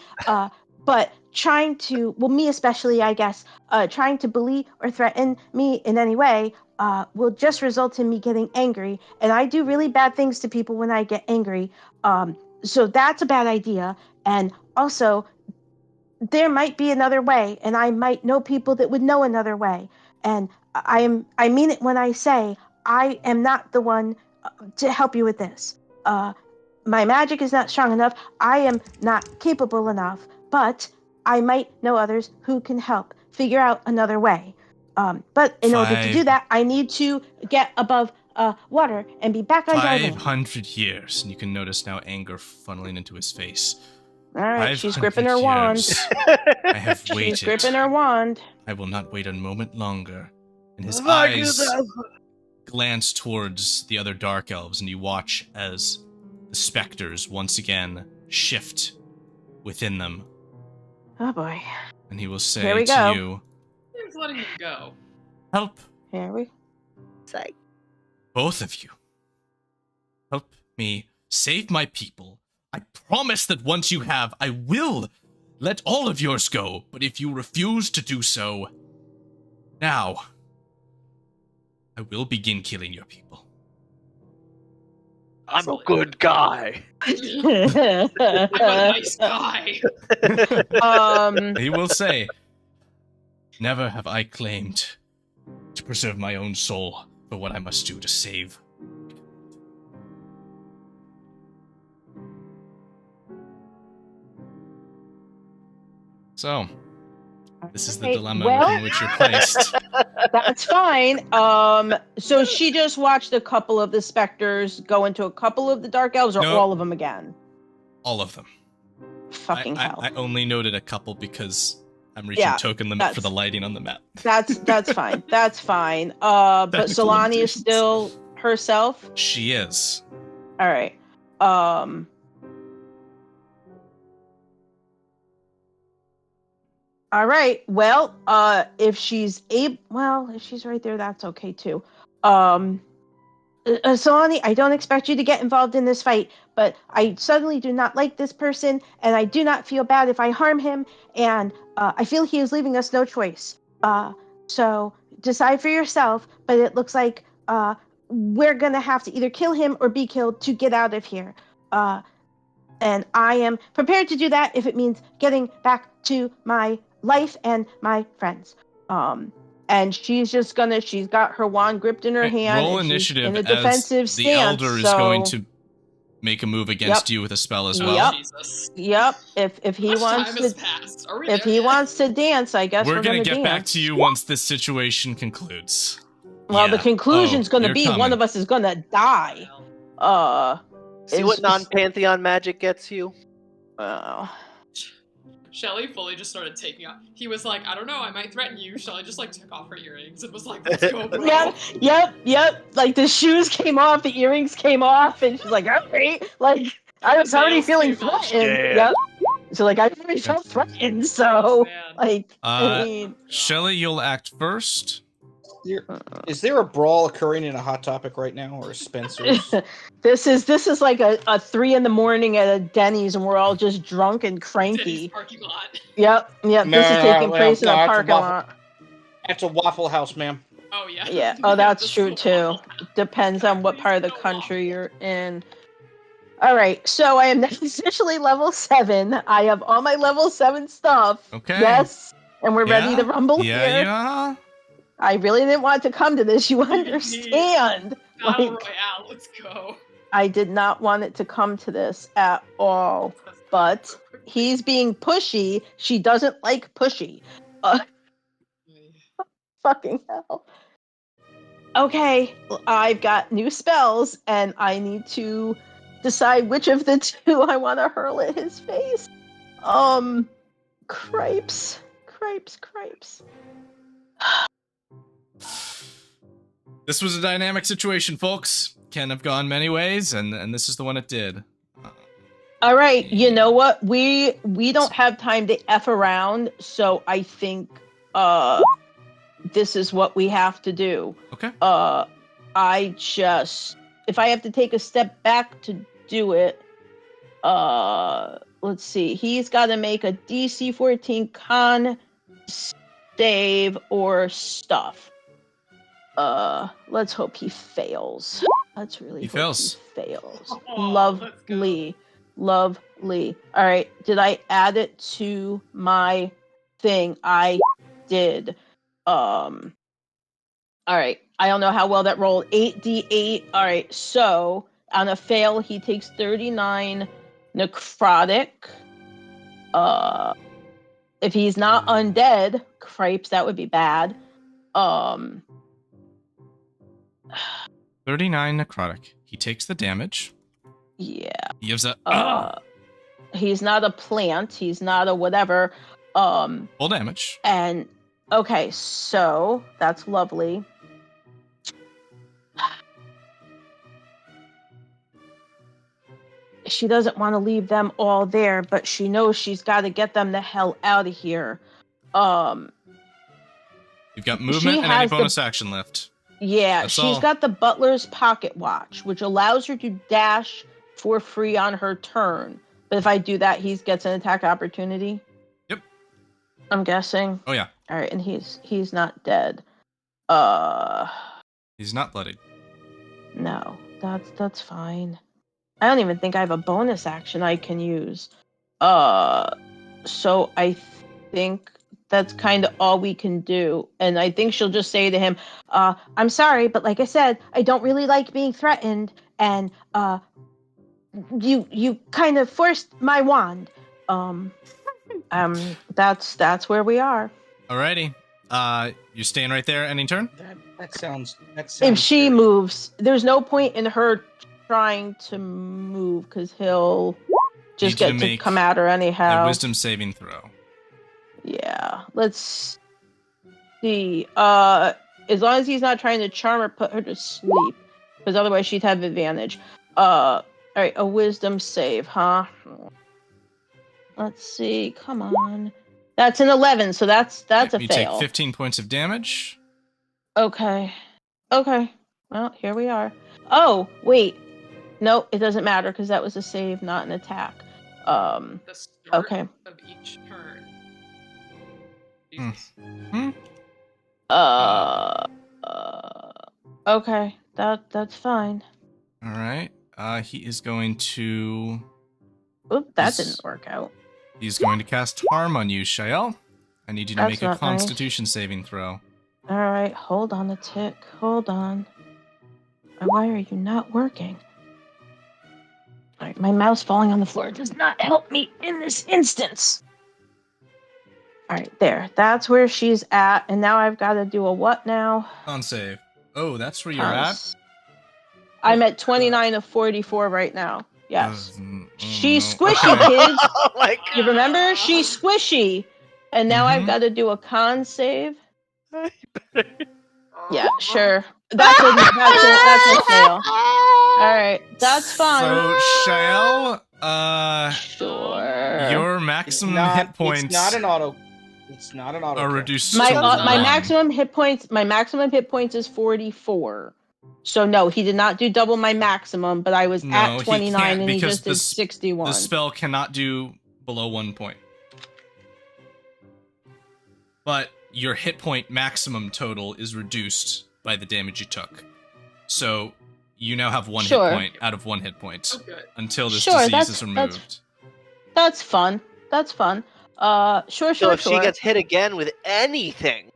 but trying to, well, me especially, I guess, trying to bully or threaten me in any way will just result in me getting angry. And I do really bad things to people when I get angry. So that's a bad idea. And also, there might be another way, and I might know people that would know another way. And I mean it when I say I am not the one to help you with this. My magic is not strong enough. I am not capable enough, but I might know others who can help figure out another way. But in order to do that, I need to get above water and be back on dry land. 500 years, and you can notice now anger funneling into his face. All right, she's 500 gripping her wand. years. I have waited. She's gripping her wand. I will not wait a moment longer. And his eyes glance towards the other dark elves, and you watch as the specters once again shift within them. Oh boy. And he will say Here we to go. you, He's letting you go. help Here we Say. both of you. Help me save my people. I promise that once you have, I will let all of yours go. But if you refuse to do so, now, I will begin killing your people. I'm a good guy. I'm a nice guy. He will say, never have I claimed to preserve my own soul for what I must do to save. So, this is the dilemma within which you're placed. That's fine. So she just watched a couple of the specters go into a couple of the dark elves, or No. all of them again? All of them. Fucking hell. I only noted a couple because I'm reaching token limit for the lighting on the map. That's fine. That's fine. But Technical Solani is limitations. still herself. She is. All right. All right. Well, if she's right there, that's okay too. Solani, I don't expect you to get involved in this fight, but I suddenly do not like this person, and I do not feel bad if I harm him, and I feel he is leaving us no choice. So decide for yourself, but it looks like we're gonna have to either kill him or be killed to get out of here. And I am prepared to do that if it means getting back to my life and my friends. And she's got her wand gripped in her hand. Roll and she's initiative in a defensive as the stance, elder is so- going to make a move against you with a spell as well. Yep. Jesus. Yep. If he Much wants time has to, passed. Are we if there he yet? wants to dance, I guess We're gonna gonna get dance. back to you once this situation concludes. Well, Yeah. the conclusion's Oh, gonna you're be one coming. of us is gonna die. See what non-Pantheon magic gets you? Shelly fully just started taking off. He was like, I don't know, I might threaten you. Shelly just like took off her earrings and was like, let's go, bro. Yep. Like the shoes came off, the earrings came off, and she's like, all right. Like I was already Nails feeling came off. threatened. Yeah. Yep. So like I already felt threatened. Oh, So man. like I mean, Shelly, you'll act first. Is there a brawl occurring in a Hot Topic right now, or a Spencer's? this is like a 3 a.m. at a Denny's, and we're all just drunk and Denny's cranky. parking lot. Yep. No, This is taking place in a that's parking lot. That's a Waffle House, ma'am. Oh yeah. Yeah. Oh, that's this true is too. awful. Depends on what Please part of the go country waffle. you're in. All right. So I am officially level 7. I have all my level 7 stuff. Okay. Yes. And we're ready to rumble Yeah, here. yeah. I really didn't want to come to this. You PvP. understand? Battle Like, Royale, let's go. I did not want it to come to this at all. But he's being pushy. She doesn't like pushy. Fucking hell. Okay, I've got new spells, and I need to decide which of the two I want to hurl at his face. Cripes. This was a dynamic situation, folks. Can have gone many ways, and this is the one it did. All right, you know what? We don't have time to F around, so I think this is what we have to do. Okay. If I have to take a step back to do it, let's see. He's got to make a DC 14 con save or stuff. Let's hope he fails. Let's really hope fails. he fails. Oh, Lovely. Lovely. All right. Did I add it to my thing? I did. All right. I don't know how well that rolled. 8d8. All right. So on a fail, he takes 39 necrotic. If he's not undead, cripes, that would be bad. 39 necrotic. He takes the damage. Yeah. He gives a He's not a plant. He's not a whatever. full damage. And okay, so that's lovely. She doesn't want to leave them all there, but she knows she's got to get them the hell out of here. You've got movement and any has bonus action left. Yeah, That's she's all. got the butler's pocket watch, which allows her to dash for free on her turn. But if I do that, he gets an attack opportunity. Yep. I'm guessing. Oh yeah. All right, and he's not dead. He's not bloodied. No, that's fine. I don't even think I have a bonus action I can use. So I think that's kind of all we can do. And I think she'll just say to him, I'm sorry, but like I said, I don't really like being threatened, and you kind of forced my wand. That's where we are. Alrighty. You're staying right there, ending turn? That sounds. If she scary. moves, there's no point in her trying to move because he'll just Need you get to to make come at her A anyhow. wisdom saving throw. Yeah, let's see. As long as he's not trying to charm or put her to sleep, because otherwise she'd have advantage. All right, a wisdom save, huh? Let's see. Come on. That's an 11, so that's a You fail. take 15 points of damage. Okay. Well, here we are. Oh, wait. No, it doesn't matter because that was a save, not an attack. The start Okay. of each turn. Hmm. Jesus. Okay. That's fine. All right. He is going to. Oop, that He's- didn't work out. He's going to cast harm on you, Shael. I need you to That's make a not nice. Constitution saving throw. All right, hold on a tick. Hold on. Why are you not working? All right, my mouse falling on the floor does not help me in this instance. All right, there. That's where she's at, and now I've got to do a what now? Con save. Oh, that's where you're at. I'm at 29 of 44 right now. Yes. She's no. squishy, Okay. kids. Oh my god. You remember? She's squishy. And now I've Mhm. got to do a con save. Oh. Yeah, sure. That's a fail. All right, that's fine. So, Shael, Sure. Your It's maximum not. hit points It's not an auto. It's not an auto. are kill. reduced My to my 1. maximum hit points. My maximum hit points is 44. So no, he did not do double my maximum, but I was No, at he 29 can't and he because just did 61. The spell cannot do below 1 point. But your hit point maximum total is reduced by the damage you took. So you now have 1 Sure. hit point out of 1 hit point Oh, good. until this Sure, disease is removed. That's fun. That's fun. Sure, So sure, if sure. she gets hit again with anything,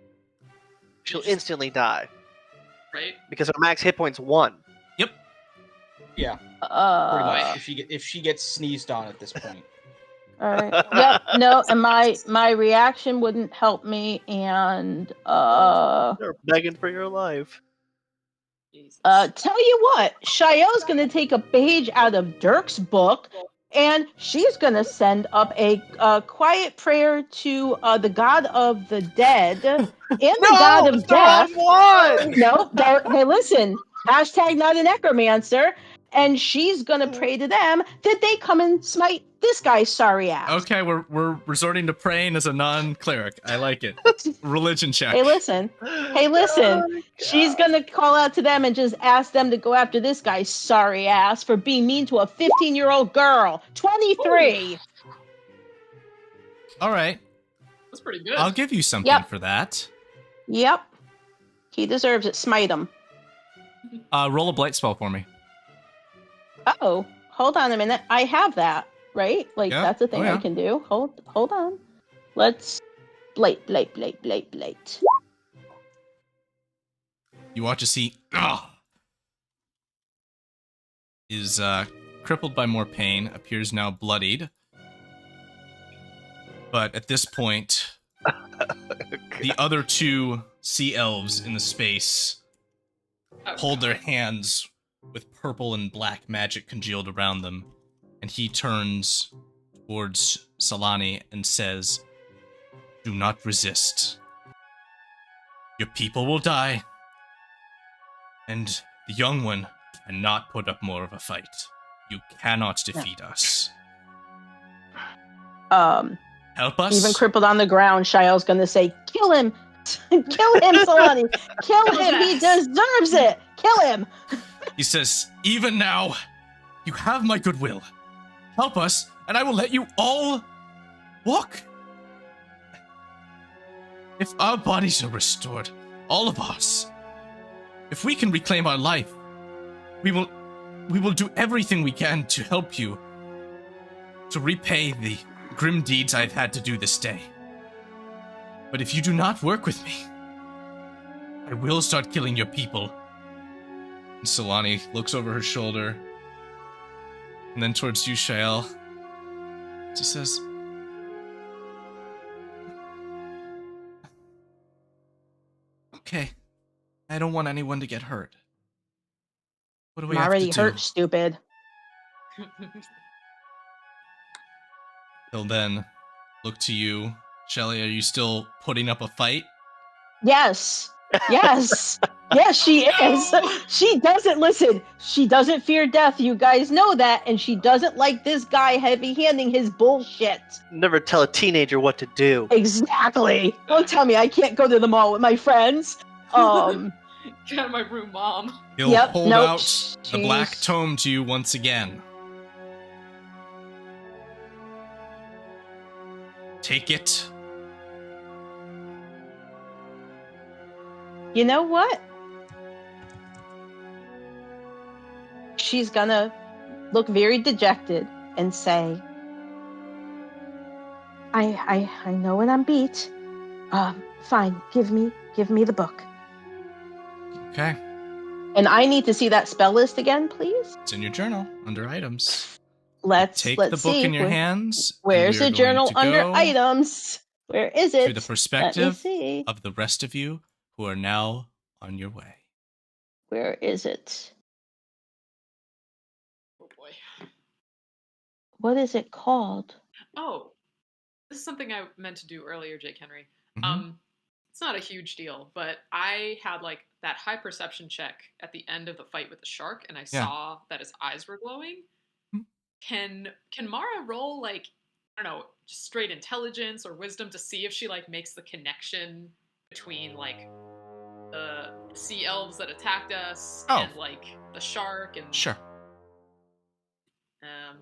she'll instantly die Right? because her max hit point's 1. Yeah, pretty much. Uh, If she gets sneezed on at this point. all right. Yep. No, and my reaction wouldn't help me, and You're begging for your life. Jesus. tell you what, Shayo's gonna take a page out of Dirk's book, and she's gonna send up a quiet prayer to the God of the Dead and the God of it's the wrong Death. one! No, hey, listen. Hashtag not a necromancer. And she's gonna pray to them that they come and smite this guy's sorry ass. Okay, we're resorting to praying as a non-cleric. I like it. Religion check. Hey, listen. Hey, listen. She's gonna call out to them and just ask them to go after this guy's sorry ass for being mean to a 15-year-old girl. 23. All right. That's pretty good. I'll give you something Yep. for that. Yep. He deserves it. Smite him. Roll a blight spell for me. Oh, hold on a minute. I have that, right? Like Yeah. that's a thing Oh, yeah. I can do. Hold on. Let's blight. You watch as he is crippled by more pain, appears now bloodied. But at this point, the other 2 sea elves in the space hold their hands with purple and black magic congealed around them, and he turns towards Solani and says, "Do not resist. Your people will die, and the young one cannot put up more of a fight. You cannot defeat us. Help us." Even crippled on the ground, Shael's gonna say, "Kill him, kill him, Solani, kill him. He deserves it. Kill him." He says, "Even now, you have my goodwill. Help us, and I will let you all walk. If our bodies are restored, all of us, if we can reclaim our life, we will do everything we can to help you, to repay the grim deeds I've had to do this day. But if you do not work with me, I will start killing your people." And Solani looks over her shoulder, and then towards you, Shael. She says, "Okay, I don't want anyone to get hurt. What do we I'm have already to do?" hurt, stupid. He'll then look to you. Shelly, are you still putting up a fight? Yes. Yes. Yes, she is. No! She doesn't listen. She doesn't fear death. You guys know that. And she doesn't like this guy heavy-handing his bullshit. Never tell a teenager what to do. Exactly. Don't tell me I can't go to the mall with my friends. Get out of my room, Mom. He'll Yep, hold nope, out the black tome to you once again. Take it. You know what? She's gonna look very dejected and say, I know when I'm beat. Fine, give me the book. Okay. And I need to see that spell list again, please. It's in your journal under items. Let's Take the book see. in your hands. Where's and we the are going journal to under go items? Where is it? through the perspective see. of the rest of you who are now on your way. Where is it? Oh boy. What is it called? Oh, this is something I meant to do earlier, Jake Henry. Mhm. It's not a huge deal, but I had like that high perception check at the end of the fight with the shark, and I Yeah. saw that his eyes were glowing. Mhm. Can Mara roll like I don't know, just straight intelligence or wisdom to see if she like makes the connection between like the sea elves that attacked us Oh. and like the shark and Sure. um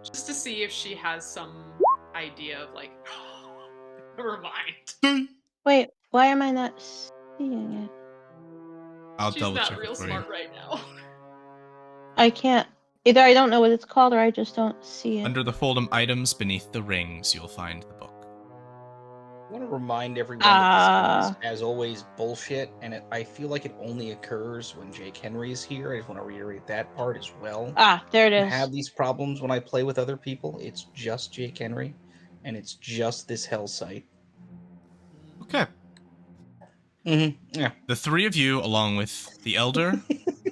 just to see if she has some idea of like never mind. Wait, why am I not seeing it? I'll She's double not check real it for smart you. right now. I can't. Either I don't know what it's called or I just don't see it. Under the Fold'em items beneath the rings, you'll find the book. I want to remind everyone that this Ah. is, as always, bullshit, and I feel like it only occurs when Jake Henry is here. I just want to reiterate that part as well. There it I is. have these problems when I play with other people. It's just Jake Henry, and it's just this hell site. Okay. Mm-hmm. Yeah. The three of you, along with the Elder,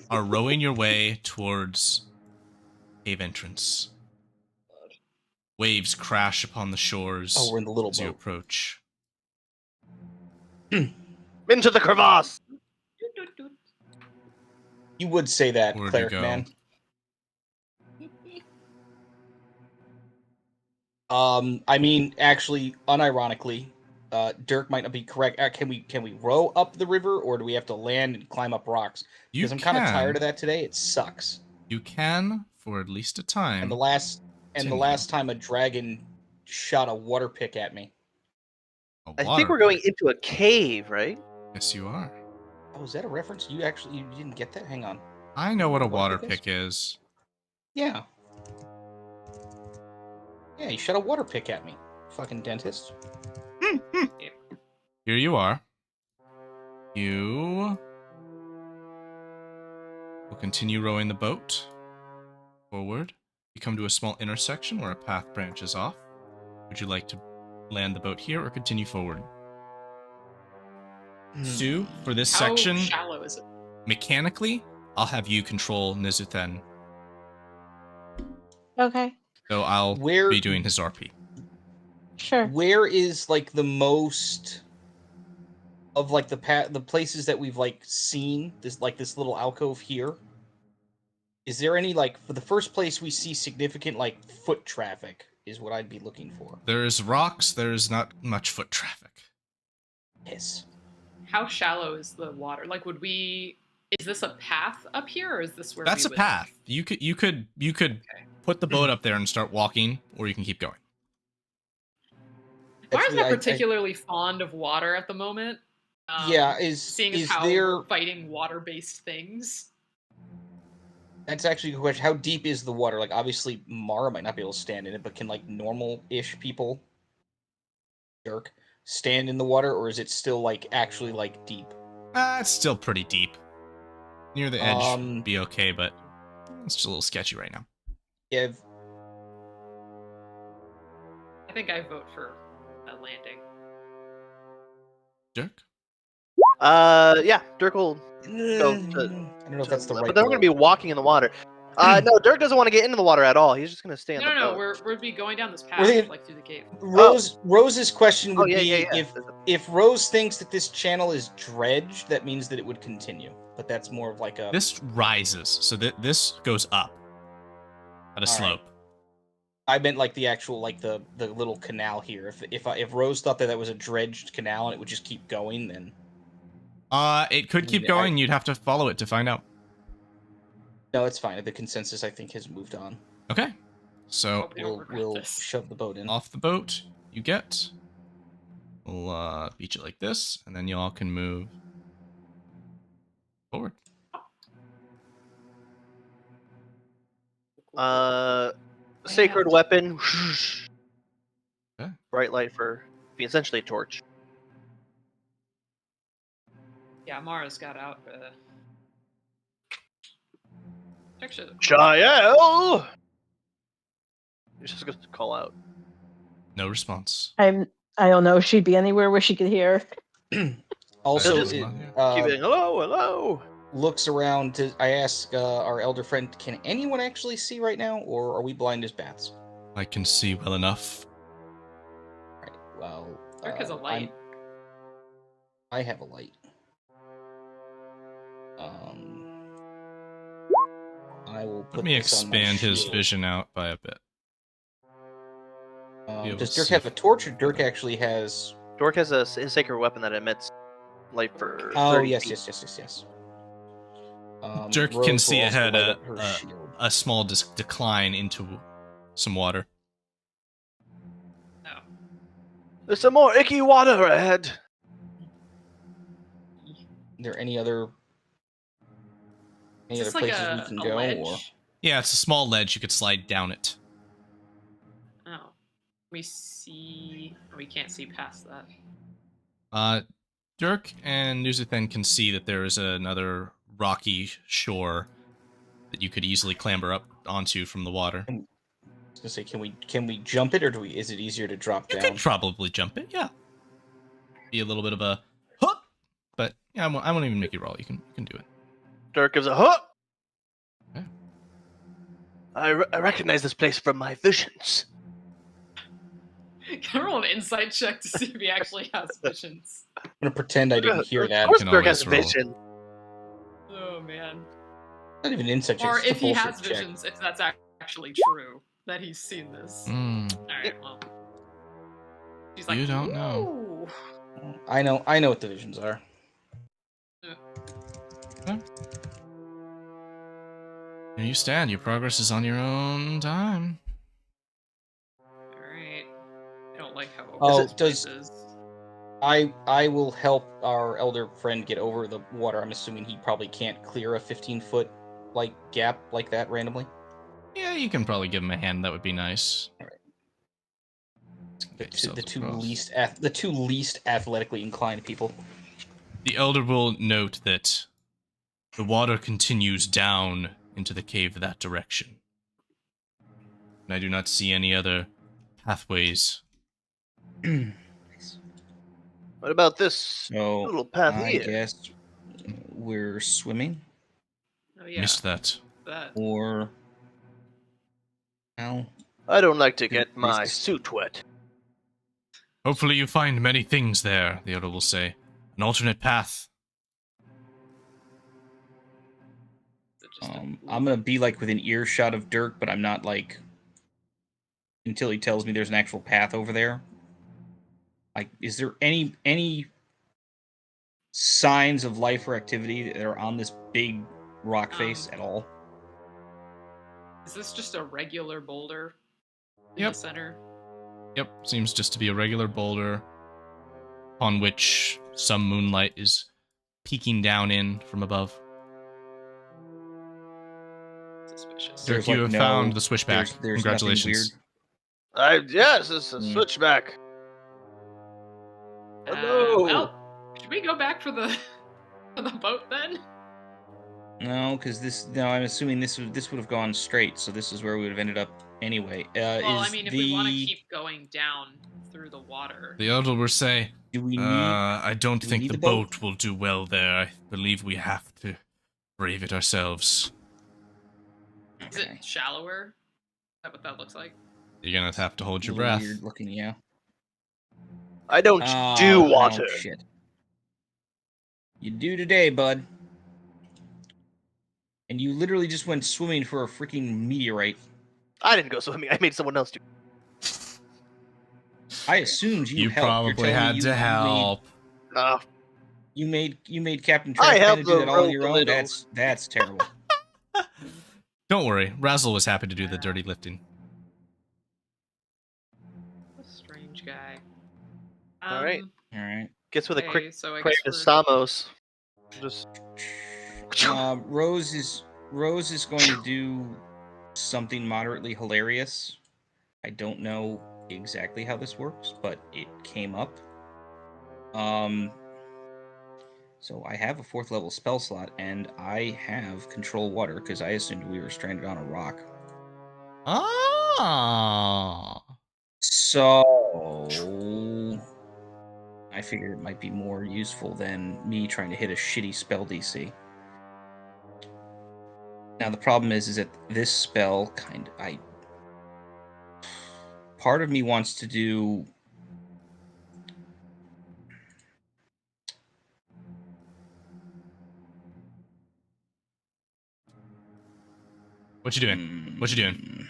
are rowing your way towards cave entrance. Waves crash upon the shores Oh, we're in the little as you boat. approach. Into the crevasse. You would say that, Where'd you cleric go? man. I mean, actually, unironically, Dirk might not be correct. Can we row up the river, or do we have to land and climb up rocks? You Because I'm kind of can. tired of that today. It sucks. You can, for at least a time. And the last continue. time a dragon shot a water pick at me. I think we're going into a cave, right? Yes, you are. Oh, is that a reference? You didn't get that? Hang on. I know what a Water water pick is? pick is. Yeah. Yeah, he shot a water pick at me. Fucking dentist. Here you are. You will continue rowing the boat forward. You come to a small intersection where a path branches off. Would you like to land the boat here or continue forward? Sue, for this How section, shallow is it? mechanically, I'll have you control Nizuthen. Okay, So I'll be doing his RP. sure. Where is like the most of like the places that we've like seen this little alcove here? Is there any like for the first place we see significant like foot traffic is what I'd be looking for. There's rocks, there's not much foot traffic. Yes. How shallow is the water? Like, is this a path up here, or is this where That's we a would, path. You could put the boat up there and start walking, or you can keep going. Mara's Actually, not particularly fond of water at the moment. Yeah, seeing is as how there- we're fighting water-based things. That's actually a good question. How deep is the water? Like, obviously, Mara might not be able to stand in it, but can like normal-ish people, Dirk, stand in the water, or is it still like actually like deep? It's still pretty deep. Near the edge Um, be okay, but it's just a little sketchy right now. Yeah. I think I vote for a landing. Dirk? Yeah, Dirk will go I don't know if that's the right. but then we're gonna be walking in the water. No, Dirk doesn't want to get into the water at all. He's just gonna stay on the boat. We're be going down this path, We're thinking- like through the cave. Rose's question would be yeah. if Rose thinks that this channel is dredged, that means that it would continue. But that's more of like a. This rises, so this goes up at a All right. slope. I meant like the actual like the little canal here. If Rose thought that was a dredged canal and it would just keep going, then It could keep going. You'd have to follow it to find out. no, it's fine. The consensus I think has moved on. Okay. So Hope we don't regret We'll this. shove the boat in. off the boat you get. We'll beach it like this, and then you all can move forward. Sacred weapon. Okay. Bright light for essentially a torch. Yeah, Mara's got out. Actually, Jael! You're just gonna call out. No response. I don't know if she'd be anywhere where she could hear. Also, Just- it, Keep it, hello. looks around. I ask our elder friend, can anyone actually see right now, or are we blind as bats? I can see well enough. Right. Well, Dirk has a light. I have a light. I will put Let me this on my expand his shield. vision out by a bit. Be able Does to Dirk see have a if- torch, or Dirk actually has? Dork has a sacred weapon that emits light for Oh 30 yes, feet. yes. Dirk can Rose see will also ahead light up her shield. a small decline into some water. No. There's some more icky water ahead. Are there any other Is this like places we can go? ledge? Or Yeah, it's a small ledge. You could slide down it. Oh. We see. We can't see past that. Dirk and Nuzithen can see that there is another rocky shore that you could easily clamber up onto from the water. I was gonna say, can we jump it, or is it easier to drop You down? could probably jump it, yeah. Be a little bit of a huh, but yeah, I won't even make you roll. You can do it. Dirk gives a huh. Okay. I recognize this place from my visions. Can I roll an insight check to see if he actually has visions? I'm gonna pretend I didn't hear that. Of course can Dirk has always roll. vision. Oh man. Not even insight check. Or it's just if a he bullshit has check. visions, if that's actually true that he's seen this. Alright, well. She's like, You don't know. "Ooh." I know what the visions are. Here you stand. Your progress is on your own time. Alright. I don't like how Oh, open this place is. I will help our elder friend get over the water. I'm assuming he probably can't clear a 15-foot gap like that randomly. Yeah, you can probably give him a hand. That would be nice. All right. Get The yourselves two across. least athletically inclined people. The elder will note that the water continues down into the cave that direction. And I do not see any other pathways. What about this So little path I here? guess we're swimming, Oh yeah. Missed that. That. or well, I don't like to There get my is- suit wet. Hopefully you find many things there, the elder will say. An alternate path. Is it just a I'm gonna be within earshot of Dirk, but I'm not until he tells me there's an actual path over there. Is there any signs of life or activity that are on this big rock face at all? Is this just a regular boulder in Yep. the center? Yep, seems just to be a regular boulder on which some moonlight is peeking down in from above. Suspicious. Dirk, you have found the switchback. There's Congratulations. nothing Yes, it's a switchback. Hello. Well, should we go back for the for the boat then? weird. No, because I'm assuming this would have gone straight, so this is where we would have ended up anyway. Well, I mean, if we want to keep going down through the water. The elder will say, do we need? I don't do we think need the the boat? boat will do well there. I believe we have to brave it ourselves. Is it shallower? Is that what that looks like? You're gonna have to hold your A little breath. Weird looking, yeah. I don't do water. Oh, shit. You do today, bud. And you literally just went swimming for a freaking meteorite. I didn't go swimming. I made someone else do. I assumed you helped. You're probably telling me had to help. You You made Captain I Trash helped Man do that the all on rope your a own. little. That's terrible. Don't worry, Razzle was happy to do the dirty lifting. What a strange guy. All right. All right. Gets with a Okay, quick so I prayer guess to we're- Samos. Just Rose is going to do something moderately hilarious. I don't know exactly how this works, but it came up. So I have a 4th level spell slot, and I have control water because I assumed we were stranded on a rock. Ah. So I figured it might be more useful than me trying to hit a shitty spell DC. Now the problem is that this spell part of me wants to do What you doing? What you doing?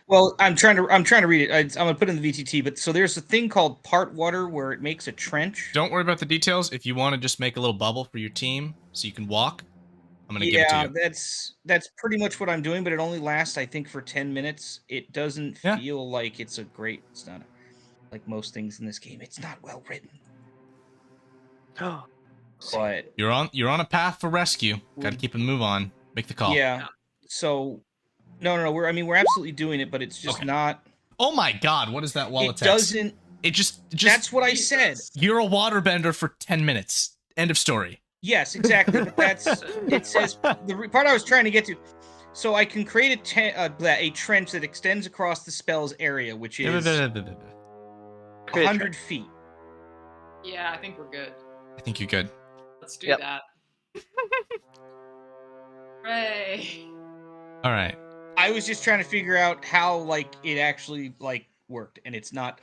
Well, I'm trying to read it. I'm gonna put it in the VTT. But so there's a thing called part water where it makes a trench. Don't worry about the details. If you want to just make a little bubble for your team so you can walk, I'm gonna give it to you. That's pretty much what I'm doing, but it only lasts, I think, for 10 minutes. It doesn't Yeah. feel like it's not like most things in this game. It's not well written. But You're on a path for rescue. Got to keep a move on. Make the call. yeah. So no. We're absolutely doing it, but it's just Okay. not. Oh my God! What is that wall of It text? doesn't. It just. That's what I said. You're a waterbender for 10 minutes. End of story. Yes, exactly. But it says the part I was trying to get to. So I can create a trench that extends across the spell's area, which is 100 feet. Yeah, I think we're good. I think you're good. Let's do Yep. that. Hooray. All right. I was just trying to figure out how it actually worked, and it's not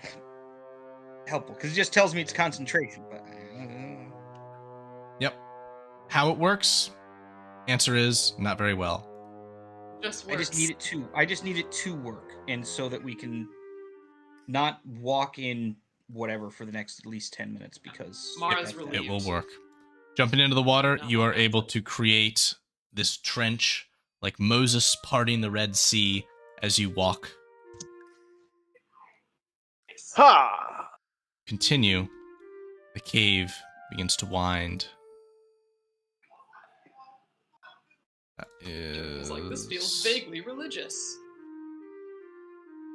helpful because it just tells me it's concentration. But Yep. How it works? Answer is not very well. Just I works. just need it to work, and so that we can not walk in whatever for the next at least 10 minutes because Mara's relieved. It will work. Jumping into the water, you are able to create this trench like Moses parting the Red Sea as you walk. Ha! Continue. The cave begins to wind. That It's like this feels is... vaguely religious.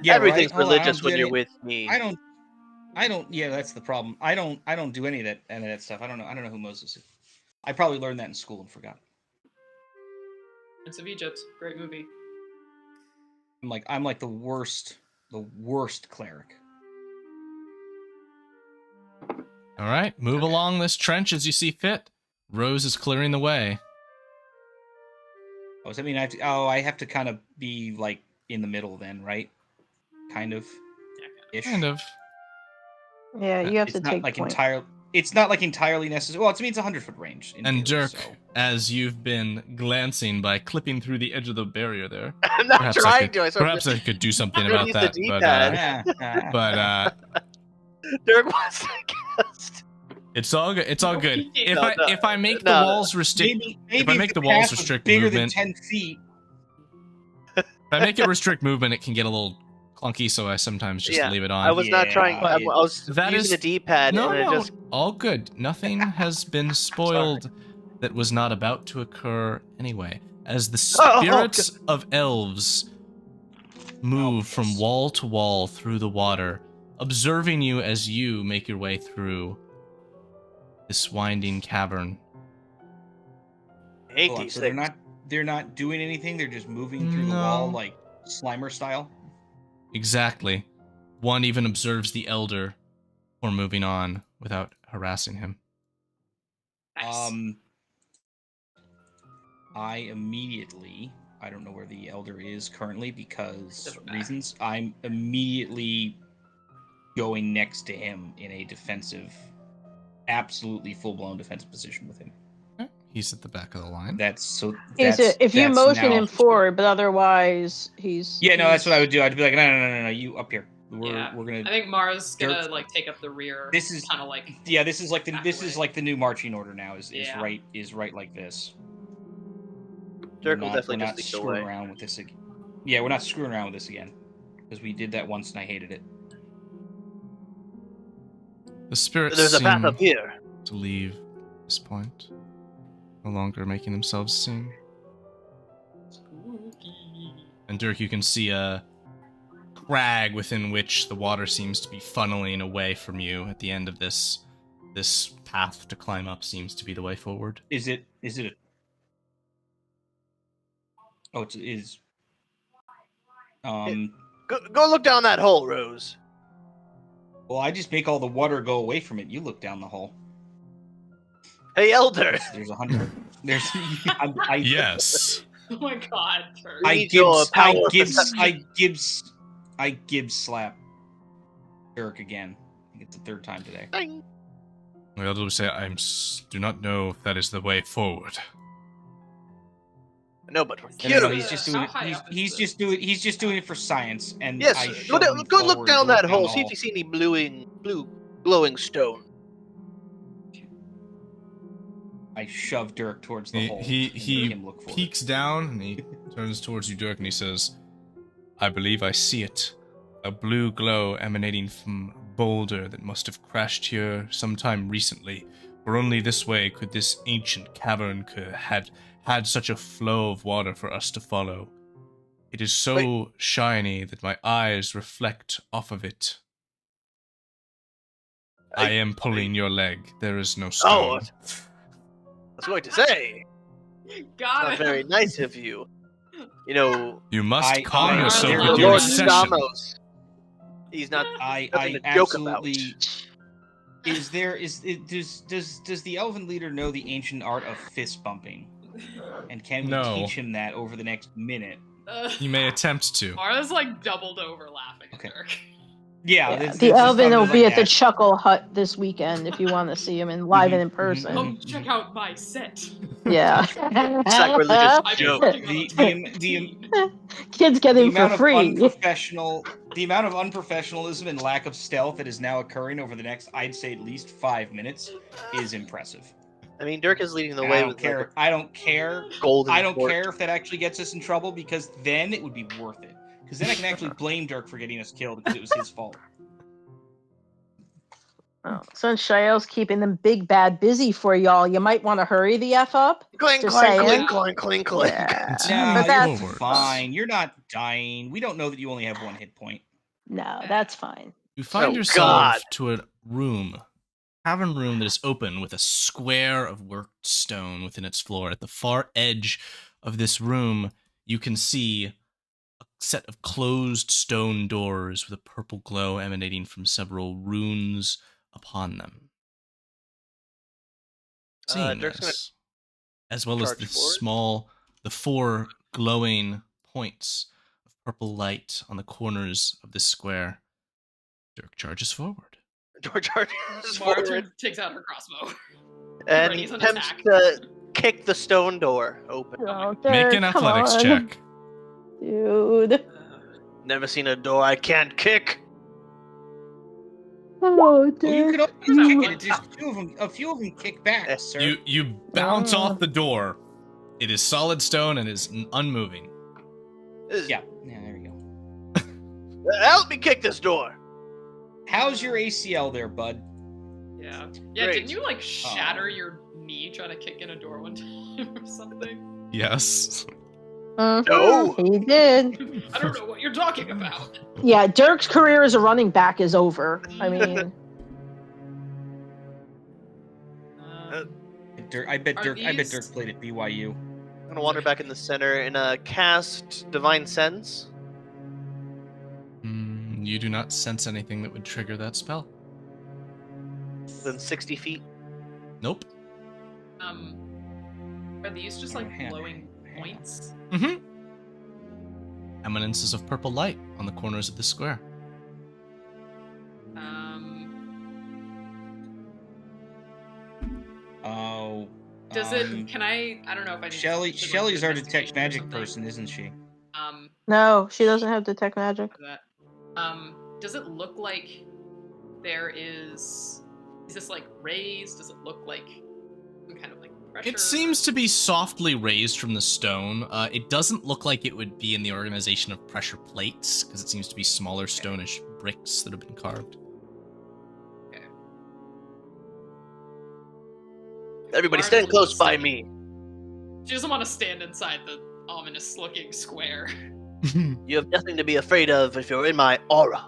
yeah, Everything's right? Hold on, I religious don't when get you're it. with me. I don't. Yeah, that's the problem. I don't do any of that stuff. I don't know who Moses is. I probably learned that in school and forgot. Prince of Egypt, great movie. I'm like the worst cleric. All right, move along this trench as you see fit. Rose is clearing the way. Oh, does that mean I have to kind of be in the middle then, right? Kind of. Ish. Kind of. Yeah, you have It's to not take like point. It's not like entirely necessary. Well, it means 100-foot range. In And theory, Dirk, so. as you've been glancing by clipping through the edge of the barrier there, I'm not perhaps trying to. I sort of perhaps I could do something I'm gonna about use the that. D-pad. But Dirk wants to cast. it's all good. It's all good. If No, no, if I make no. the walls restrict, Maybe if I make if the path walls was restrict bigger movement, than 10 feet. if I make it restrict movement, it can get a little clunky. So I sometimes just Yeah, leave it on. I was not trying. I was That using is- the D-pad, No, and no, it just. all good. Nothing has been spoiled that was not about to occur anyway. As the Oh, spirits of elves move from wall to wall through the water, observing you as you make your way through this winding cavern. I hate Hold on, these so things. they're not doing anything. They're just moving through the wall No. like Slimer style. Exactly. One even observes the elder before moving on without harassing him. Nice. I immediately, I don't know where the elder is currently because Doesn't matter. reasons. I'm immediately going next to him in a defensive, absolutely full-blown defensive position with him. He's at the back of the line. If you that's motion now- him forward, but otherwise he's. Yeah, no, that's what I would do. I'd be like, no, you up here. Yeah. We're gonna. I think Mara's gonna Dirk- take up the rear. This is- kind of like Yeah, this is like back the new marching order now. Is Yeah. right like this. Dirk will We're definitely not just lead screwing away. around with this again. Yeah, we're not screwing around with this again because we did that once and I hated it. The spirits There's a path seem up here. to leave this point, no longer making themselves seen. spooky. And Dirk, you can see a crag within which the water seems to be funneling away from you at the end of this path to climb up seems to be the way forward. Is it a... Oh, it is. Go look down that hole, Rose. Well, I just make all the water go away from it. You look down the hole. Hey, Elder. There's 100. There's. Yes. Oh my god, Turk. We need your power I Gibbs slap Dirk again. I think it's the third time today. Ding. The elder will say, do not know if that is the way forward. No, but we're No, curious. no, he's just doing it. How high up is He's this? just doing it for science. And Yes, I shove him go look forward, down go that look hole. the See if you see any blue glowing stone. I shove Dirk towards the He hole. he, and make he him look for it. peeks down and he turns towards you, Dirk, and he says, "I believe I see it. A blue glow emanating from a boulder that must have crashed here sometime recently, for only this way could this ancient cavern had such a flow of water for us to follow. It is so shiny that my eyes reflect off of it. I am pulling your leg. There is no stone." I was going to say, Got not it. very nice of you. You know, You must I- calm I- yourself there- with the your Lord obsession. Stamos. He's not I nothing to joke absolutely. Does the elven leader know the ancient art of fist bumping? And can we No. teach him that over the next minute? You may attempt to. Mara's like doubled over laughing Okay. at Dirk. Yeah, Yeah, this the is Elvin will probably be like at the that. Chuckle Hut this weekend if you want to see him in live and in person. Come check out my set. Yeah. Sacrilegious I've been joke. working on The Kids get the in for amount of free. the amount of unprofessionalism and lack of stealth that is now occurring over the next, I'd say, at least 5 minutes is impressive. I mean, Dirk is leading the And way I don't with care. like I don't care. a golden. I don't torch. care if that actually gets us in trouble, because then it would be worth it. Because then I can actually blame Dirk for getting us killed because it was his fault. Oh, since Shael's keeping them big bad busy for y'all, you might want to hurry the F up. Clink, Just clink, saying. clink, clink, clink, clink. Yeah. Continue but that's forward. Fine. You're not dying. We don't know that you only have 1 hit point. no, that's fine. You find Oh, yourself God. to a cavern room that is open with a square of worked stone within its floor. At the far edge of this room, you can see a set of closed stone doors with a purple glow emanating from several runes upon them. Seeing Dirk's gonna this, as well as charge forward. the 4 glowing points of purple light on the corners of this square, Dirk charges forward. Door charges Mara forward, takes out her crossbow. and Ready he for an attempts attack. to kick the stone door open. Oh, Make Dirk, an come athletics on. check. Dude. Never seen a door I can't kick. Oh, Well, you Dirk. could always kick it. Just a few of them kick back, sir. You bounce Ah. off the door. It is solid stone and is unmoving. Yeah, there you go. Help me kick this door. How's your ACL there, bud? Yeah. Great. Didn't you like shatter your knee trying to kick in a door one time or something? Yes. No. He did. I don't know what you're talking about. Yeah, Dirk's career as a running back is over. I mean, I bet Are Dirk these- played at BYU. I'm gonna wander back in the center and cast Divine Sense. You do not sense anything that would trigger that spell. Within 60 feet. Nope. Are these just like Hang on, glowing hang on. points? Mm-hmm. Eminences of purple light on the corners of the square. Oh. Does it? Can I don't know if I. Shelly's our detect investigation or magic something. person, isn't she? no, she doesn't have detect magic. for that. Does it look like there is? Is this like raised? Does it look like some kind of like pressure? It seems to be softly raised from the stone. It doesn't look like it would be in the organization of pressure plates, because it seems to be smaller stonish bricks that have been carved. Everybody Mara stand doesn't close by see- me. She doesn't want to stand inside the ominous-looking square. You have nothing to be afraid of if you're in my aura.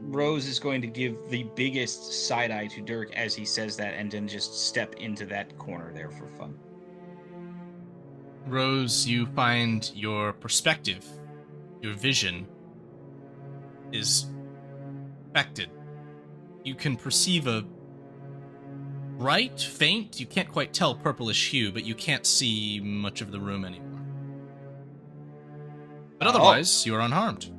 Rose is going to give the biggest side eye to Dirk as he says that, and then just step into that corner there for fun. Rose, you find your perspective, your vision, is affected. You can perceive a bright, faint, you can't quite tell purplish hue, but you can't see much of the room anymore. But otherwise, you are unharmed.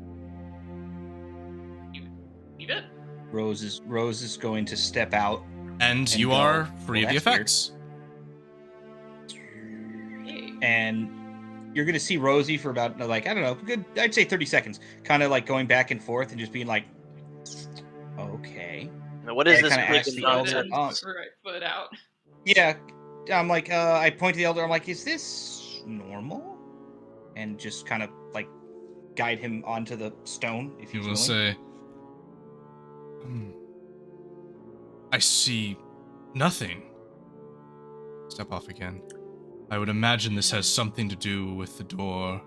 Leave it. Rose is going to step out. And you go, are free "Well, of the that's weird." effects. and you're gonna see Rosie for about like I don't know, good I'd say 30 seconds, kind of like going back and forth and just being like, okay. Now, what is And this kinda big ask the Foot elder, nonsense? in, right foot out. Yeah, I'm like, I point to the elder. I'm like, is this normal? And just kind of like guide him onto the stone if He he's will willing. say, I see nothing. Step off again. I would imagine this has something to do with the door.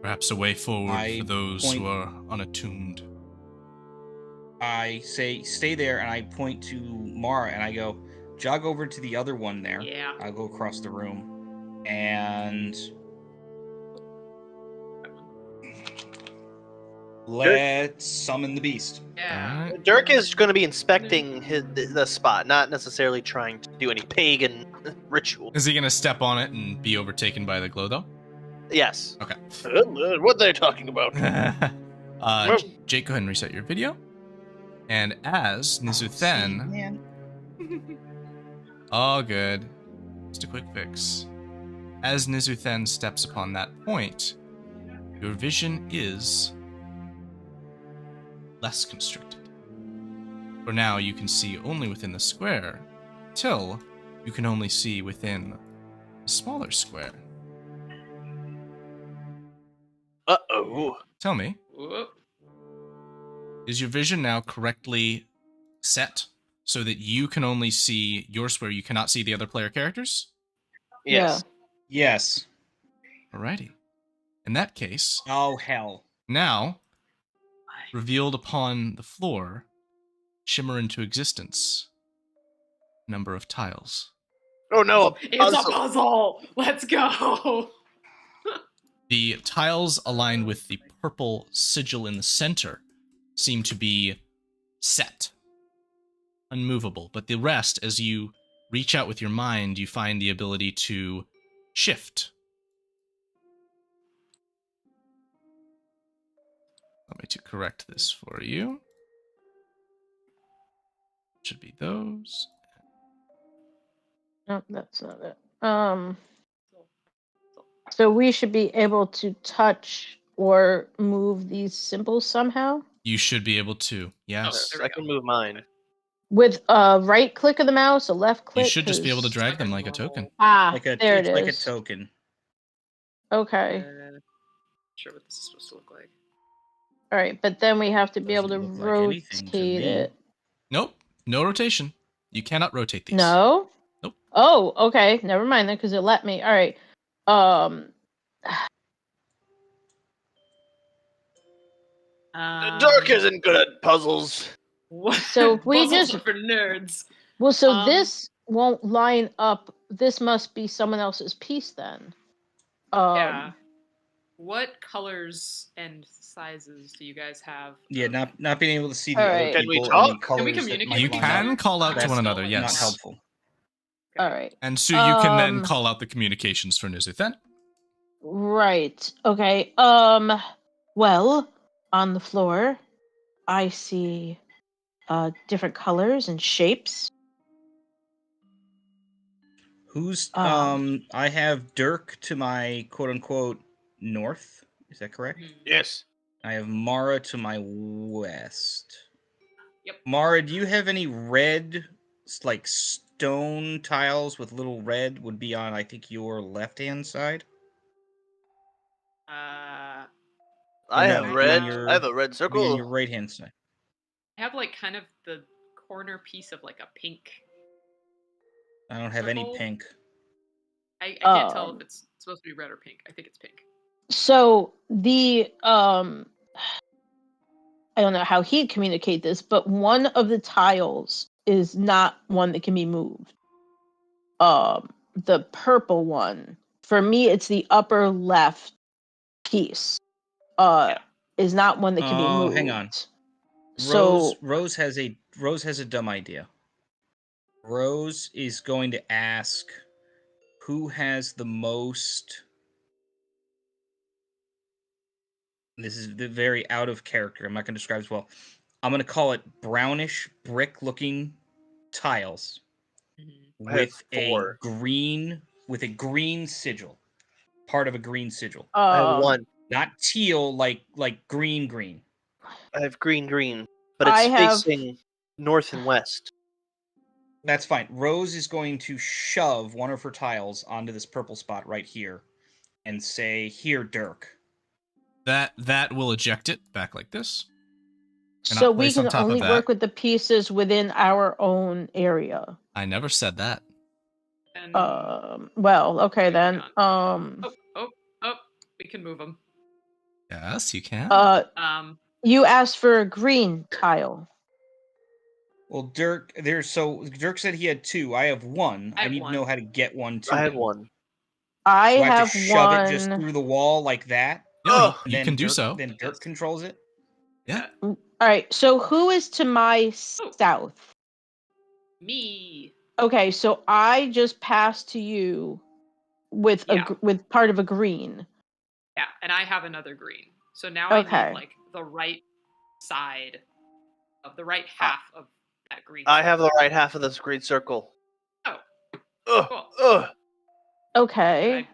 Perhaps a way forward I for those point- who are unattuned. I say, stay there, and I point to Mara, and I go, jog over to the other one there. Yeah. I'll go across the room, and let's summon the beast. Yeah. Alright. Dirk is going to be inspecting the spot, not necessarily trying to do any pagan ritual. Is he going to step on it and be overtaken by the glow, though? Yes. Okay. What are they talking about? Jake, go ahead and reset your video. And as Nizuthen... Man. All good. Just a quick fix. As Nizuthen steps upon that point, your vision is less constricted. For now, you can see only within the square, till you can only see within a smaller square. Uh-oh. Tell me, Whoop. is your vision now correctly set so that you can only see your square, you cannot see the other player characters? Yes. Yes. Alrighty. In that case, Oh, hell. now, revealed upon the floor, shimmer into existence a number of tiles. Oh no, It's a puzzle. puzzle. Let's go. The tiles aligned with the purple sigil in the center seem to be set, unmovable, but the rest, as you reach out with your mind, you find the ability to shift. Let me to correct this for you. Should be those. No, that's not it. So we should be able to touch or move these symbols somehow You should be able to. Yes. there we I can move mine. with a right click of the mouse, a left click. You should just be able to 'cause- drag them like a token. There it It's like a is. token. Okay. Sure what this is supposed to look like. All right, but then we have to be able to Doesn't look like anything to rotate me. it. Nope. No rotation. You cannot rotate these. No. Nope. Oh, okay. Never mind then, because it let me. All right. Dirk isn't good at puzzles. What? So if we Puzzles just- are for nerds. Well, so Um, this won't line up. This must be someone else's piece then. Yeah. What colors and sizes do you guys have? Yeah, not being able to see the All other right. Can we people and the talk? colors Can we that communicate might You with each line up. can call out to That's one another, not yes. Not helpful. All right. And Sue, you can then Um, call out the communications for Nizuthen. Right. Okay. Well, on the floor, I see different colors and shapes. Who's Um, I have Dirk to my quote unquote north. Is that correct? Mhm. Yes. I have Mara to my west. Yep. Mara, do you have any red like stone tiles with little red would be on I think your left hand side? I I No, have be red. on your- I have a red Be on circle. your right hand side. have like kind of the corner piece of like a pink. I don't have any Circle? pink. I can't tell Um, if it's supposed to be red or pink. I think it's pink. So the I don't know how he'd communicate this, but one of the tiles is not one that can be moved. The purple one. For me, it's the upper left piece. Yeah. Is not one that can be Oh, moved. hang on. So Rose has a dumb idea. Rose is going to ask who has the most. This is very out of character. I'm not going to describe it as well. I'm going to call it brownish brick looking tiles Mhm. I have with a 4. green sigil. part of a green sigil. I have one. Not teal, like green. I have green, but I it's have- facing north and west. That's fine. Rose is going to shove one of her tiles onto this purple spot right here and say, "Here, Dirk." That will eject it back like this. And So I'll we place on can top of only that. work with the pieces within our own area. I never said that. And Well, okay then. we can move them. Yes, you can. You asked for a green tile. Well, Dirk said he had 2. I have 1. I have need one. to know how to get one to I have him.1. I Do I have have to shove one. it just through the wall like that? No, Oh, you And can do Dirk, so. Then Dirk controls it? Yeah. All right. So who is to my south? Me. Okay, so I just passed to you with with part of a green. Yeah, and I have another green. So now I Okay. need like the right side of the right half of that green. I have the right half of this green circle. Oh. Ugh. Cool. Ugh. Okay.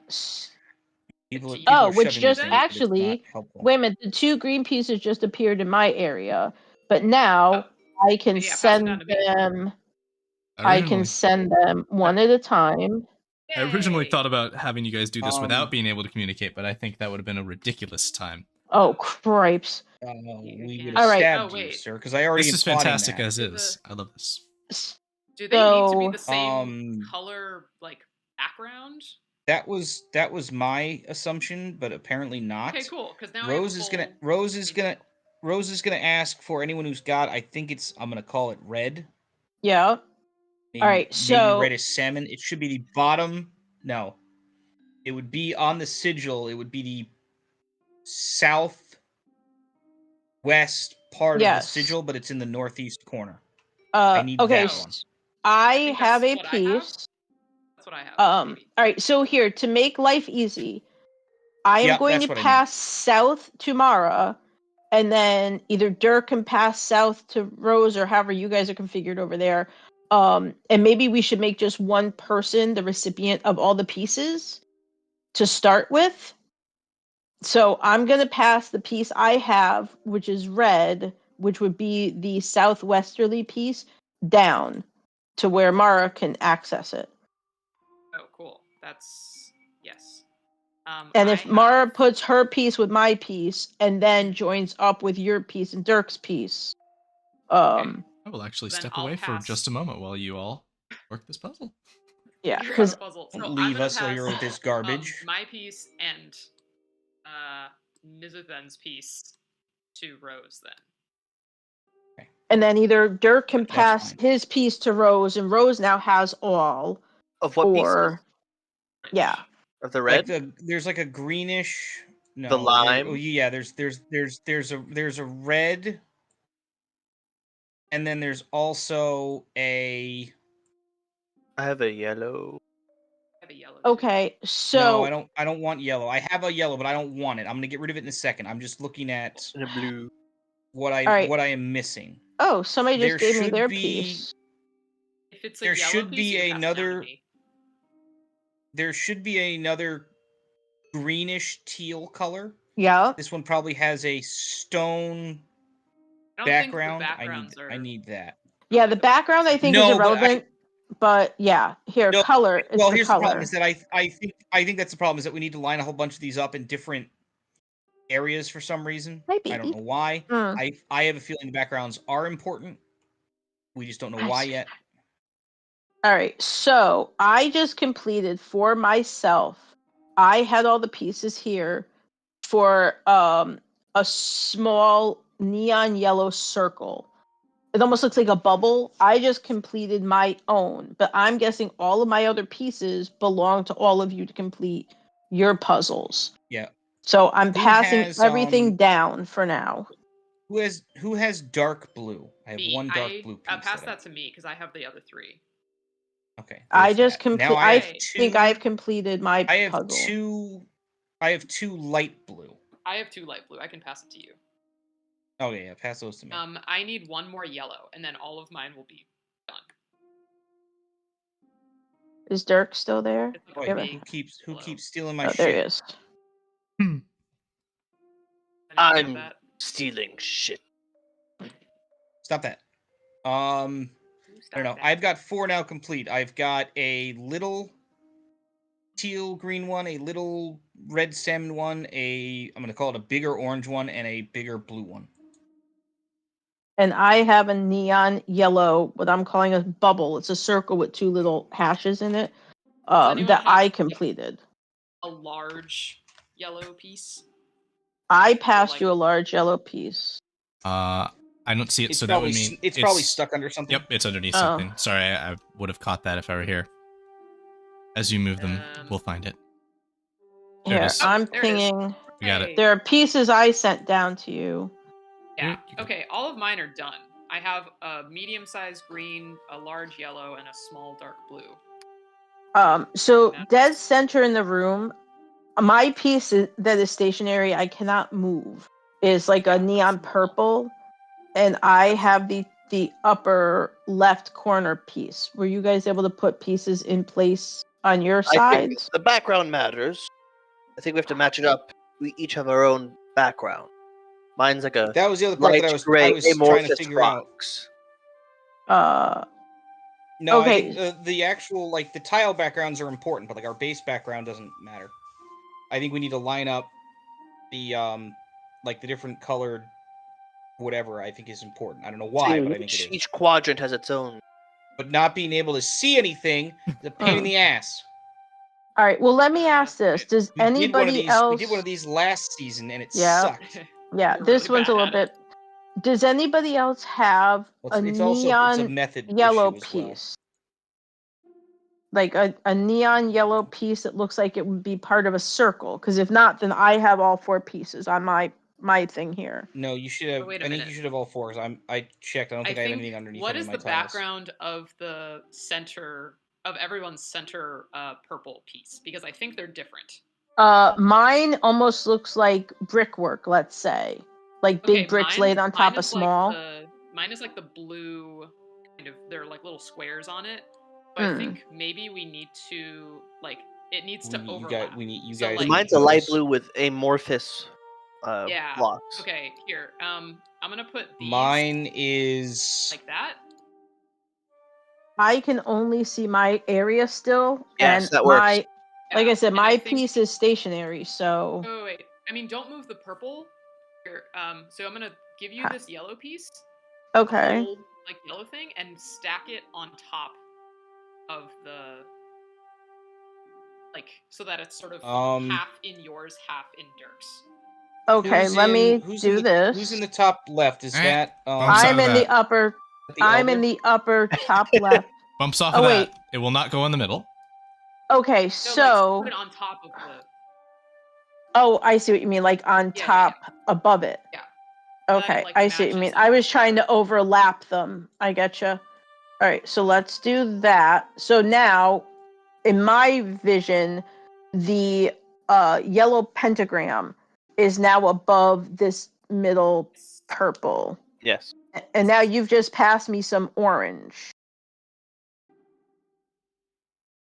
People Oh, are which shoving just into these, but it's not actually, helpful. wait a minute, the 2 green pieces just appeared in my area, but now I can Yeah, pass it send down to me. them. I can send them one at a time. I originally Yay. thought about having you guys do this without being able to communicate, but I think that would have been a ridiculous time. Oh, cripes. We would All have right. stabbed you, sir, because I already This am is plotting fantastic that. as is. I love this. Do they need to be So, the same color, like background? That was my assumption, but apparently not. Okay, cool. Because now Rose is gonna ask for anyone who's got. I think I'm gonna call it red. Yeah. Maybe, All right. maybe So red is salmon. It should be the bottom. No, it would be on the sigil. It would be the southwest part of the sigil, but it's in the northeast corner. I need okay. that one. I think have that's a what I have. piece. That's what I have. All right. So here, to make life easy, I am Yep, going that's to what I need. pass south to Mara, and then either Dirk can pass south to Rose, or however you guys are configured over there. And maybe we should make just one person the recipient of all the pieces to start with. So I'm going to pass the piece I have, which is red, which would be the southwesterly piece, down to where Mara can access it. Oh, cool. That's yes. And if Mara puts her piece with my piece and then joins up with your piece and Dirk's piece, I will actually step away for just a moment while you all work this puzzle. Yeah, because so leave us here with this garbage. My piece and Mizuthen's piece to Rose then. And then either Dirk can pass his piece to Rose, and Rose now has all of what pieces? Yeah, of the red. There's like a greenish. No, the lime. There's a red, and then there's also a. I have a yellow. Okay, so no, I don't want yellow. I have a yellow, but I don't want it. I'm gonna get rid of it in a second. I'm just looking at a blue. What I am missing. Oh, somebody just gave me their piece. If it's there should be another. There should be another greenish teal color. Yeah. This one probably has a stone background. I need that. Yeah, the background I think is irrelevant. But yeah, here, no, color. Well, here's the problem: is that I think that's the problem is that we need to line a whole bunch of these up in different areas for some reason. Maybe. I don't know why. I have a feeling the backgrounds are important. We just don't know why yet. All right, so I just completed for myself. I had all the pieces here for a small neon yellow circle. It almost looks like a bubble. I just completed my own, but I'm guessing all of my other pieces belong to all of you to complete your puzzles. Yeah. So I'm passing everything down for now. Who has dark blue? I have one dark blue piece. Pass that to me because I have the other 3. Okay. I just complete. I think I've completed my puzzle. I have 2 light blue. I have 2 light blue. I can pass it to you. Okay, yeah, pass those to me. I need 1 more yellow, and then all of mine will be done. Is Dirk still there? It's Wait, like Yeah, me. who Hello. keeps stealing my Oh, there he shit? is. Anyone get I'm that? stealing shit. Stop that. Who I don't started know. that? I've got 4 now complete. I've got a little teal green one, a little red salmon one, I'm gonna call it a bigger orange one, and a bigger blue one. And I have a neon yellow, what I'm calling a bubble. It's a circle with 2 little hashes in it anyone that have, I like, completed. A large yellow piece. I passed like- you a large yellow piece. I don't see it, It's so that probably would mean it's probably stuck under something. Yep, it's underneath Oh. something. Sorry, I would have caught that if I were here. As you move them, we'll find it. There it Here, is. I'm there it is. pinging. We got it. Hey. There are pieces I sent down to you. Yeah. You go. Okay, all of mine are done. I have a medium-sized green, a large yellow, and a small dark blue. So That's- dead center in the room, my piece that is stationary, I cannot move, is like Yeah, a that's neon small. purple, and I have the upper left corner piece. Were you guys able to put pieces in place on your I think sides? the background matters. I think we have to match it up. We each have our own background. Mine's like a That was the other part light that I was gray trying to amorphous figure out. rocks. No, I Okay. think the actual the tile backgrounds are important, but like our base background doesn't matter. I think we need to line up the the different colored whatever. I think is important. I don't know why, See, but I think it is. each quadrant has its own. But not being able to see anything is a pain in the ass. All right. Well, let me ask this: does We did one of anybody these. else? We did one of these last season, and it Yeah. sucked. Yeah, We're this really one's a bad little at it. bit. Does anybody else have Well, a it's neon a method yellow issue as well. piece? Like a neon yellow piece that looks like it would be part of a circle. Because if not, then I have all 4 pieces on my thing here. No, you should have. wait a I think minute. you should have all 4. I checked. I don't think I have anything underneath what any is of my the tiles. background of the center of everyone's center purple piece? Because I think they're different. Mine almost looks like brickwork. Let's say, like big bricks laid on top of small. Mine is like the blue kind of. They're like little squares on it. So I think maybe we need to it needs to overlap. You So, guys. Mine's a light blue with amorphous yeah. blocks. Okay, here. I'm gonna put these Mine is like that. I can only see my area still, Yes, and that works. like I Yeah, said, and my I think- piece is stationary. So Oh wait. I mean, don't move the purple. Here. So I'm gonna give you Huh. this yellow piece. okay. Whole, yellow thing, and stack it on top of the so that it's sort of half in yours, half in Dirk's. Okay, let me do this. Who's in the top left? Is that Bumps out I'm of in that. the upper. the I'm elder? in the upper top left. Bumps off Oh, of wait. that. It will not go in the middle. Okay, So, so put it on top of the. oh, I see what you mean, like on Yeah, top above it. Yeah. So that Okay, it, I see what you mean. matches I up was with trying the- to overlap them. I getcha. All right, so let's do that. So now, in my vision, the yellow pentagram is now above this middle purple. Yes. And now you've just passed me some orange.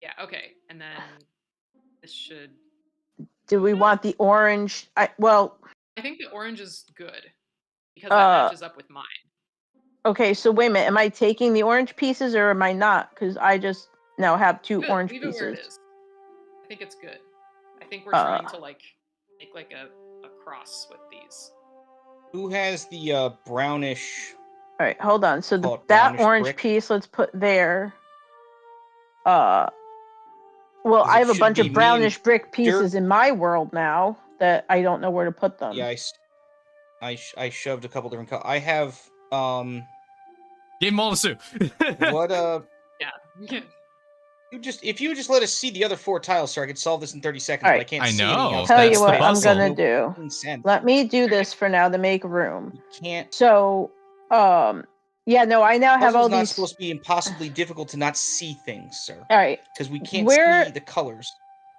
Yeah. Okay, and then this should. Do we want the orange? I think the orange is good because that matches up with mine. Okay, so wait a minute. Am I taking the orange pieces or am I not? Because I just now have 2 orange Leave pieces. it where it is. I think it's good. I think we're trying to make a cross with these. Who has the brownish? All right, hold on. So Call it that brownish orange brick? piece, let's put there. Well, 'Cause I it have a should bunch be of me brownish and brick pieces Dirk. in my world now that I don't know where to put them. Yeah, I shoved a couple different colors. I have Give them all to Sue. what Yeah. if you just let us see the other 4 tiles, sir, I could solve this in 30 seconds. All But I right. can't I see anything know, else. Tell you that's the what I'm puzzle. gonna No do. fucking sense. Let me do this for now to make room. You can't. So, yeah, no, I now have Puzzle's all not these. supposed to be impossibly difficult to not see things, sir. All right. Because we can't Where- see the colors.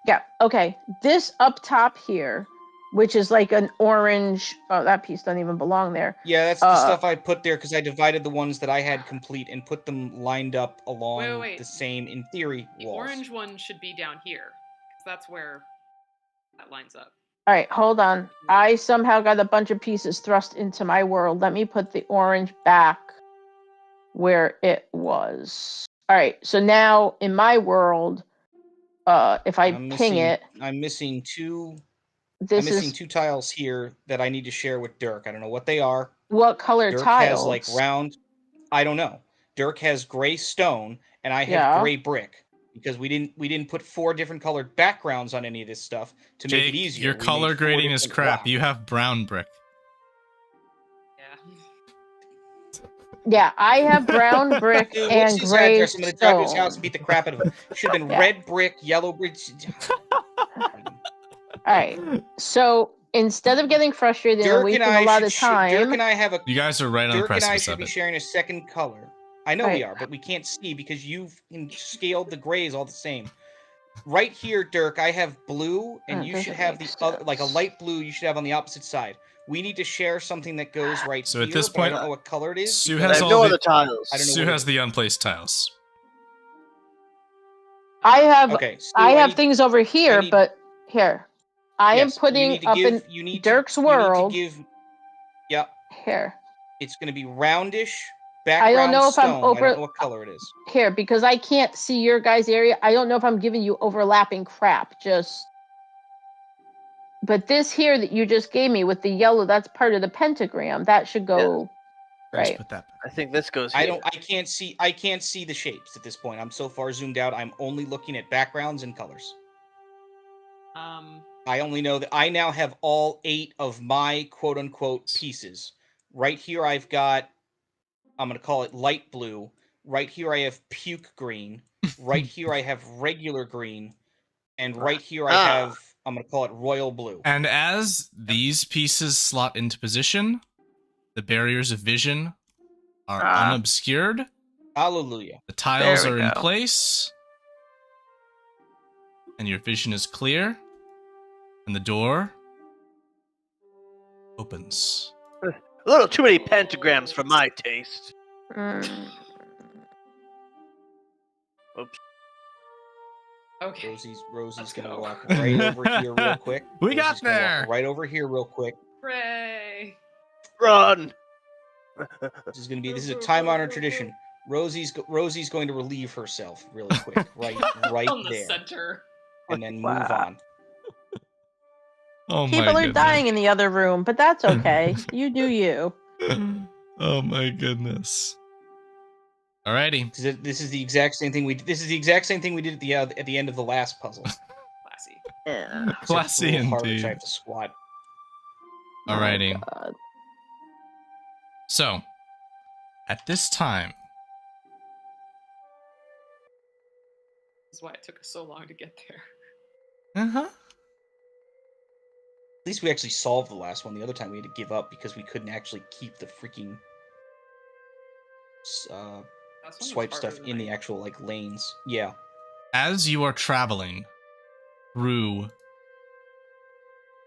Yeah. Okay. This up top here which is like an orange. Oh, that piece doesn't even belong there. Yeah, that's the stuff I put there because I divided the ones that I had complete and put them lined up along Wait. the same, in theory, The walls. orange one should be down here, because that's where that lines up. All right, hold on. I somehow got a bunch of pieces thrust into my world. Let me put the orange back where it was. All right, so now in my world, if I ping it, I'm missing two. this I'm missing is 2 tiles here that I need to share with Dirk. I don't know what they are. what color Dirk tiles? has like round. I don't know. Dirk has gray stone, and I have Yeah. gray brick because we didn't put 4 different colored backgrounds on any of this stuff to make Jake, it easier. your We made color 4 grading is different crap. blocks. You have brown brick. Yeah, I have brown brick Dude, and what's his gray address? I'm gonna drive to his house stone. and beat the crap out of him. Should have been Yeah. red brick, yellow brick. All right, so instead of getting frustrated and wasting a lot of time, Dirk and I have a. You guys are right on the Dirk and I precipice should of be it. sharing a second color. I know we Right. are, but we can't see because you've scaled the grays all the same. Right here, Dirk, I have blue, and you should doesn't have the make other, like a sense. light blue. You should have on the opposite side. We need to share something that goes right So here. at this but I point, don't know what color it is. Sue because I has have all no the- other tiles. I don't know Sue what it has is. the unplaced tiles. I have Okay, Stu, I have need- things over here, need- but here I am yes, you putting need to up give. in You need Dirk's to, world. You need to give. Yeah, Here, it's going to be roundish I background don't know if stone. I'm over. I don't know what color it is. Here, because I can't see your guys' area. I don't know if I'm giving you overlapping crap. But this here that you just gave me with the yellow, that's part of the pentagram. That should go Just right. put that back. I think this goes here. I can't see the shapes at this point. I'm so far zoomed out. I'm only looking at backgrounds and colors. I only know that I now have all 8 of my quote unquote pieces. Right here I've got, I'm going to call it light blue. Right here I have puke green. Right here I have regular green. And right here I have, I'm going to call it royal blue. And as these pieces slot into position, the barriers of vision are unobscured. Hallelujah. The tiles There we are in go. place. And your vision is clear. And the door opens. A little too many pentagrams for my taste. Mm. Oops. Okay. Rosie's Let's gonna go. walk right over here real quick. We got Rosie's gonna walk there. right over here real quick. Hooray! Run! This is a time-honored tradition. Rosie's going to relieve herself really quick, right On the there, center. and then move Wow. on. Oh my People are goodness. dying in the other room, but that's okay. You do you. Oh my goodness. Alrighty. This is the exact same thing we did at the end of the last puzzle. Classy. Yeah. Except it's a Classy little harder 'cause indeed. I have to squat. Alrighty. Oh, God. So, at this time, That's why it took us so long to get there. uh-huh. At least we actually solved the last one. The other time we had to give up because we couldn't actually keep the freaking That's one was swipe harder stuff than in I- the actual like lanes. Yeah. As you are traveling through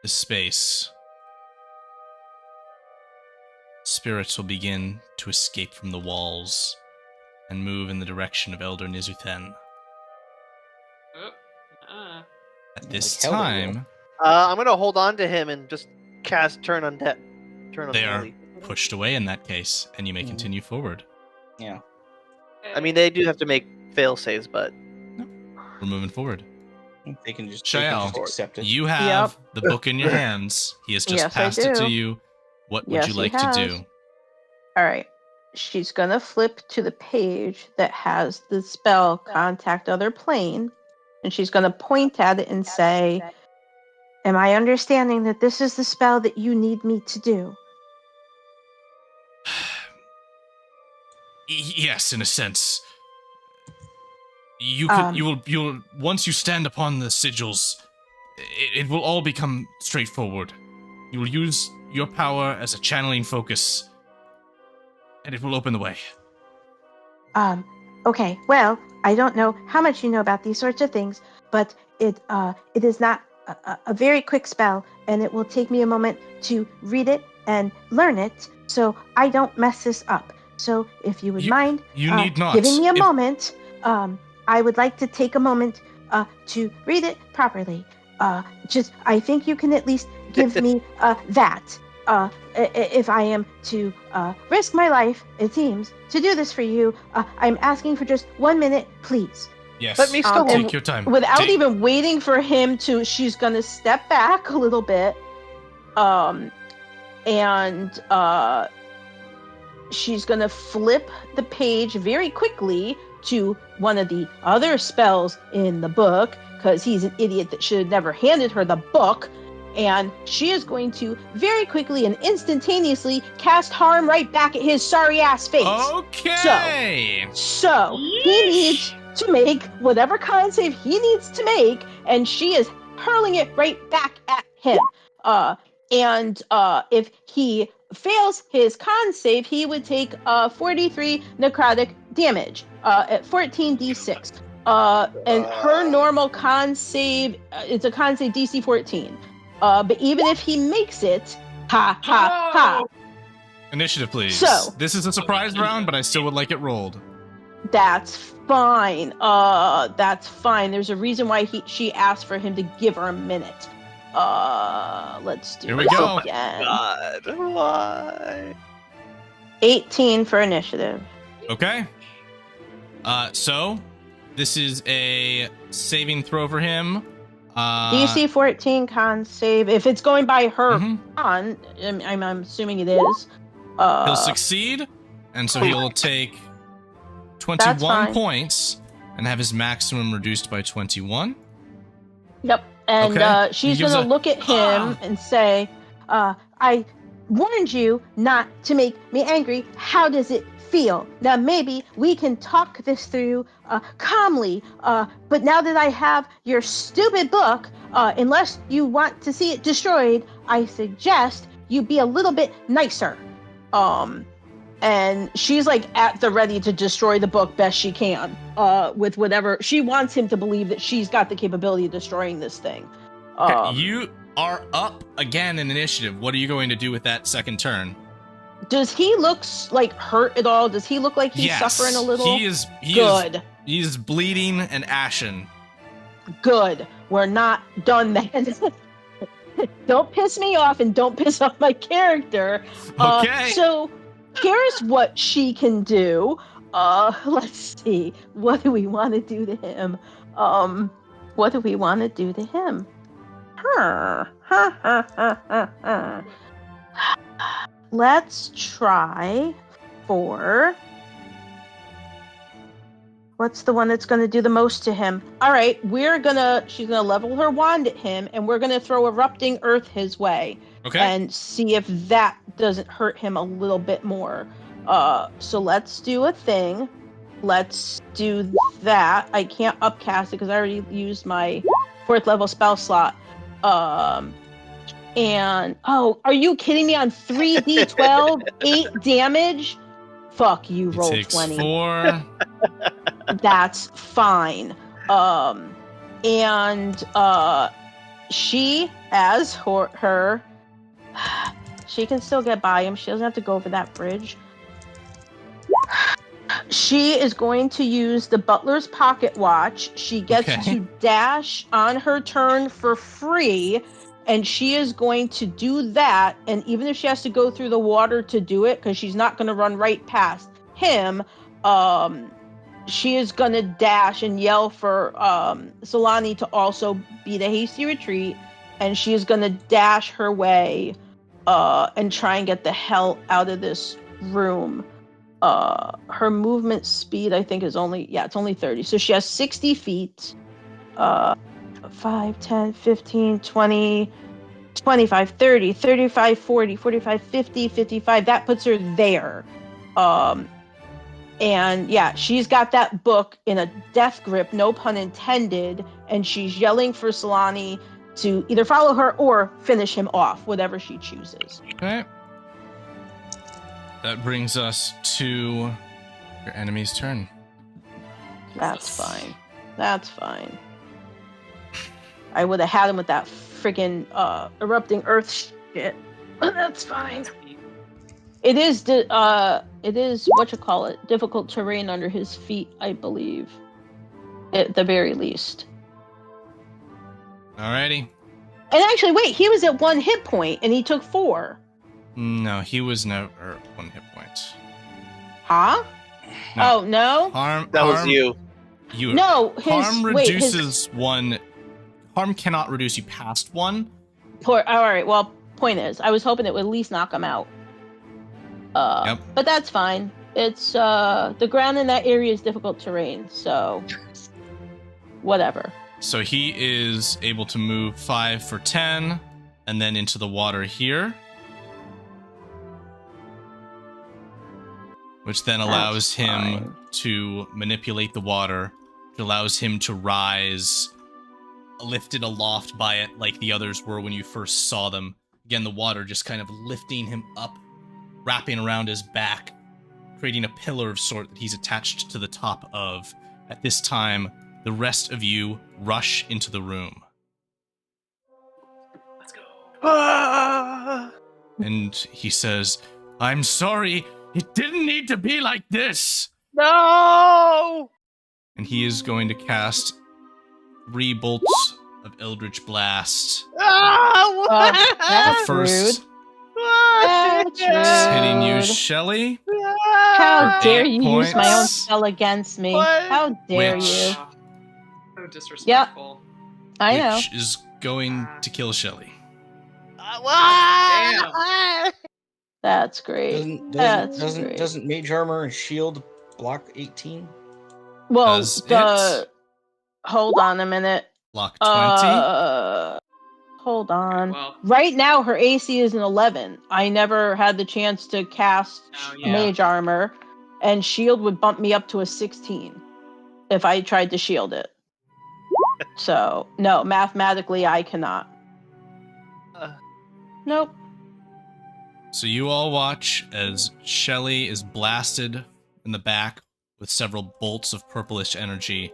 the space, spirits will begin to escape from the walls and move in the direction of Elder Nizuthen. Oh, At Yeah, this like hell they will. time, I'm gonna hold on to him and just cast Turn Undead. Turn they are Unholy. pushed away in that case, and you may Mhm. continue forward. Yeah. I mean, they do have to make fail saves, but We're moving forward. They can just Shael, accept it. You have the book in your hands. He has just Yes, I passed it to do. you. What would Yes, you he like has. to do? All right. She's going to flip to the page that has the spell Contact Other Plane. And she's going to point at it and say, am I understanding that this is the spell that you need me to do? Yes, in a sense. You could. You'll. Once you stand upon the sigils, it will all become straightforward. You will use your power as a channeling focus, and it will open the way. Okay. Well, I don't know how much you know about these sorts of things, but it is not a very quick spell, and it will take me a moment to read it and learn it, so I don't mess this up. So if you would mind You need not. giving me a moment, I would like to take a moment to read it properly. I think you can at least give me that. If I am to risk my life, it seems, to do this for you, I'm asking for just 1 minute, please. Yes. Let me still take your time. Without even waiting for him to, she's gonna step back a little bit, and she's gonna flip the page very quickly to one of the other spells in the book, because he's an idiot that should have never handed her the book. And she is going to very quickly and instantaneously cast harm right back at his sorry ass face. Okay. So he needs to make whatever con save he needs to make, and she is hurling it right back at him. And if he fails his con save, he would take 43 necrotic damage at 14d6. And her normal con save, it's a con save DC 14. But even if he makes it, ha. Initiative, please. So this is a surprise round, but I still would like it rolled. That's fine. That's fine. There's a reason why she asked for him to give her a minute. Let's do Here we this go. again. God, why? 18 for initiative. Okay. So this is a saving throw for him. DC 14 con save. If it's going by her Mhm. con, I'm assuming it is. He'll succeed, and so he'll take 21 fine. points and have his maximum reduced by 21. Yep. And Okay. she's He gives going to a- look at him and say, I warned you not to make me angry. How does it feel? Now, maybe we can talk this through calmly, but now that I have your stupid book, unless you want to see it destroyed, I suggest you be a little bit nicer. And she's like at the ready to destroy the book best she can, with whatever she wants him to believe that she's got the capability of destroying this thing. Okay, you are up again in initiative. What are you going to do with that second turn? Does he look like hurt at all? Does he look like he's Yes, suffering a little? He is Good. He is bleeding and ashen. Good. We're not done then. Don't piss me off and don't piss off my character. Okay. So here's what she can do. Let's see. What do we want to do to him? What do we want to do to him? Let's try for... What's the one that's going to do the most to him? All right, she's going to level her wand at him, and we're going to throw Erupting Earth his way. Okay. And see if that doesn't hurt him a little bit more. So let's do a thing. Let's do that. I can't upcast it because I already used my 4th level spell slot. And are you kidding me? On 3d12, 8 damage? Fuck you, He roll takes 20. 4. That's fine. She, as her, she can still get by him. She doesn't have to go over that bridge. She is going to use the butler's pocket watch. She gets to dash on her turn for free, and she is going to do that. And even if she has to go through the water to do it, because she's not going to run right past him, she is going to dash and yell for Solani to also beat a hasty retreat, and she is going to dash her way and try and get the hell out of this room. Her movement speed, I think, is only 30. So she has 60 feet. 5, 10, 15, 20, 25, 30, 35, 40, 45, 50, 55. That puts her there. And yeah, she's got that book in a death grip, no pun intended, and she's yelling for Solani to either follow her or finish him off, whatever she chooses. Okay. That brings us to your enemy's turn. That's fine. That's fine. I would have had him with that freaking erupting earth shit. But that's fine. It is difficult terrain under his feet, I believe. At the very least. Alrighty. And actually, wait, he was at 1 hit point and he took 4. No, he was never 1 hit point. Huh? No. Oh no. That was you. No, harm reduces 1. Harm cannot reduce you past 1. All right. Well, point is, I was hoping it would at least knock him out. Yep. But that's fine. It's the ground in that area is difficult terrain, so whatever. So he is able to move 5 for 10, and then into the water here, which then allows him to manipulate the water, which allows him to rise, lifted aloft by it like the others were when you first saw them. Again, the water just kind of lifting him up, wrapping around his back, creating a pillar of sort that he's attached to the top of. At this time, the rest of you rush into the room. Let's go. And he says, "I'm sorry, it didn't need to be like this." No! And he is going to cast 3 bolts of Eldritch Blast. Ah, what? That's First, rude. What? That's hitting you, rude. Shelly. How For dare 8 you use my own points. spell against me? What? How dare Which- you? So disrespectful. I know. Which is going to kill Shelly. What? That's great. That's great. Doesn't Mage Armor and Shield block 18? Well, Does it? hold on a minute. Block 20. Hold on. Well, Right now, her AC is an 11. I never had the chance to cast oh, yeah. Mage Armor, and Shield would bump me up to a 16 if I tried to shield it. So, no, mathematically, I cannot. Nope. So you all watch as Shelly is blasted in the back with several bolts of purplish energy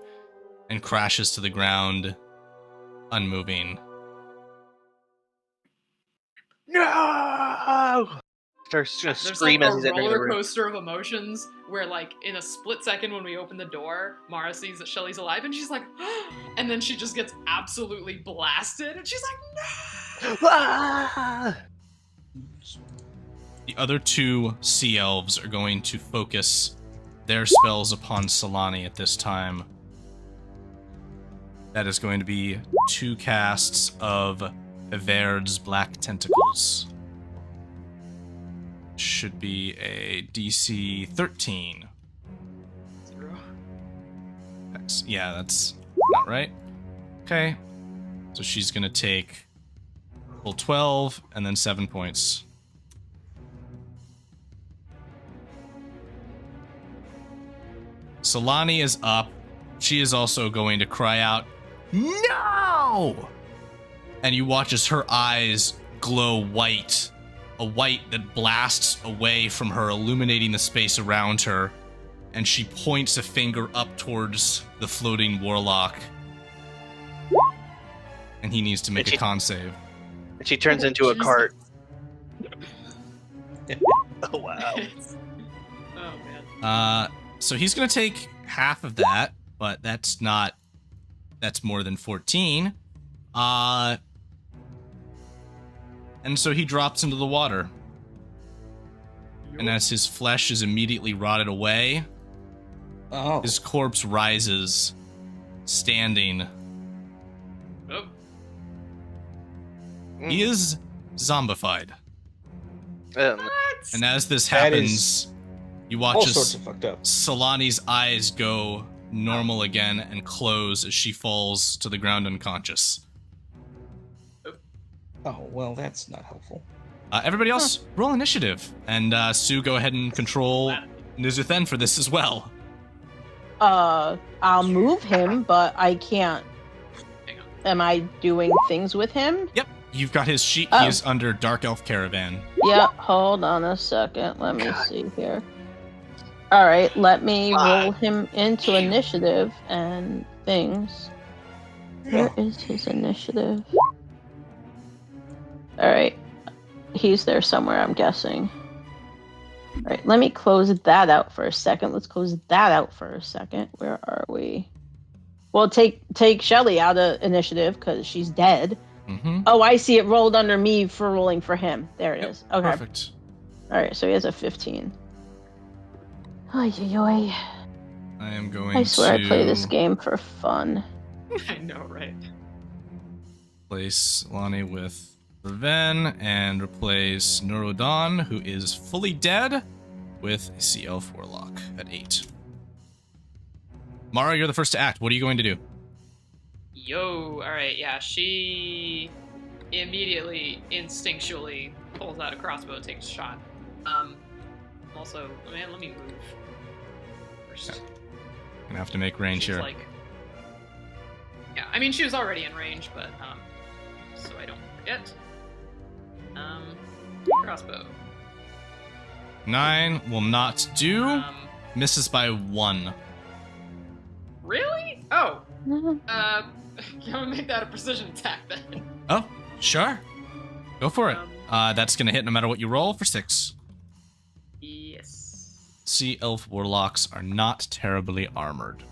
and crashes to the ground, unmoving. No! Starts to There's scream like as a he's entering the roller room. coaster of emotions where, like, in a split second when we open the door, Mara sees that Shelly's alive and she's like, and then she just gets absolutely blasted and she's like, no! Ah! The other 2 Sea Elves are going to focus their spells upon Solani at this time. That is going to be 2 casts of Everd's Black Tentacles. Should be a DC 13. 0. Yeah, that's not right. Okay. So she's going to take full 12 and then 7 points. Solani is up. She is also going to cry out, "No!" And you watch as her eyes glow white, a white that blasts away from her, illuminating the space around her, and she points a finger up towards the floating warlock. And he needs to make a con save. And she turns into a Jesus. cart. Oh, wow. Oh, man. So he's gonna take half of that, but that's more than 14. And so he drops into the water. And as his flesh is immediately rotted away, Oh. his corpse rises, standing. Oh, He is zombified. Um, what? And as this That happens, is you all watch sorts as of fucked up. Solani's eyes go normal again and close as she falls to the ground unconscious. Oh, well, that's not helpful. Everybody else, roll initiative. And Sue, go ahead and control Nizuthen for this as well. I'll move him, but I can't. Hang on. Am I doing things with him? Yep, you've got his sheet. Oh. He is under Dark Elf Caravan. Yep, hold on a second. Let me see here. Alright, let me roll him into initiative and things. Where is his initiative? Alright. He's there somewhere, I'm guessing. Alright, let me close that out for a second. Let's close that out for a second. Where are we? Well, take Shelly out of initiative because she's dead. Mm-hmm. Oh, I see it rolled under me for rolling for him. There it is. Okay. Perfect. Alright, so he has a 15. Oy, oy, oy. I am going I swear to I play this game for fun. I know, right? replace Lonnie with Reven and replace Neurodon, who is fully dead, with a Sea Elf Warlock at 8. Mara, you're the first to act. What are you going to do? Yo, alright, yeah, she immediately, instinctually pulls out a crossbow, takes a shot. Also, man, let me move first. Yeah. Gonna have to make range She's here. like, yeah, I mean, she was already in range, but, so I don't forget. Crossbow. 9 will not do. Misses by 1. Really? Oh, I'm gonna make that a precision attack then. Oh, sure. Go for it. That's gonna hit no matter what you roll for 6. Yes. Sea Elf Warlocks are not terribly armored.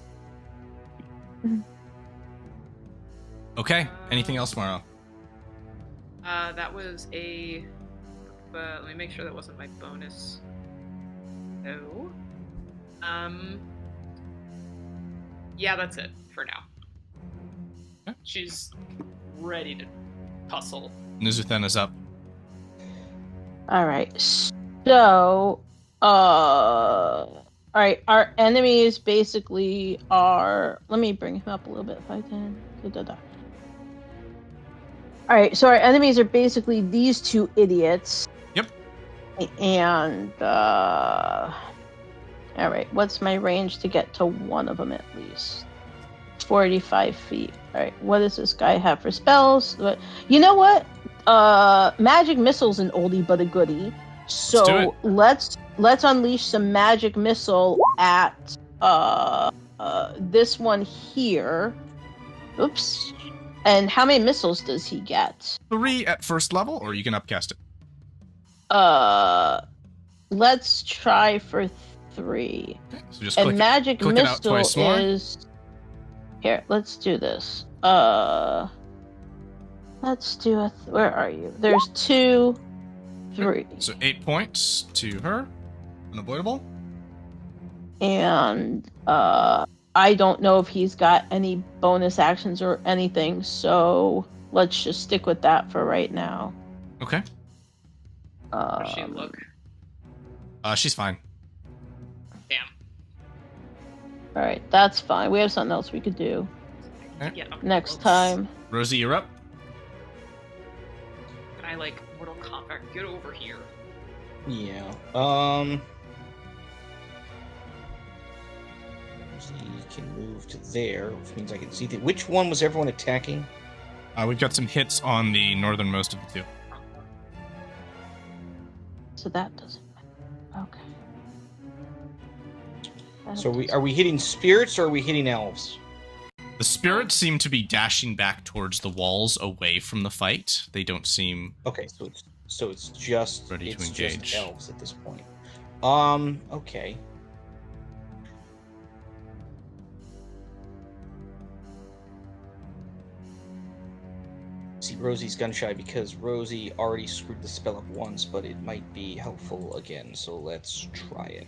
Okay, anything else, Mara? That was a. Let me make sure that wasn't my bonus. No. Yeah, that's it for now. Okay. She's ready to tussle. Nizuthen is up. Alright, so, alright, our enemies basically are, let me bring him up a little bit if I can. Alright, so our enemies are basically these two idiots. Yep. And, alright, what's my range to get to one of them at least? 45 feet. Alright, what does this guy have for spells? You know what? Magic missile's an oldie but a goodie. So let's unleash some magic missile at this one here. Oops. And how many missiles does he get? 3 at first level, or you can upcast it. Let's try for 3. Okay, so just And click magic it out twice missile more. is here. Let's do this. Let's do a. Where are you? There's 2, 3, So 8 points to her. Unavoidable. and I don't know if he's got any bonus actions or anything. So let's just stick with that for right now. Okay. How does she look? She's fine. Damn. All right, that's fine. We have something else we could do Okay. Get up next close. time. Rosie, you're up. Can I, like, Mortal Kombat, get over here? Yeah. He can move to there, which means I can see which one was everyone attacking? We've got some hits on the northernmost of the two. So that doesn't matter. Okay. So are we hitting spirits or are we hitting elves? The spirits seem to be dashing back towards the walls away from the fight. They don't seem... Okay, so it's just Ready to it's engage. just elves at this point. Okay. See, Rosie's gun shy because Rosie already screwed the spell up once, but it might be helpful again, so let's try it.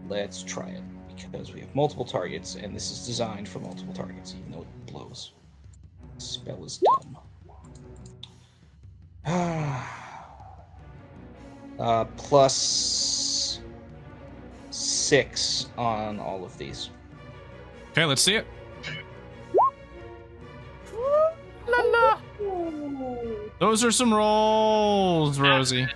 Let's try it, because we have multiple targets, and this is designed for multiple targets, even though it blows. The spell is dumb. Plus 6 on all of these. Okay, let's see it. Those are some rolls, Rosie. It's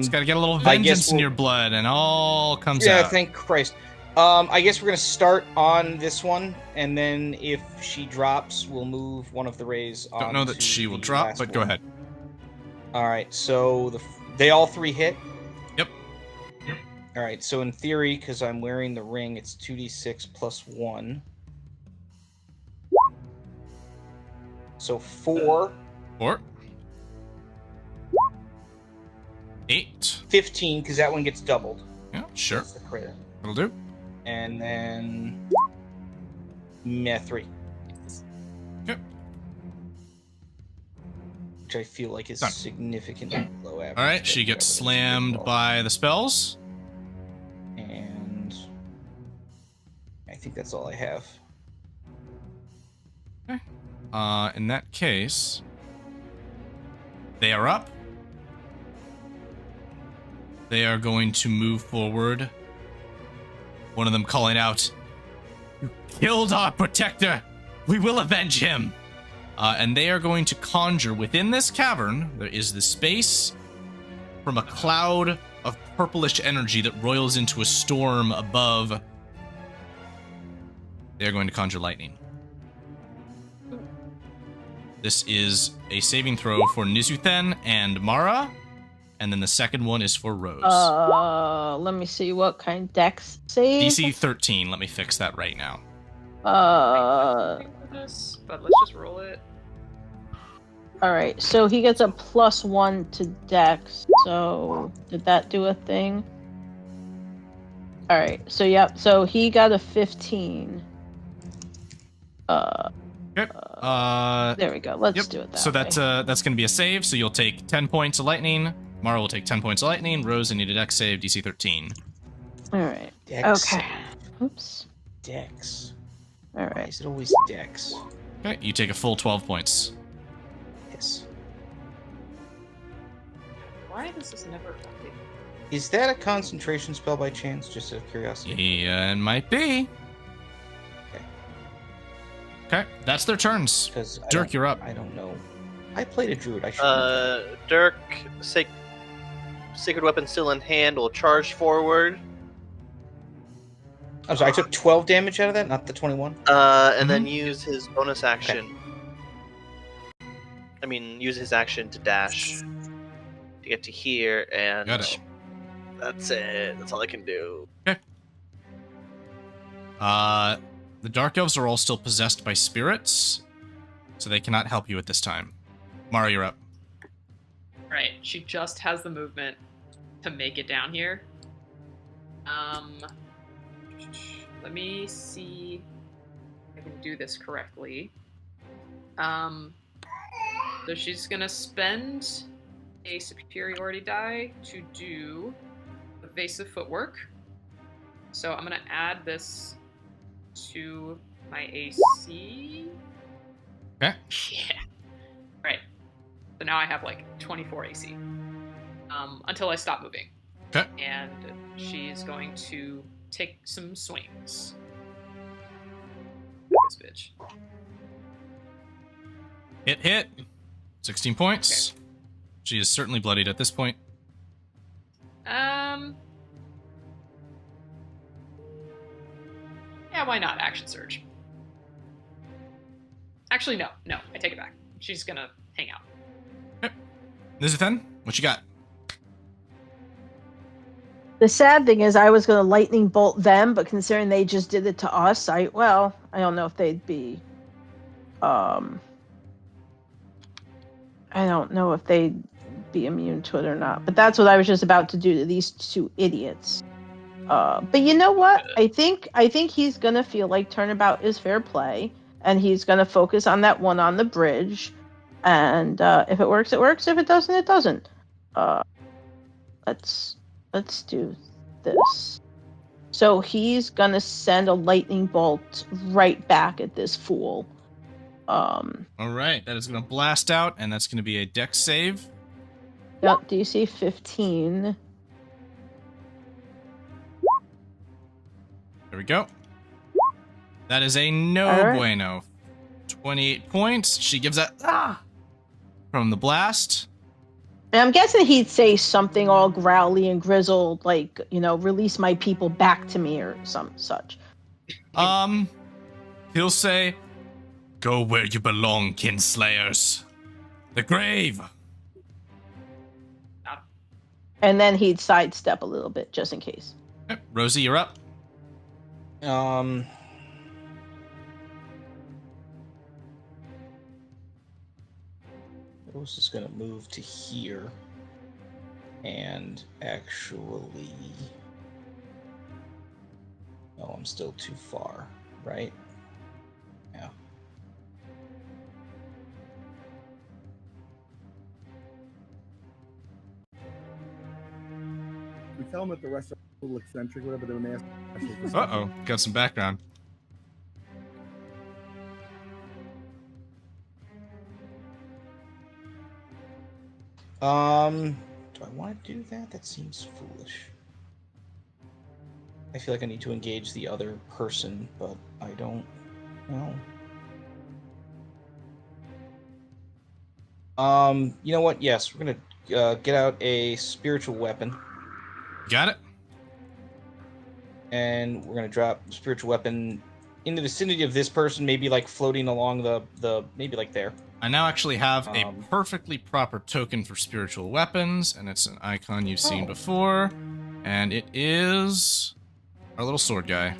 got to get a little vengeance in your blood, and all comes out. Yeah, thank Christ. I guess we're gonna start on this one, and then if she drops, we'll move one of the rays on. Don't know that she will drop, but go ahead. All right, so they all 3 hit. Yep. All right, so in theory, because I'm wearing the ring, it's 2d6 plus 1. So 4, 4. 8. 15, because that one gets doubled. Yeah, sure. That's the crit. That'll do. And then 3. Okay. Which I feel like is Done. significantly below average. All right, she gets slammed by the spells. And I think that's all I have. Okay. In that case, they are up. They are going to move forward. One of them calling out, "You killed our protector. We will avenge him." And they are going to conjure within this cavern. There is the space from a cloud of purplish energy that roils into a storm above. They are going to conjure lightning. This is a saving throw for Nizuthen and Mara, and then the second one is for Rose. Let me see what kind dex save. DC 13. Let me fix that right now. This, but let's just roll it. All right. So he gets a +1 to dex. So did that do a thing? All right. So yep. So he got a 15. Okay. There we go. Let's do it that So way. that's going to be a save. So you'll take 10 points of lightning. Mara will take 10 points of lightning. Rose, I need a dex save, DC 13. All right. Dex. Okay. Oops. Dex. All Why right. is it always Dex? Okay, you take a full 12 points. Yes. Why does this never update? Is that a concentration spell by chance? Just out of curiosity. Yeah, it might be. Okay. Okay, that's their turns. Because Dirk, you're up. I don't know. I played a druid. I should. Dirk, sacred weapon still in hand, will charge forward. I'm sorry. I took 12 damage out of that, not the 21. And then use his bonus action. I mean, use his action to dash to get to here, and Got it. that's it. That's all I can do. The Dark Elves are all still possessed by spirits, so they cannot help you at this time. Mara, you're up. Right, she just has the movement to make it down here. Let me see if I can do this correctly. So she's gonna spend a superiority die to do evasive footwork. So I'm gonna add this to my AC. Okay. Yeah. Right. So now I have like 24 AC. Until I stop moving. Okay. And she's going to take some swings. This bitch. Hit. 16 points. Okay. She is certainly bloodied at this point. Yeah, why not? Action surge. Actually, no, I take it back. She's gonna hang out. Okay. Nizuthen, what you got? The sad thing is I was going to lightning bolt them, but considering they just did it to us, I don't know if they'd be I don't know if they'd be immune to it or not. But that's what I was just about to do to these two idiots. But you know what? I think he's gonna feel like turnabout is fair play, and he's gonna focus on that one on the bridge. And if it works, it works. If it doesn't, it doesn't. Let's do this. So he's gonna send a lightning bolt right back at this fool. All right, that is going to blast out, and that's going to be a dex save. Yep, DC 15. There we go. That is a no bueno. 28 points. She gives that from the blast. And I'm guessing he'd say something all growly and grizzled, like, release my people back to me or some such. He'll say, "Go where you belong, kinslayers. The grave." And then he'd sidestep a little bit, just in case. Okay, Rosie, you're up. Rose is going to move to here. And actually... Oh, I'm still too far, right? Yeah. We tell them that the rest are a little eccentric, whatever, but then they ask. Uh-oh, got some background. Do I want to do that? That seems foolish. I feel like I need to engage the other person, but I don't know. You know what? Yes, we're gonna get out a spiritual weapon, Got it? and we're gonna drop the spiritual weapon in the vicinity of this person, maybe like floating along the maybe like there. I now actually have a Um, perfectly proper token for spiritual weapons, and it's an icon you've seen Oh. before, and it is our little sword guy.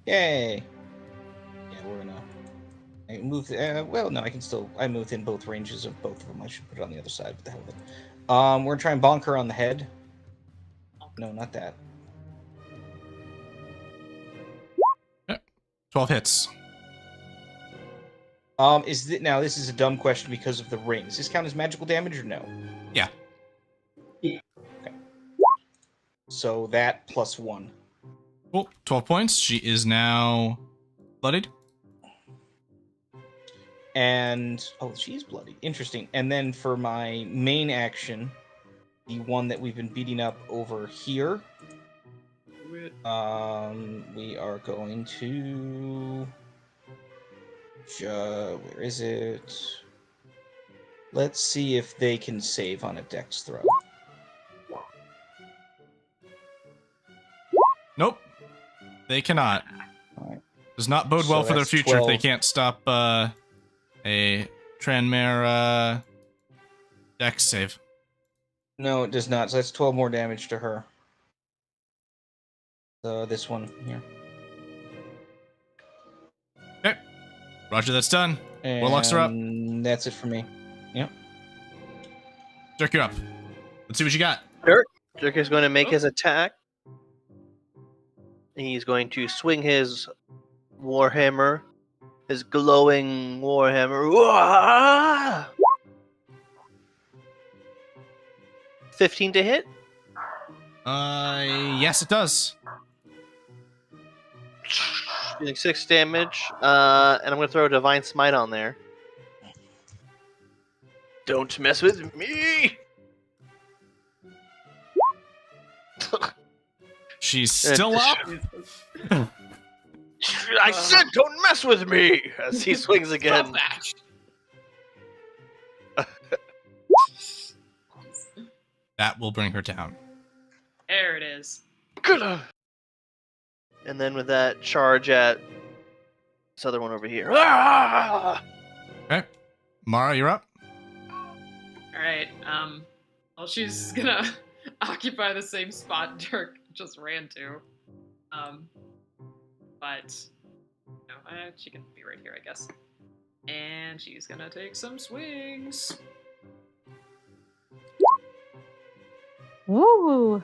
Yay! Yeah, we're gonna I move. Well, no, I can still. I move within both ranges of both of them. I should put it on the other side. What the hell with it? We're gonna try and bonk her on the head. No, not that. 12 hits. Now this is a dumb question because of the ring. Does this count as magical damage or no? Yeah. Okay. So that plus 1. Cool. 12 points. She is now bloodied. And she's bloody. Interesting. And then for my main action, the one that we've been beating up over here, we are going to. Where is it? Let's see if they can save on a dex throw. Nope. They cannot. Alright. Does not bode well So for their that's future if they 12. can't stop a Tranmere dex save. No, it does not. So that's 12 more damage to her. This one here. Okay. Roger, that's done. Warlocks are up. And that's it for me. Yep. Dirk, you're up. Let's see what you got. Dirk is going to make his attack. He's going to swing his warhammer, his glowing warhammer. Wah! 15 to hit. Yes, it does. Doing 6 damage. And I'm going to throw a divine smite on there. Don't mess with me. She's still up. I said, don't mess with me! As he swings again. Stop that. That will bring her down. There it is. And then with that, charge at this other one over here. Ah! Okay. Mara, you're up. Alright, well, she's gonna occupy the same spot Dirk just ran to. But, she can be right here, I guess. And she's gonna take some swings. Woo!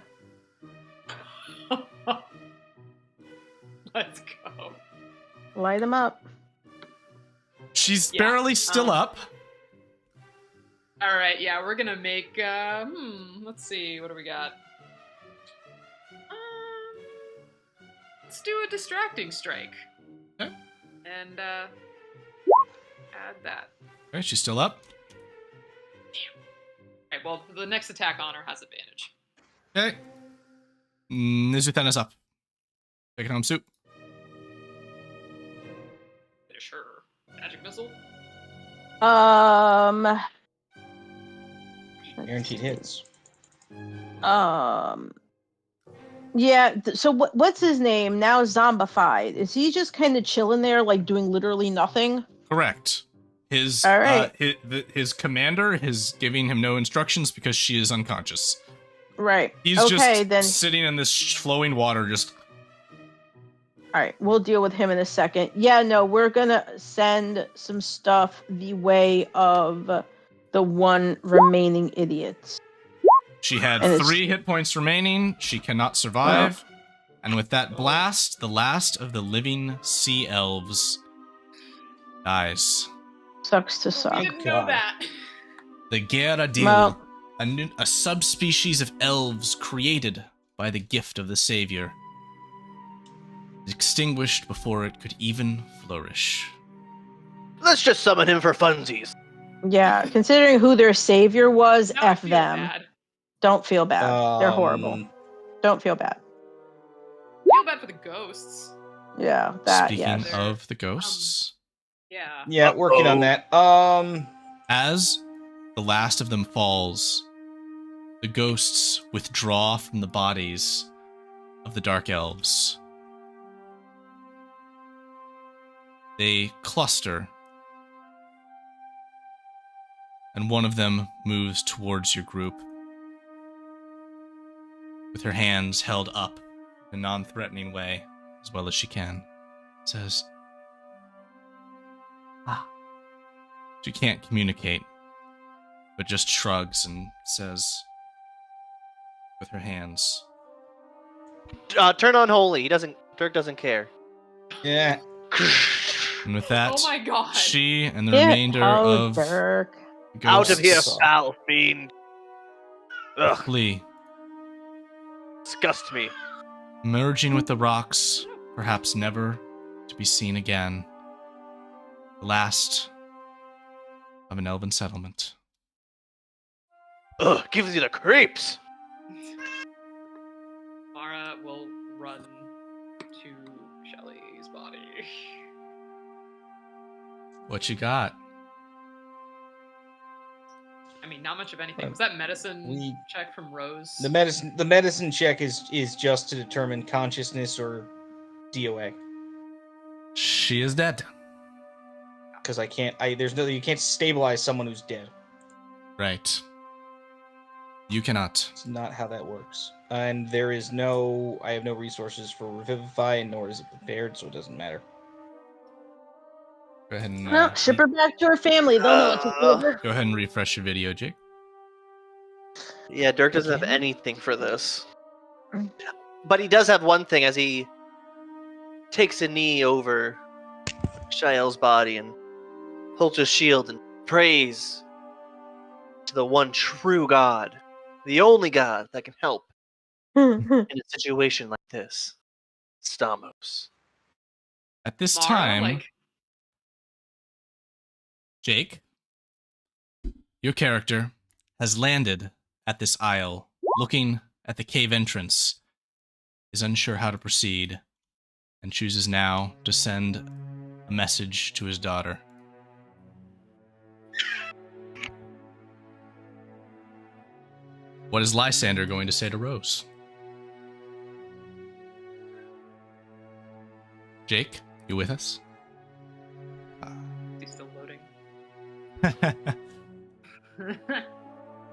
Let's go. Light them up. She's Yeah, barely still up. Alright, yeah, we're gonna make, let's see, what do we got? Let's do a distracting strike. Okay. And, add that. Okay, she's still up. Alright, well, the next attack on her has advantage. Okay. Nizuthan is up. Take it home, Soup. Finish her magic missile. Guaranteed hits. Yeah. So what's his name now? Zombified. Is he just kind of chilling there, like doing literally nothing? Correct. His All right. His commander is giving him no instructions because she is unconscious. Right. He's okay, just then. sitting in this flowing water, just All right, we'll deal with him in a second. Yeah, no, we're gonna send some stuff the way of the one remaining idiot. She had And it's- 3 hit points remaining. She cannot survive. And with that blast, the last of the living sea elves dies. Sucks to We suck. didn't know God. that. The Geradil, Well- a subspecies of elves created by the gift of the Savior, is extinguished before it could even flourish. Let's just summon him for funsies. Yeah, considering who their savior was, Now I F feel them. bad. Don't feel bad. They're horrible. Don't feel bad. Feel bad for the ghosts. Yeah, that, Speaking yes. of the ghosts, Yeah. Yeah, working on that. as the last of them falls, the ghosts withdraw from the bodies of the dark elves. They cluster, and one of them moves towards your group with her hands held up in a non-threatening way, as well as she can. Says, She can't communicate, but just shrugs and says, with her hands, Turn on holy. Dirk doesn't care. Yeah. and with that, Oh my god. she and the Get remainder out, of Dirk. the Out of here, ghosts foul fiend. Ugh, flee, disgust me. merging with the rocks, perhaps never to be seen again. The last of an elven settlement. Ugh, gives you the creeps. Mara will run to Shelly's body. What you got? I mean, not much of anything. Was that medicine check from Rose? The medicine check is just to determine consciousness or DOA. She is dead. Because you can't stabilize someone who's dead. Right. You cannot. It's not how that works. And I have no resources for Revivify, and nor is it prepared, so it doesn't matter. Go ahead and No, ship her back to her family. They'll know what to do with her. go ahead and refresh your video, Jake. Yeah, Dirk doesn't have anything for this. But he does have one thing as he takes a knee over Shael's body and holds his shield and prays to the one true God, the only God that can help in a situation like this. Stamos. At this Mara, time, Jake, your character has landed at this isle, looking at the cave entrance, is unsure how to proceed, and chooses now to send a message to his daughter. What is Lysander going to say to Rose? Jake, you with us? He's still loading.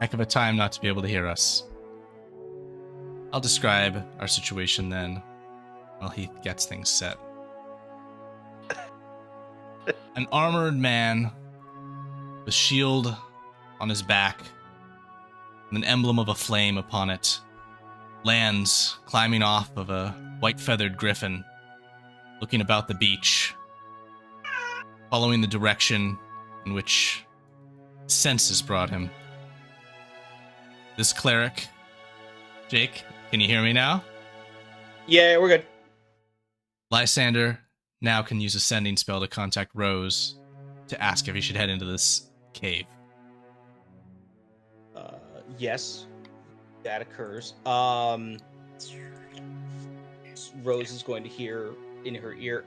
Heck of a time not to be able to hear us. I'll describe our situation then, while Heath gets things set. An armored man, with shield on his back, and an emblem of a flame upon it, lands climbing off of a white-feathered griffin, looking about the beach, following the direction in which senses brought him. This cleric, Jake, can you hear me now? Yeah, we're good. Lysander now can use a sending spell to contact Rose to ask if he should head into this cave. Yes, that occurs. Rose is going to hear in her ear,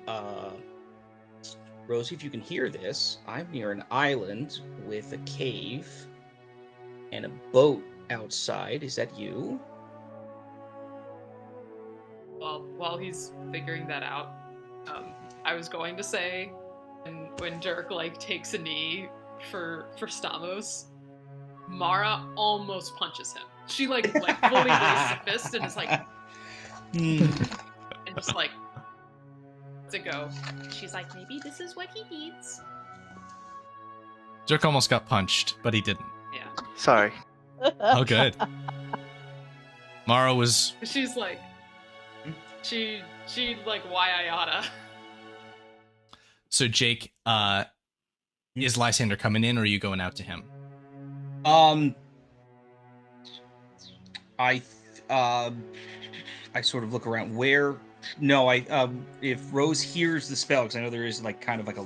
Rosie, if you can hear this, I'm near an island with a cave and a boat outside. Is that you? Well, while he's figuring that out, I was going to say, when Dirk takes a knee for Stamos, Mara almost punches him. She fully raises a fist and is and just to go. She's like, maybe this is what he needs. Dirk almost got punched, but he didn't. Yeah. Sorry. Oh, good. Mara was... She's like, she like, why I oughta. So, Jake, is Lysander coming in, or are you going out to him? I sort of look around. Where? No, if Rose hears the spell, because I know there is like kind of like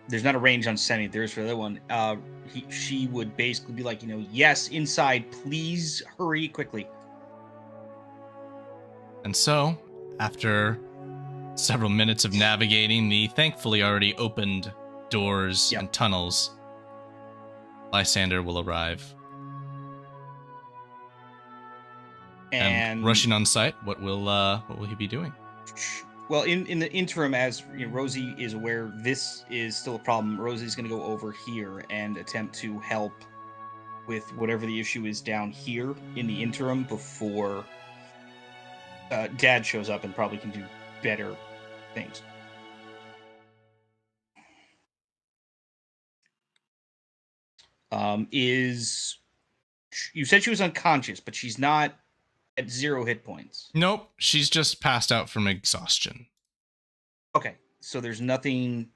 there's not a range on sending. There is for the other one. She would basically be like, yes, inside, please hurry quickly. And so, after several minutes of navigating the thankfully already opened doors and tunnels, Lysander will arrive. And rushing on site, what will he be doing? Well, in the interim, as Rosie is aware this is still a problem, Rosie's going to go over here and attempt to help with whatever the issue is down here in the interim before Dad shows up and probably can do better things. You said she was unconscious, but she's not at 0 hit points. Nope, she's just passed out from exhaustion. Okay, so there's nothing...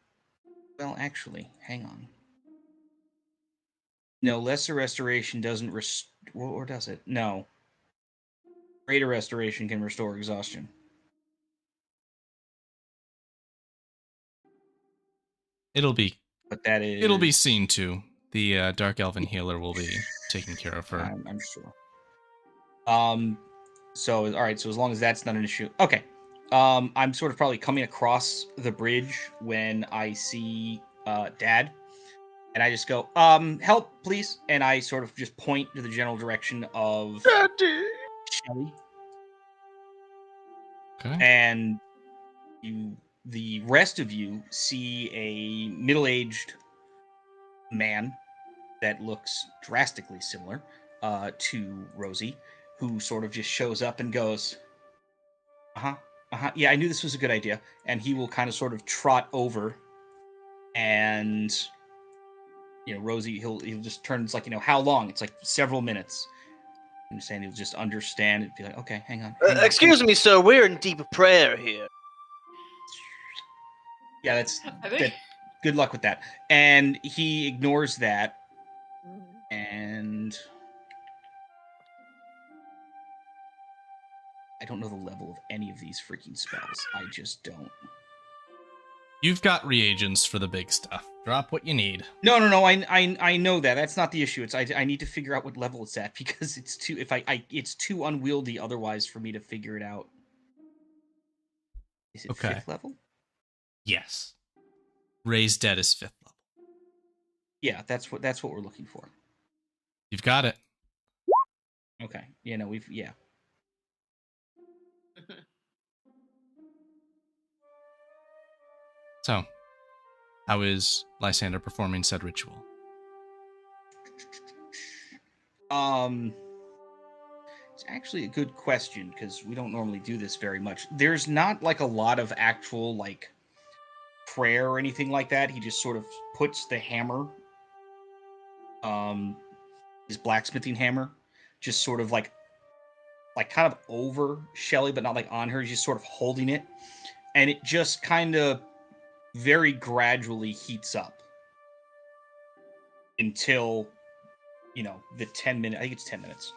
Well, actually, hang on. No, lesser restoration doesn't or does it? No. Greater restoration can restore exhaustion. It'll be seen to. The Dark Elven healer will be taking care of her. I'm sure. So all right. So as long as that's not an issue, okay. I'm sort of probably coming across the bridge when I see Dad, and I just go, help, please, and I sort of just point to the general direction of Daddy. Shelly. Okay. And the rest of you see a middle-aged man that looks drastically similar to Rosie, who sort of just shows up and goes, yeah, I knew this was a good idea. And he will kind of sort of trot over, and Rosie, he'll just turn. It's like, how long? It's like several minutes. I'm saying he'll just understand and be like, okay, hang on. Excuse me, sir. We're in deep prayer here. Yeah, that. Good luck with that. And he ignores that, and I don't know the level of any of these freaking spells. I just don't. You've got reagents for the big stuff. Drop what you need. No. I know that. That's not the issue. It's I need to figure out what level it's at, because it's too it's too unwieldy otherwise for me to figure it out. Is it 5th level? Yes. Raise Dead is 5th level. Yeah, that's what we're looking for. You've got it. Okay. Yeah. So, how is Lysander performing said ritual? It's actually a good question, because we don't normally do this very much. There's not like a lot of actual like prayer or anything like that. He just sort of puts the hammer, his blacksmithing hammer, just sort of like kind of over Shelly, but not like on her. He's just sort of holding it, and it just kind of very gradually heats up until the 10-minute. I think it's 10 minutes.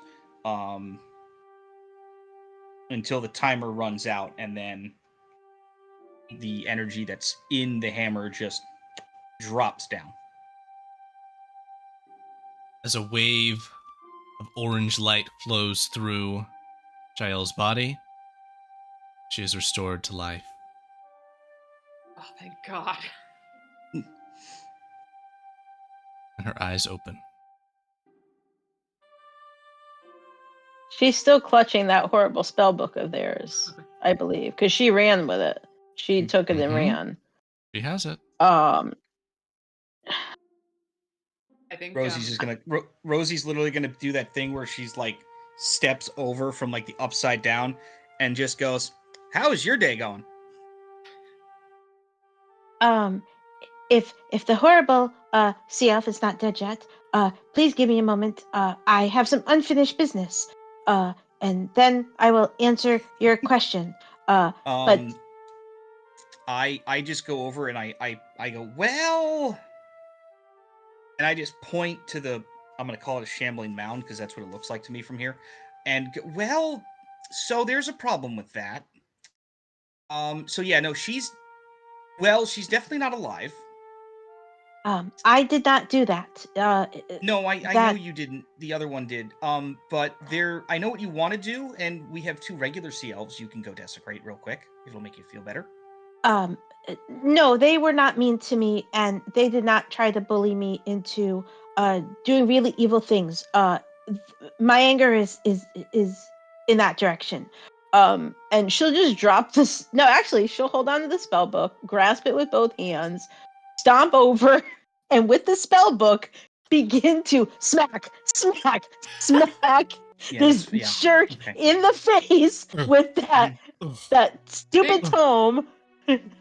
Until the timer runs out, and then the energy that's in the hammer just drops down. As a wave of orange light flows through Jael's body, she is restored to life. Oh, thank God. And her eyes open. She's still clutching that horrible spell book of theirs, I believe, because she ran with it. She took it and ran. She has it. I think Rosie's literally gonna do that thing where she's like steps over from like the upside down and just goes, How is your day going? Um, if the horrible sea elf is not dead yet, please give me a moment. I have some unfinished business. And then I will answer your question. But I just go over and I go, well, and I just point to the, I'm going to call it a shambling mound because that's what it looks like to me from here. And go, well, so there's a problem with that. So yeah, no, she's definitely not alive. I did not do that. No, I know that- you didn't. The other one did. But I know what you want to do, and we have 2 regular sea elves you can go desecrate real quick. It'll make you feel better. No, they were not mean to me, and they did not try to bully me into doing really evil things. My anger is in that direction. And she'll just drop this. No, actually, she'll hold on to the spell book, grasp it with both hands, stomp over, and with the spell book, begin to smack this jerk in the face with that stupid tome.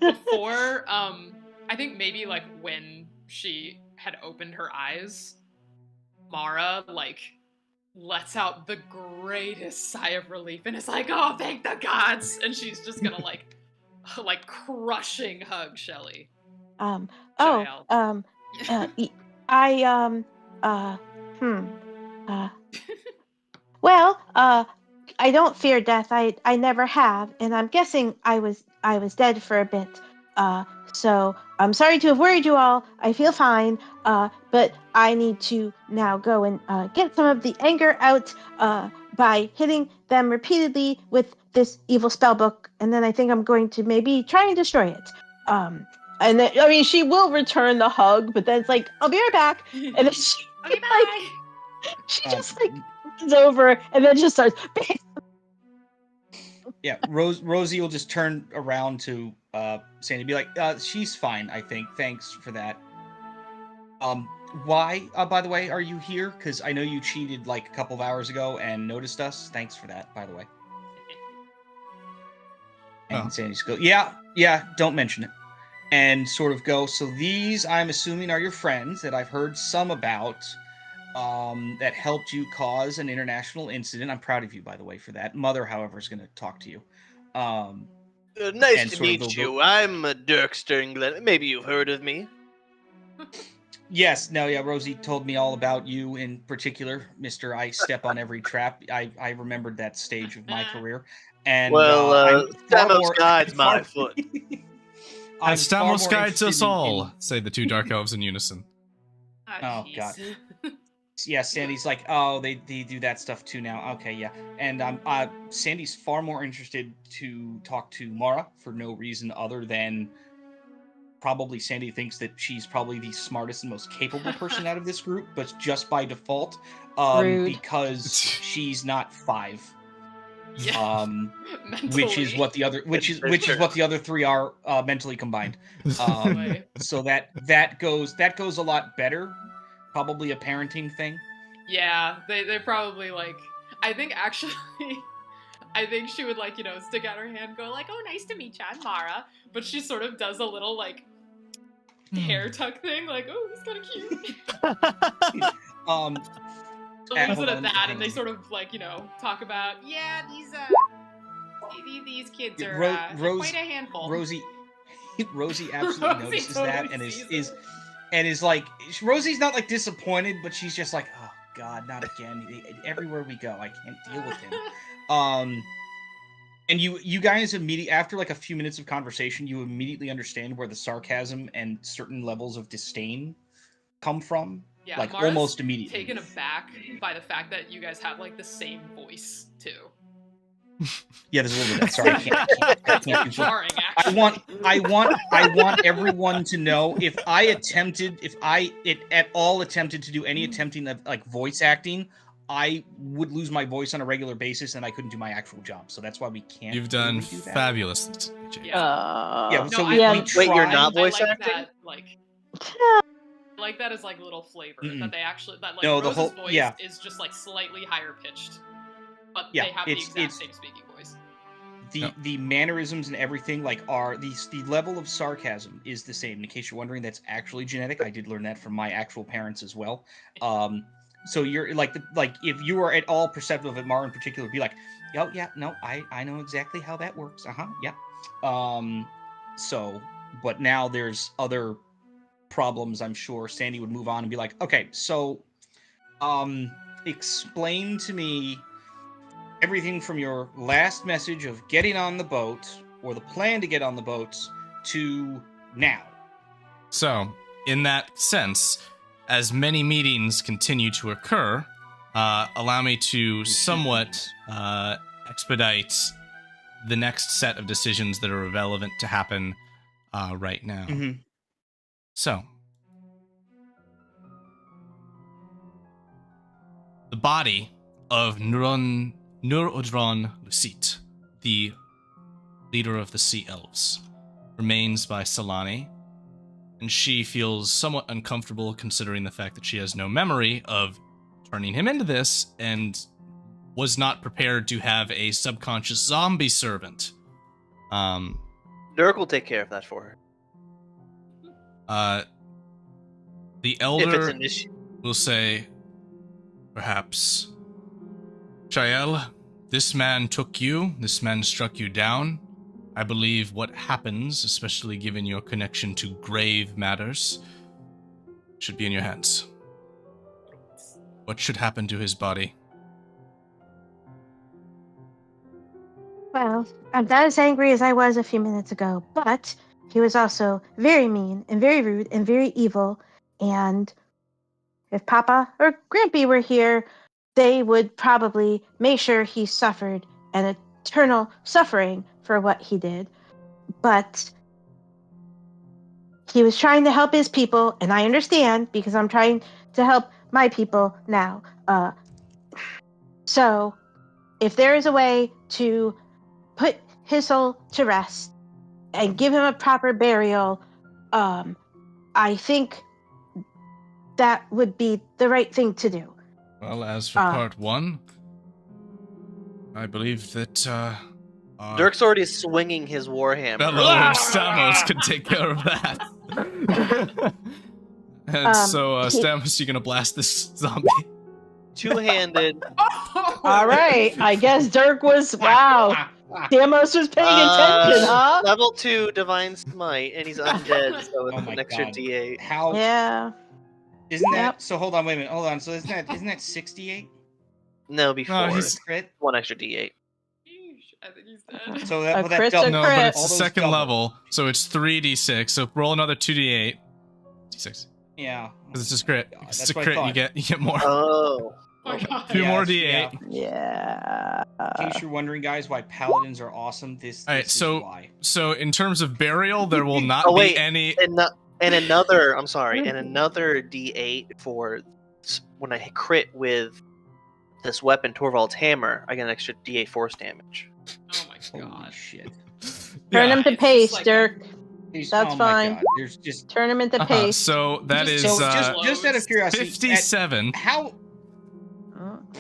Before, I think maybe like when she had opened her eyes, Mara like lets out the greatest sigh of relief and is like, "Oh, thank the gods!" And she's just gonna like crushing hug Shelly. Well, I don't fear death. I never have, and I'm guessing I was dead for a bit. So I'm sorry to have worried you all. I feel fine. But I need to now go and get some of the anger out by hitting them repeatedly with this evil spell book, and then I think I'm going to maybe try and destroy it. And then, I mean, she will return the hug, but then it's like, I'll be right back. And then she, Okay, bye. she just runs over and then just starts. Yeah, Rosie will just turn around to Sandy and be like, she's fine, I think. Thanks for that. Why, by the way, are you here? Because I know you cheated like a couple of hours ago and noticed us. Thanks for that, by the way. And Sandy's go, yeah, don't mention it. And sort of go, so these, I'm assuming, are your friends that I've heard some about that helped you cause an international incident. I'm proud of you, by the way, for that. Mother, however, is going to talk to you. Nice to meet you. I'm Dirk Sternglin. Maybe you've heard of me. Yes, no, yeah, Rosie told me all about you in particular, Mr. I Step on Every Trap. I remembered that stage of my career. And Stamos guides my foot. And Stamos guides us all, say the 2 dark elves in unison. Oh, God. Yeah, Sandy's like, oh, they do that stuff too now. Okay, yeah. And Sandy's far more interested to talk to Mara for no reason other than probably Sandy thinks that she's probably the smartest and most capable person out of this group, but just by default, because she's not 5. Yeah. Which is what the other 3 are mentally combined. So that goes a lot better. Probably a parenting thing. Yeah, they're probably like, I think she would like, stick out her hand and go like, "Oh, nice to meet you, I'm Mara." But she sort of does a little like hair tuck thing, like, "Oh, he's kind of cute." So leaves it at that, and they sort of like, talk about, these kids are quite a handful. Rosie absolutely notices that and is like, Rosie's not like disappointed, but she's just like, oh God, not again. Everywhere we go, I can't deal with him. And you guys immediately, after like a few minutes of conversation, you immediately understand where the sarcasm and certain levels of disdain come from. Yeah, like Mara's almost immediately. Taken aback by the fact that you guys have like the same voice too. Yeah, there's a little bit of that. Sorry, I can't jarring, actually. I want everyone to know if I at all attempted to do any attempting of like voice acting, I would lose my voice on a regular basis and I couldn't do my actual job. So that's why we can't. You've done really do that. fabulous. Yeah. So we wait, you're not voice acting? That, like, like that is like little flavor that they actually that like no, Rose's voice is just like slightly higher pitched, but they have the exact same speaking voice. the mannerisms and everything are the level of sarcasm is the same. In case you're wondering, that's actually genetic. I did learn that from my actual parents as well. So you're if you are at all perceptive of it, Mar in particular, be like, oh yeah, no, I know exactly how that works. Yeah. So, but now there's other problems. I'm sure Sandy would move on and be like, okay, so, explain to me everything from your last message of getting on the boat or the plan to get on the boat to now. So, in that sense, as many meetings continue to occur, allow me to somewhat expedite the next set of decisions that are relevant to happen right now. Mm-hmm. So, the body of Nur-Odron Lucite, the leader of the Sea Elves, remains by Solani, and she feels somewhat uncomfortable considering the fact that she has no memory of turning him into this and was not prepared to have a subconscious zombie servant. Dirk will take care of that for her. The If it's elder an issue. will say, perhaps, Shael, this man took you, this man struck you down. I believe what happens, especially given your connection to grave matters, should be in your hands. What should happen to his body? Well, I'm not as angry as I was a few minutes ago, but he was also very mean and very rude and very evil. And if Papa or Grampy were here, they would probably make sure he suffered an eternal suffering for what he did. But he was trying to help his people, and I understand because I'm trying to help my people now. So, if there is a way to put his soul to rest and give him a proper burial, I think that would be the right thing to do. Well, as for part one, I believe that Dirk's already swinging his warhammer. fellow Stamos can take care of that. And so, Stamos, you gonna blast this zombie? Two-handed. All right, I guess Dirk was, wow. Stamos was paying attention, huh? Level 2 Divine Smite, and he's undead, so it's Oh my an extra God. D8. How Yeah. isn't that? Yep. So hold on, wait a minute. Hold on. So isn't that 68? No, before. he's- Crit. One extra D8. I think he's dead. So that, A well, that crit's a double. No, crit. but it's All the those second double. level, so it's 3d6. So roll another 2d8. D6. Yeah. Because it's just crit. God, Because that's it's a what I crit, you thought. get more. Oh. Oh my god. Two more Yes, D8. Yeah. In case you're wondering, guys, why paladins are awesome, this Alright, is so- why. So in terms of burial, there will not Oh, be wait. any. And another, I'm sorry, and another D8 for when I crit with this weapon, Torvald's hammer, I get an extra D8 force damage. Oh my Holy god. shit. Turn him to It's paste, like- Dirk. He's- That's oh fine. My God. There's just Turn him into paste. So that is Just- so just out of curiosity, 57. how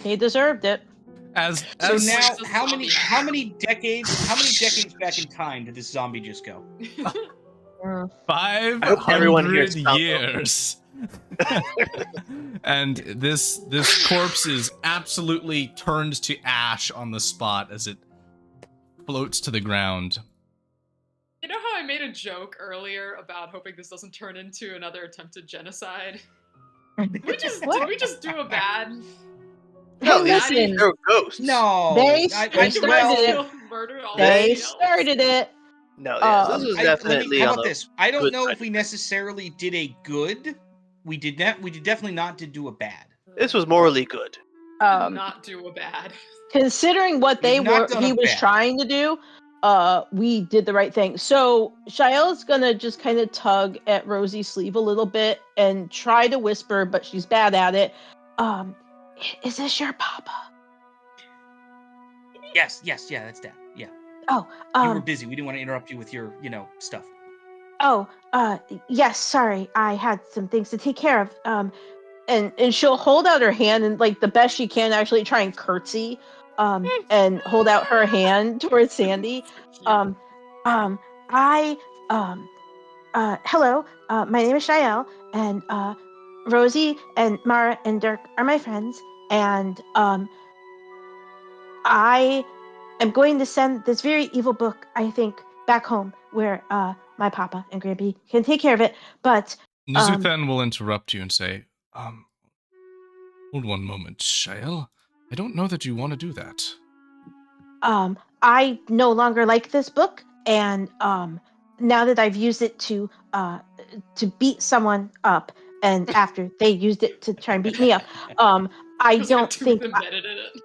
He deserved it. As so as now Where's the how zombie many at? decades back in time did this zombie just go? Mm. everyone 500 here stopped. years. And this corpse is absolutely turned to ash on the spot as it floats to the ground. You know how I made a joke earlier about hoping this doesn't turn into another attempted genocide? Did we just do a bad? No, Hey, listen. they're ghosts. No. They I- started Did it. murder all They everybody else? started it. No, yes, this was How definitely on about the. this? I don't good know side if we of it. necessarily did a good. We did definitely not did do a bad. This was morally good. Not do a bad. Considering what they We've not were, done he a was bad. trying to do, we did the right thing. So Shael's gonna just kind of tug at Rosie's sleeve a little bit and try to whisper, but she's bad at it. Is this your papa? Yes, yeah, that's that. Yeah. Oh, You were busy. We didn't want to interrupt you with your, stuff. yes, sorry. I had some things to take care of. And she'll hold out her hand and like the best she can actually try and curtsy and hold out her hand towards Sandy. Cute. I hello. My name is Shael, and Rosie and Mara and Dirk are my friends, and I am going to send this very evil book, I think, back home where my papa and Grampy can take care of it. But Nizuthan will interrupt you and say, hold one moment, Shael. I don't know that you want to do that. I no longer like this book, and now that I've used it to beat someone up, and after they used it to try and beat me up, I There's like a don't tooth think embedded in it.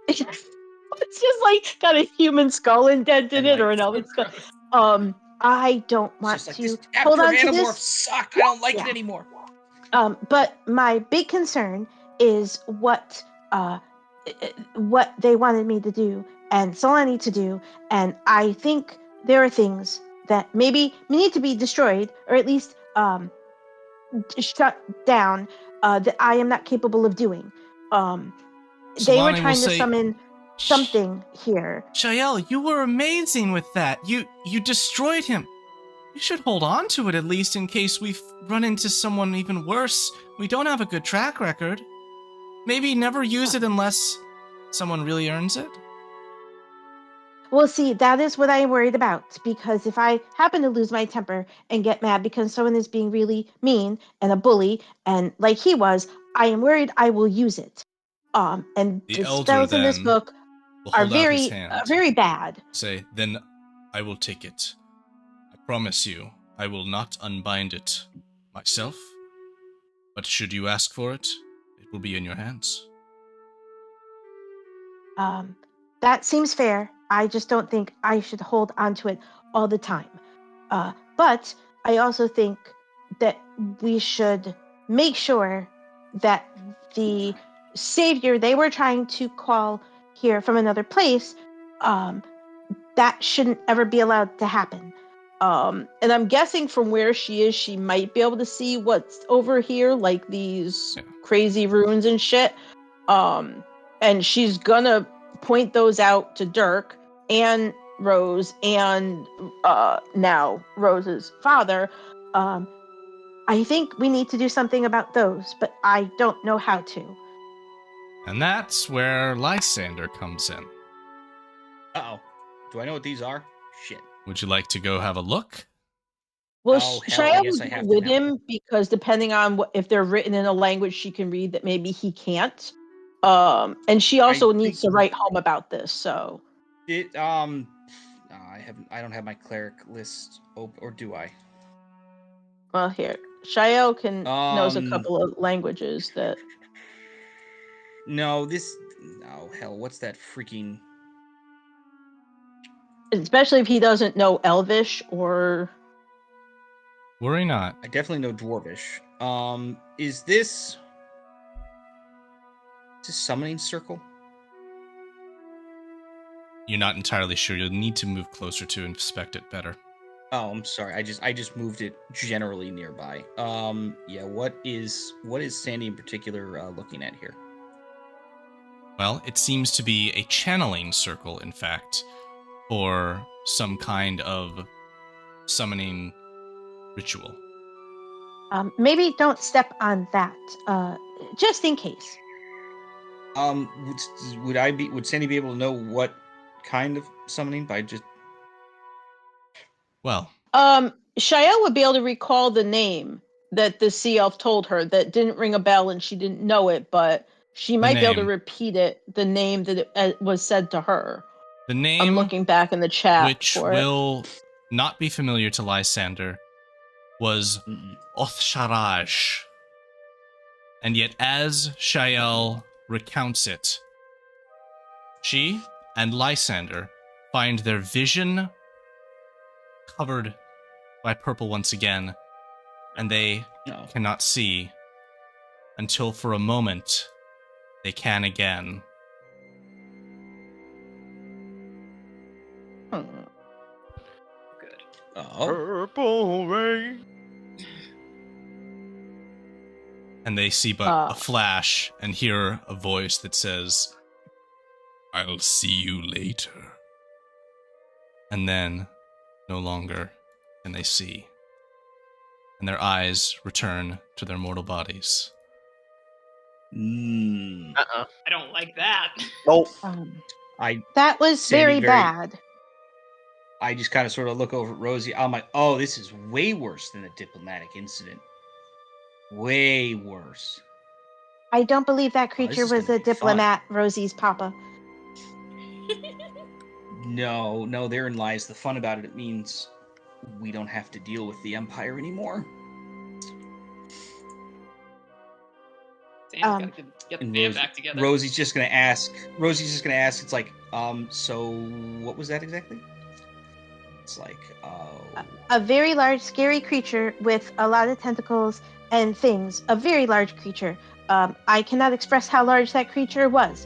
it's just like got a human skull indented And, in it like, or an So elven skull. gross. I don't It's want just like, to this hold chapter of on to Animorphs this. sucked. I don't like it Yeah. anymore. But my big concern is what they wanted me to do, and it's all I need to do. And I think there are things that maybe need to be destroyed, or at least shut down, that I am not capable of doing. They were Solani will trying to say, summon something here. Shael, you were amazing with that. You destroyed him. You should hold on to it at least in case we run into someone even worse. We don't have a good track record. Maybe never use it unless someone really earns it. Well, see, that is what I'm worried about, because if I happen to lose my temper and get mad because someone is being really mean and a bully, and like he was, I am worried I will use it. And The the elder spells in this then book will are hold out his very, hand. very bad. Say, then I will take it. I promise you, I will not unbind it myself. But should you ask for it, it will be in your hands. That seems fair. I just don't think I should hold onto it all the time. But I also think that we should make sure that the savior they were trying to call here from another place, that shouldn't ever be allowed to happen. And I'm guessing from where she is, she might be able to see what's over here, like these crazy runes and shit. And she's gonna point those out to Dirk and Rose and now Rose's father. I think we need to do something about those, but I don't know how to. And that's where Lysander comes in. Uh-oh. Do I know what these are? Shit. Would you like to go have a look? Well, Oh, hell, I Shia guess will I go have to with now. him because depending on if they're written in a language she can read that maybe he can't. And she also needs to write home about this. So It I don't have my cleric list open, or do I? well, here Shael can knows a Um, couple of languages that. No, hell, what's that freaking... Especially if he doesn't know Elvish or. Worry not. I definitely know Dwarvish. Is this Summoning Circle? You're not entirely sure. You'll need to move closer to inspect it better. Oh, I'm sorry. I just moved it generally nearby. Yeah. What is Sandy in particular looking at here? Well, it seems to be a channeling circle, in fact, for some kind of summoning ritual. Maybe don't step on that, just in case. Would Sandy be able to know what kind of summoning by just... Well, Shael would be able to recall the name that the sea elf told her that didn't ring a bell and she didn't know it, but she might be able to name. repeat it, the name that was said to her. The name, I'm looking back in the chat which for will not be familiar to Lysander, was Othsharaj. And yet, as Shael recounts it, she and Lysander find their vision covered by purple once again, and they cannot see until for a moment they can again. Good. Purple rain. And they see but a flash and hear a voice that says, I'll see you later. And then, no longer can they see, and their eyes return to their mortal bodies. Uh-uh. I don't like that. Nope. I That was Sandy very bad. I just kind of sort of look over at Rosie. I'm like, oh, this is way worse than a diplomatic incident. Way worse. I don't believe that this creature is was gonna a be fun. diplomat, Rosie's papa. No, therein lies the fun about it. It means we don't have to deal with the Empire anymore. Sandy's gotta get the And band back together. Rosie's just gonna ask. It's like, so what was that exactly? It's like, A very large, scary creature with a lot of tentacles and things. A very large creature. I cannot express how large that creature was.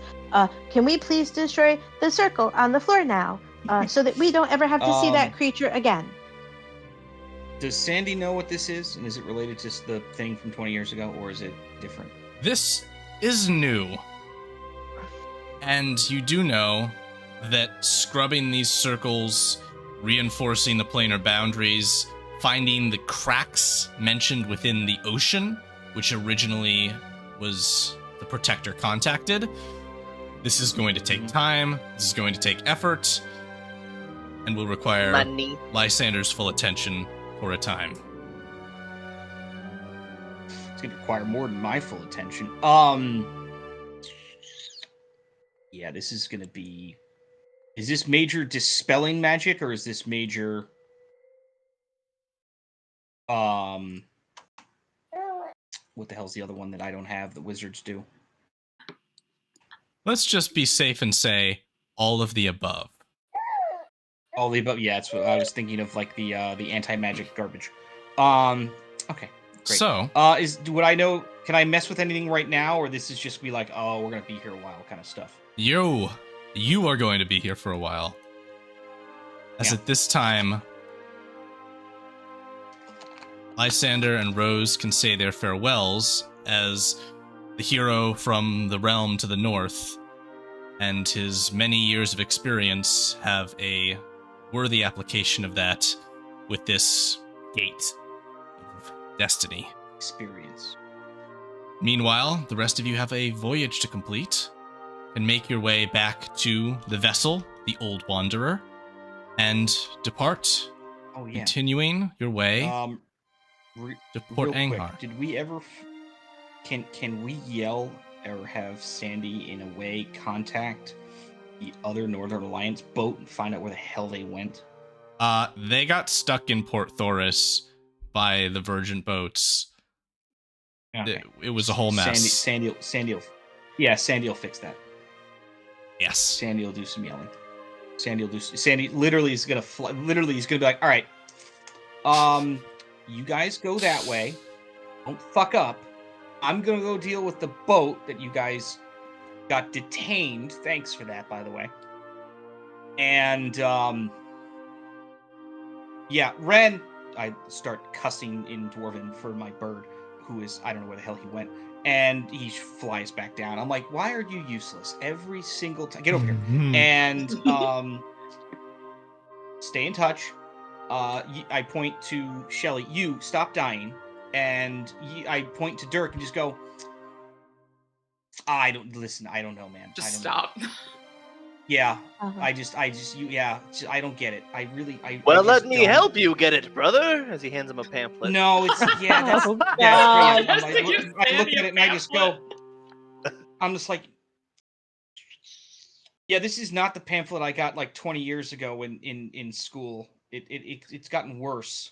Can we please destroy the circle on the floor now, so that we don't ever have to see that creature again? Does Sandy know what this is? And is it related to the thing from 20 years ago, or is it different? This is new. And you do know that scrubbing these circles, reinforcing the planar boundaries, finding the cracks mentioned within the ocean, which originally was the protector contacted, this is going to take time, this is going to take effort, and will require Money. Lysander's full attention for a time. It's gonna require more than my full attention. Yeah, this is gonna be. Is this major dispelling magic, or is this major? What the hell's the other one that I don't have? The wizards do. Let's just be safe and say all of the above. All the above. Yeah, that's what I was thinking of, like the anti-magic garbage. Okay. Great. So, would I know? Can I mess with anything right now, or this is just be like, oh, we're gonna be here a while, kind of stuff? you are going to be here for a while. As at this time, Lysander and Rose can say their farewells as the hero from the realm to the north and his many years of experience have a worthy application of that with this gate of destiny. Experience. Meanwhile, the rest of you have a voyage to complete and make your way back to the vessel, the Old Wanderer, and depart, Oh yeah. continuing your way to Port Real Anghar. quick, did we ever? Can we yell or have Sandy in a way contact the other Northern Alliance boat and find out where the hell they went? They got stuck in Port Thoris by the Virgin boats. Okay. It was a whole mess. Sandy will fix that. Yes. Sandy will do some yelling. Sandy literally is gonna he's gonna be like, all right, you guys go that way. Don't fuck up. I'm gonna go deal with the boat that you guys got detained. Thanks for that, by the way. And yeah, Ren. I start cussing in Dwarven for my bird, who is, I don't know where the hell he went. And he flies back down. I'm like, why are you useless every single time? Get over here. And stay in touch. I point to Shelly. You stop dying. And I point to Dirk and just go, I don't know, man. Just I don't stop. Know. Yeah. Uh-huh. I don't get it. Well, let me help you get it, brother. As he hands him a pamphlet. No, it's that's Oh, yeah. God. I'm like, I look at it and I just go. I'm just like, yeah, this is not the pamphlet I got like 20 years ago in school. It's gotten worse.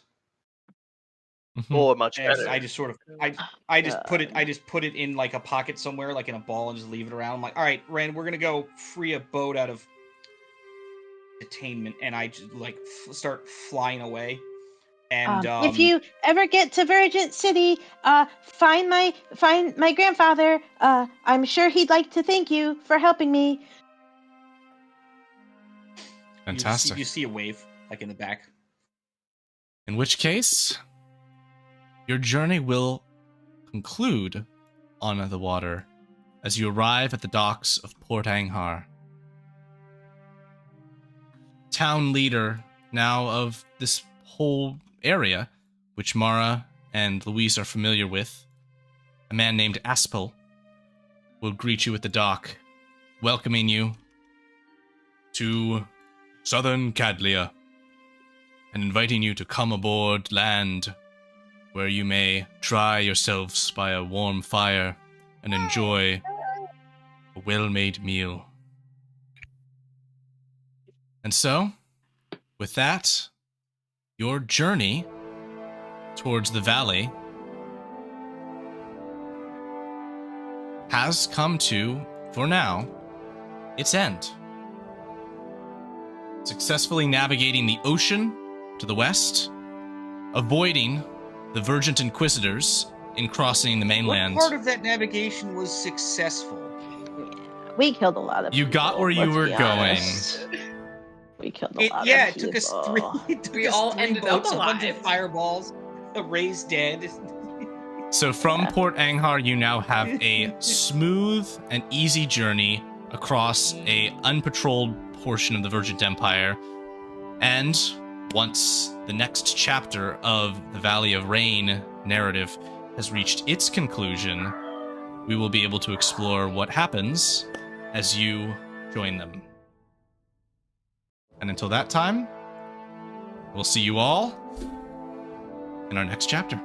Or much And better. I just sort of I just put it in like a pocket somewhere, like in a ball, and just leave it around. I'm like, all right, Ren, we're gonna go free a boat out of detainment, and I just like start flying away. And if you ever get to Virgin City, find my grandfather. I'm sure he'd like to thank you for helping me. Fantastic. You see a wave like in the back. In which case, your journey will conclude on the water as you arrive at the docks of Port Anghar. town leader now of this whole area, which Mara and Louise are familiar with, a man named Aspel, will greet you at the dock, welcoming you to southern Cadlia, and inviting you to come aboard land where you may dry yourselves by a warm fire and enjoy a well-made meal. And so, with that, your journey towards the valley has come to, for now, its end. Successfully navigating the ocean to the west, avoiding the Virgent Inquisitors in crossing the mainland. What part of that navigation was successful? We killed a lot of You people. got where you let's were be going. honest. We killed a lot Yeah, of it took us people. three. It took We us all three ended boats, up a bunch of alive. fireballs, a raised dead. So from Yeah. Port Anghar, you now have a smooth and easy journey across a unpatrolled portion of the Virgin Empire. And once the next chapter of the Valley of Rain narrative has reached its conclusion, we will be able to explore what happens as you join them. And until that time, we'll see you all in our next chapter.